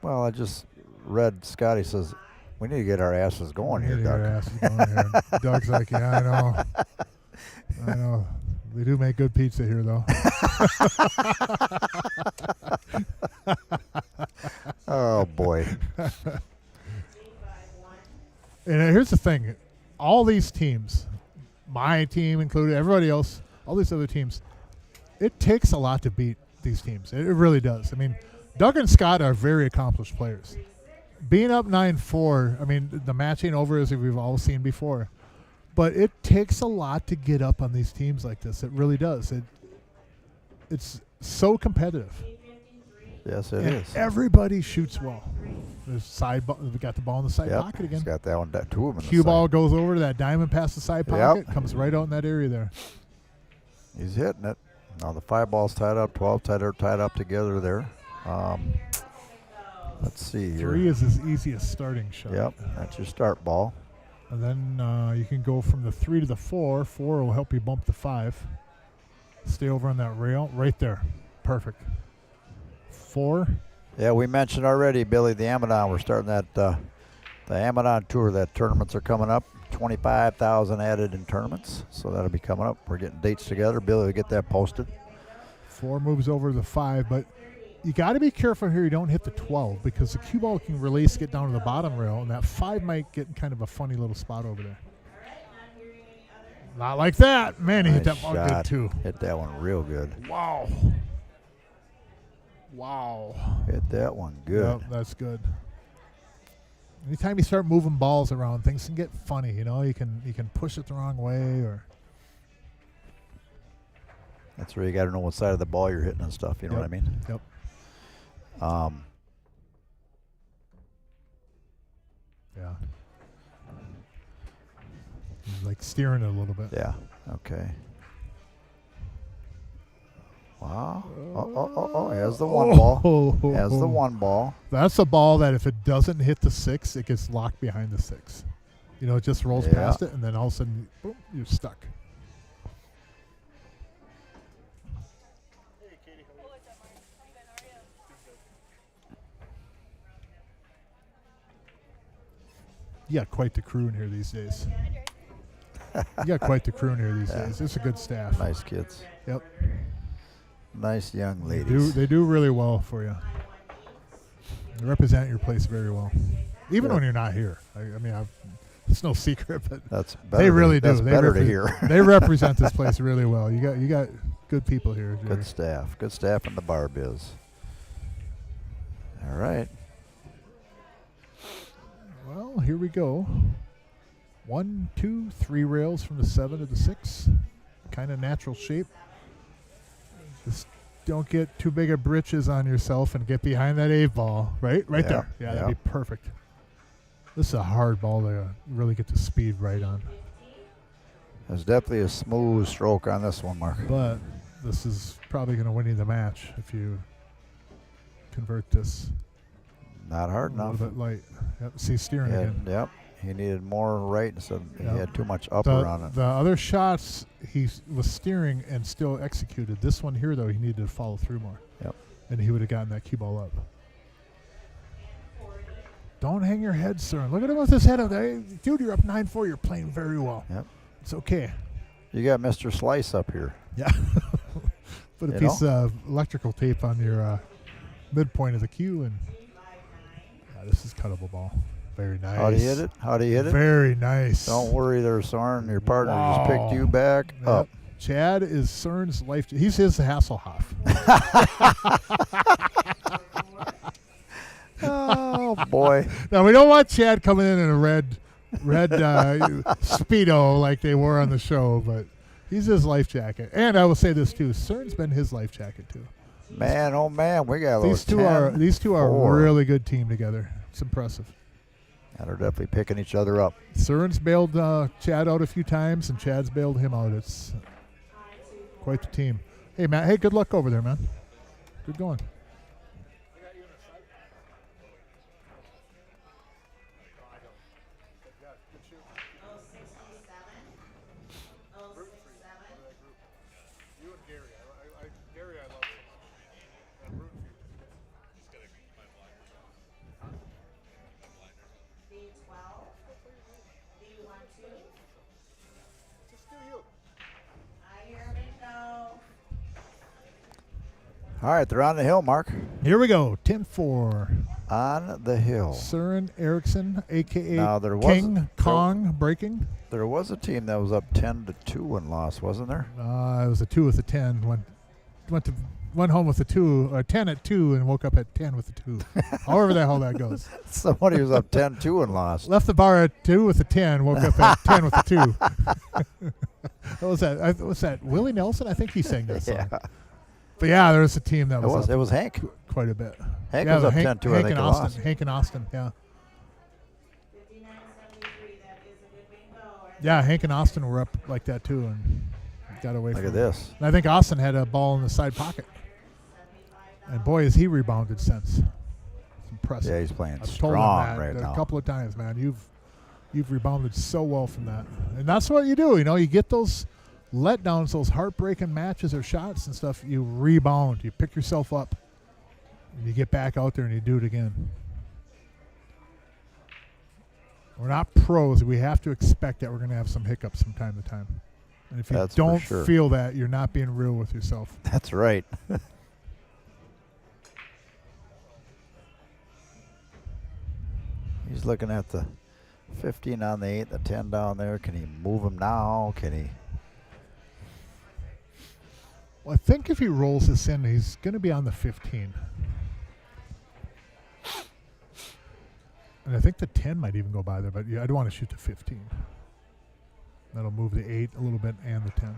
Well, I just read Scotty says, we need to get our asses going here, Getting our Doug. asses going here. Doug's like, yeah, I know. We do make good pizza here, though. Oh, boy. And here's the thing. All these teams, my team included, everybody else, all these other teams, it takes a lot to beat these teams. It really does. I mean, Doug and Scott are very accomplished players. Being up 9-4, I mean, the match ain't over as we've all seen before. But it takes a lot to get up on these teams like this. It really does. It's so competitive. Yes, it is. Everybody shoots well. There's we got the ball in the side pocket again. He's got that one, two of them in Cue the ball side. goes over to that diamond past the side pocket, comes right out in that area there. He's hitting it. Now the 5 balls tied up, 12 tied up together there. Let's see here. 3 is his easiest starting shot. Yep, that's your start ball. And then you can go from the 3 to the 4. 4 will help you bump the 5. Stay over on that rail right there. Perfect. 4. Yeah, we mentioned already, Billy, the Amadon. We're starting that the Amadon tour. That tournaments are coming up. 25,000 added in tournaments, so that'll be coming up. We're getting dates together. Billy will get that posted. 4 moves over to the 5, but you got to be careful here you don't hit the 12 because the cue ball can release, get down to the bottom rail, and that 5 might get in kind of a funny little spot over there. Not like that. Man, he hit that ball good too. Hit that one real good. Wow. Wow. Hit that one good. Yep, that's good. Anytime you start moving balls around, things can get funny. You know, you can push it the wrong way, or that's where you got to know what side of the ball you're hitting and stuff. You know what I mean? Yep. Yeah. Like steering it a little bit. Yeah. Okay. Wow. Oh. Has the one ball. Has the one ball. That's a ball that if it doesn't hit the 6, it gets locked behind the 6. You know, it just rolls past it, and then all of a sudden, boom, you're stuck. You got quite the crew in here these days. You got quite the crew in here these days. It's a good staff. Nice kids. Yep. Nice young ladies. They do really well for you. They represent your place very well, even when you're not here. I mean, it's no secret, but that's better. They really do. That's better to hear. They represent this place really well. You got good people here. Jerry. Good staff in the bar biz. All right. Well, here we go. 1, 2, 3 rails from the 7 to the 6. Kind of natural shape. Just don't get too big of britches on yourself and get behind that 8 ball. Right there. Yeah, that'd be perfect. This is a hard ball to really get the speed right on. There's definitely a smooth stroke on this one, Mark. But this is probably going to win you the match if you convert this. Not hard enough. A little bit light. Yep, see, steering again. Yep. He needed more right instead. He had too much upper on it. The other shots, he was steering and still executed. This one here, though, he needed to follow through more. Yep. And he would have gotten that cue ball up. Don't hang your head, sir. Look at him with his head up there. Dude, you're up 9-4. You're playing very well. Yep. It's okay. You got Mr. Slice up here. Yeah. Put a piece of electrical tape on your midpoint of the cue, and this is cuttable ball. Very nice. How do you hit it? Very nice. Don't worry there, Soren. Your partner just picked you back up. Chad is Cern's life. He's his Hasselhoff. Oh, boy. Now, we don't want Chad coming in a red Speedo like they wore on the show, but he's his life jacket. And I will say this, too. Cern's been his life jacket, too. Man, oh, man. We got these two are a really good team together. It's impressive. And they're definitely picking each other up. Cern's bailed Chad out a few times, and Chad's bailed him out. It's quite the team. Hey, Matt. Hey, good luck over there, man. Good going. All right, they're on the hill, Mark. Here we go. 10-4. On the hill. Søren Eriksson, a.k.a. Now, there was King Kong breaking. There was a team that was up 10-2 and lost, wasn't there? It was a 2 with a 10. Went home with a 2, 10 at 2, and woke up at 10 with a 2. However the hell that goes. Somebody was up 10-2 and lost. Left the bar at 2 with a 10, woke up at 10 with a 2. What was that? Was that Willie Nelson? I think he sang that song. Yeah. But yeah, there was a team that was It was Hank. quite a bit. Hank yeah, was up Hank, 10-2, I Hank think and he Austin. lost. Hank and Austin, yeah. 59-73, that is a good bingo. Yeah, Hank and Austin were up like that too and got away Look from at it. this. And I think Austin had a ball in the side pocket. And boy, has he rebounded since. It's impressive. Yeah, he's playing I've told him strong that right now. a couple of times, man. You've rebounded so well from that. And that's what you do. You know, you get those letdowns, those heartbreaking matches or shots and stuff, you rebound. You pick yourself up. And you get back out there and you do it again. We're not pros. We have to expect that we're going to have some hiccups from time to time. And if you That's for don't sure. feel that, you're not being real with yourself. That's right. He's looking at the 15 on the 8, the 10 down there. Can he move him now? Can he? Well, I think if he rolls this in, he's going to be on the 15. And I think the 10 might even go by there, but yeah, I don't want to shoot the 15. That'll move the 8 a little bit and the 10.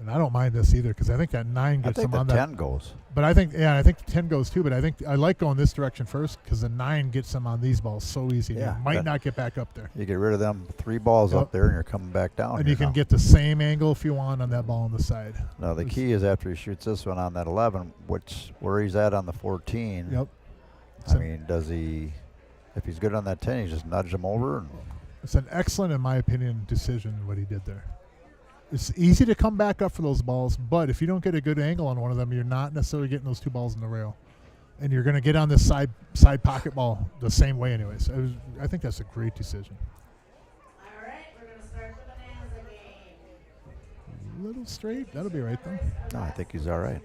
And I don't mind this either because I think that 9 I gets think him the on 10 that. goes. But I think the 10 goes too. But I think I like going this direction first because the 9 gets him on these balls so easy. Yeah, You might that- not get back up there. You get rid of them 3 balls Yep. up there, and you're coming back down. And here you can now. get the same angle if you want on that ball on the side. Now the key is after he shoots this one on that 11, where he's at on the 14. Yep. I mean, does he? If he's good on that 10, he just nudge him over. And It's an excellent, in my opinion, decision what he did there. It's easy to come back up for those balls, but if you don't get a good angle on one of them, you're not necessarily getting those 2 balls in the rail. And you're going to get on this side pocket ball the same way anyway. So I think that's a great decision. All right, we're going to start the bonanza game. A little straight. That'll be right, though. no, I think he's all right.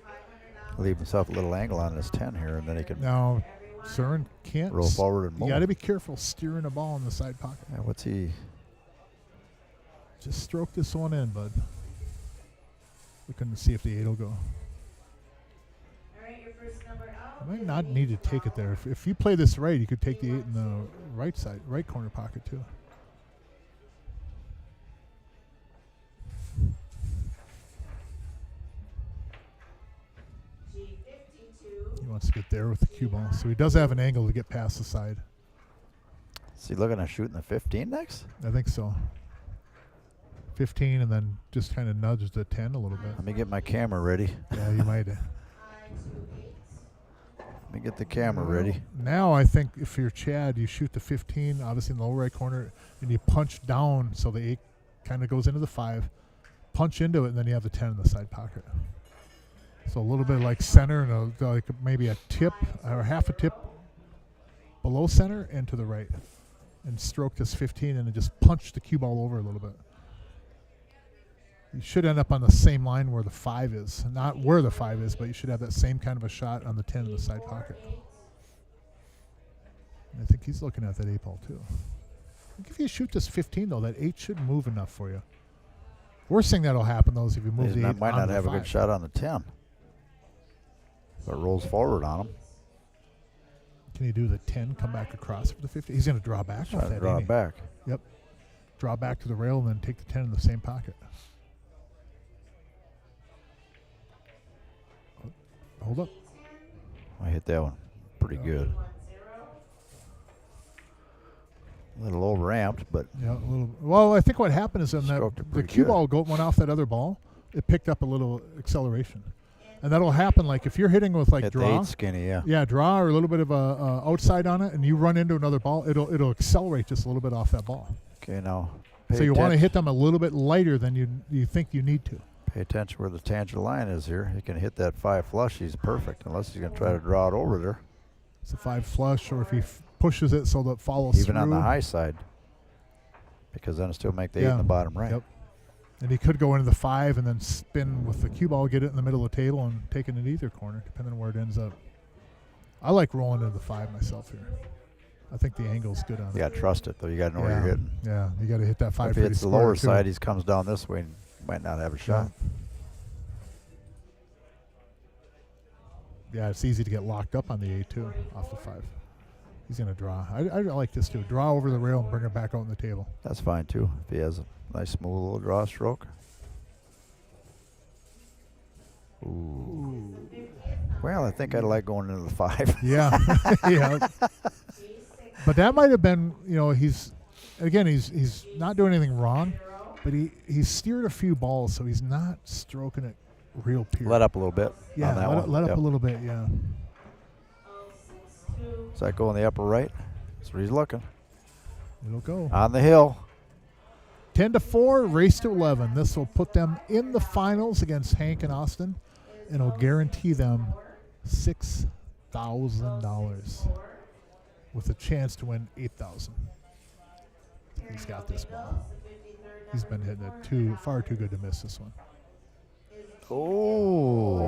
Leave himself a little angle on this 10 here, and then he can Now, Søren can't. roll forward and You move. got to be careful steering a ball in the side pocket. Yeah, what's he? Just stroke this one in, bud. Looking to see if the 8 will go. All right, your first number out. You might not need to take it there. If you play this right, you could take the 8 in the right side, right corner pocket too. G52. He wants to get there with the cue ball, so he does have an angle to get past the side. Is he looking at shooting the 15 next? I think so. 15, and then just kind of nudge the 10 a little bit. Let me get my camera ready. Yeah, you might. I-28. Let me get the camera ready. Now I think if you're Chad, you shoot the 15, obviously in the lower right corner, and you punch down so the 8 kind of goes into the 5. Punch into it, and then you have the 10 in the side pocket. So a little bit like center and like maybe a tip or half a tip below center and to the right. And stroke this 15 and then just punch the cue ball over a little bit. You should end up on the same line where the 5 is. Not where the 5 is, but you should have that same kind of a shot on the 10 in the side pocket. And I think he's looking at that 8 ball too. I think if you shoot this 15 though, that 8 should move enough for you. Worst thing that'll happen though is if you move He the 8 might onto not the have a 5. good shot on the 10. But rolls forward on him. Can he do the 10, come back across for the 15? He's going to draw back off Trying to that, draw ain't it he? back. Yep. Draw back to the rail and then take the 10 in the same pocket. Hold up. I hit that one pretty good. A little over amped, but Yeah, a little. Well, I think what happened is on that Stroked it the pretty cue good. ball went off that other ball. It picked up a little acceleration, and that'll happen like if you're hitting with like hit the draw. 8 skinny, yeah. Yeah, draw or a little bit of a outside on it, and you run into another ball. It'll accelerate just a little bit off that ball. Okay, now So you want to hit them a little bit lighter than you think you need to. Pay attention where the tangent line is here. He can hit that 5 flush. He's perfect, unless he's going to try to draw it over there. It's a 5 flush, or if he pushes it so that it follows Even through. on the high side. Because then it'll still make the 8 Yeah. in the bottom right. Yep. And he could go into the 5 and then spin with the cue ball, get it in the middle of the table, and take it in either corner, depending on where it ends up. I like rolling into the 5 myself here. I think the angle's good on it. You got to trust it, though. You got to know where you're hitting. Yeah, you got to hit that 5. If he hits the lower side, he comes down this way and might not have a shot. Yeah, it's easy to get locked up on the 8 too, off the 5. He's going to draw. I like this too. Draw over the rail and bring it back out on the table. That's fine too, if he has a nice smooth little draw stroke. Ooh. Well, I think I'd like going into the 5. Yeah. Yeah. But that might have been, he's not doing anything wrong, but he's steered a few balls, so he's not stroking it real pure. Let up a little bit. Yeah, on that one. let up a little bit, yeah. Does that go in the upper right? That's where he's looking. It'll go. On the hill. 10-4, race to 11. This will put them in the finals against Hank and Austin, and it'll guarantee them $6,000 with a chance to win $8,000. He's got this ball. He's been hitting it far too good to miss this one. Oh.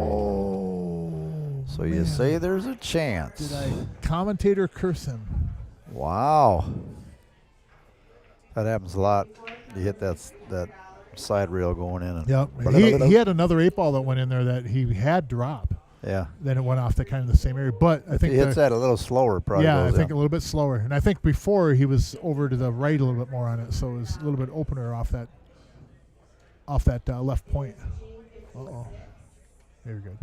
So you say there's a chance. Did I commentator curse him? Wow. That happens a lot. You hit that side rail going in. And Yep. He had another 8 ball that went in there that he had drop. Yeah. Then it went off the kind of the same area. But I think he hits that a little slower, probably. Yeah, I think a little bit slower. And I think before he was over to the right a little bit more on it, so it was a little bit opener off that left point. Uh-oh. Very good.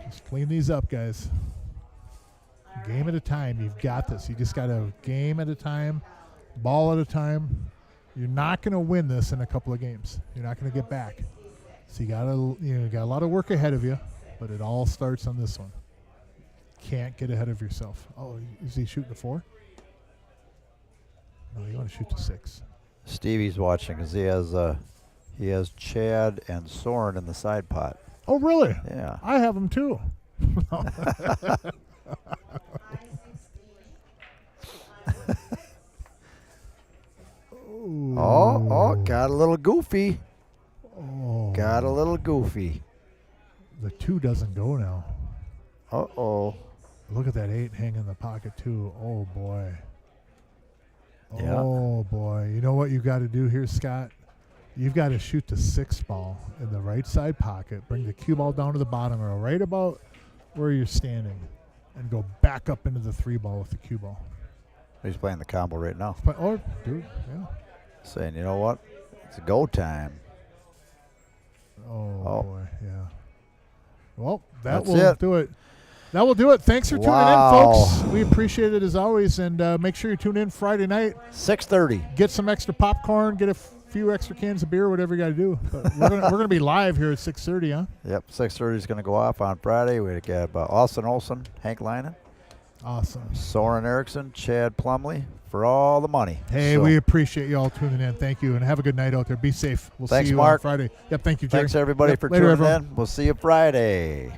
Just clean these up, guys. Game at a time. You've got this. You just got to game at a time, ball at a time. You're not going to win this in a couple of games. You're not going to get back. So you got a lot of work ahead of you, but it all starts on this one. Can't get ahead of yourself. Oh, is he shooting the 4? No, you want to shoot the 6. Stevie's watching because he has Chad and Soren in the side pot. Oh, really? Yeah. I have them too. Oh, got a little goofy. Oh. Got a little goofy. The 2 doesn't go now. Uh-oh. Look at that 8 hanging in the pocket too. Oh, boy. Yeah. Oh, boy. You know what you got to do here, Scott? You've got to shoot the 6 ball in the right side pocket, bring the cue ball down to the bottom or right about where you're standing, and go back up into the 3 ball with the cue ball. He's playing the combo right now. Oh, dude, yeah. Saying, you know what? It's go time. Oh, boy, yeah. Well, That's will it. do it. That will do it. Thanks for tuning in, folks. We appreciate it as always, and make sure you tune in Friday night. 6:30. Get some extra popcorn. Get a few extra cans of beer, whatever you got to do. But we're gonna be live here at 6:30, huh? Yep, 6:30 is going to go off on Friday. We got Austin Olson, Hank Leinen, Awesome. Soren Erickson, Chad Plumley for all the money. Hey, So, we appreciate you all tuning in. Thank you, and have a good night out there. Be safe. We'll Thanks, see you Mark. on Friday. Yep, thank you, Jerry. Thanks, everybody, Yep, for later, tuning everyone. in. We'll see you Friday.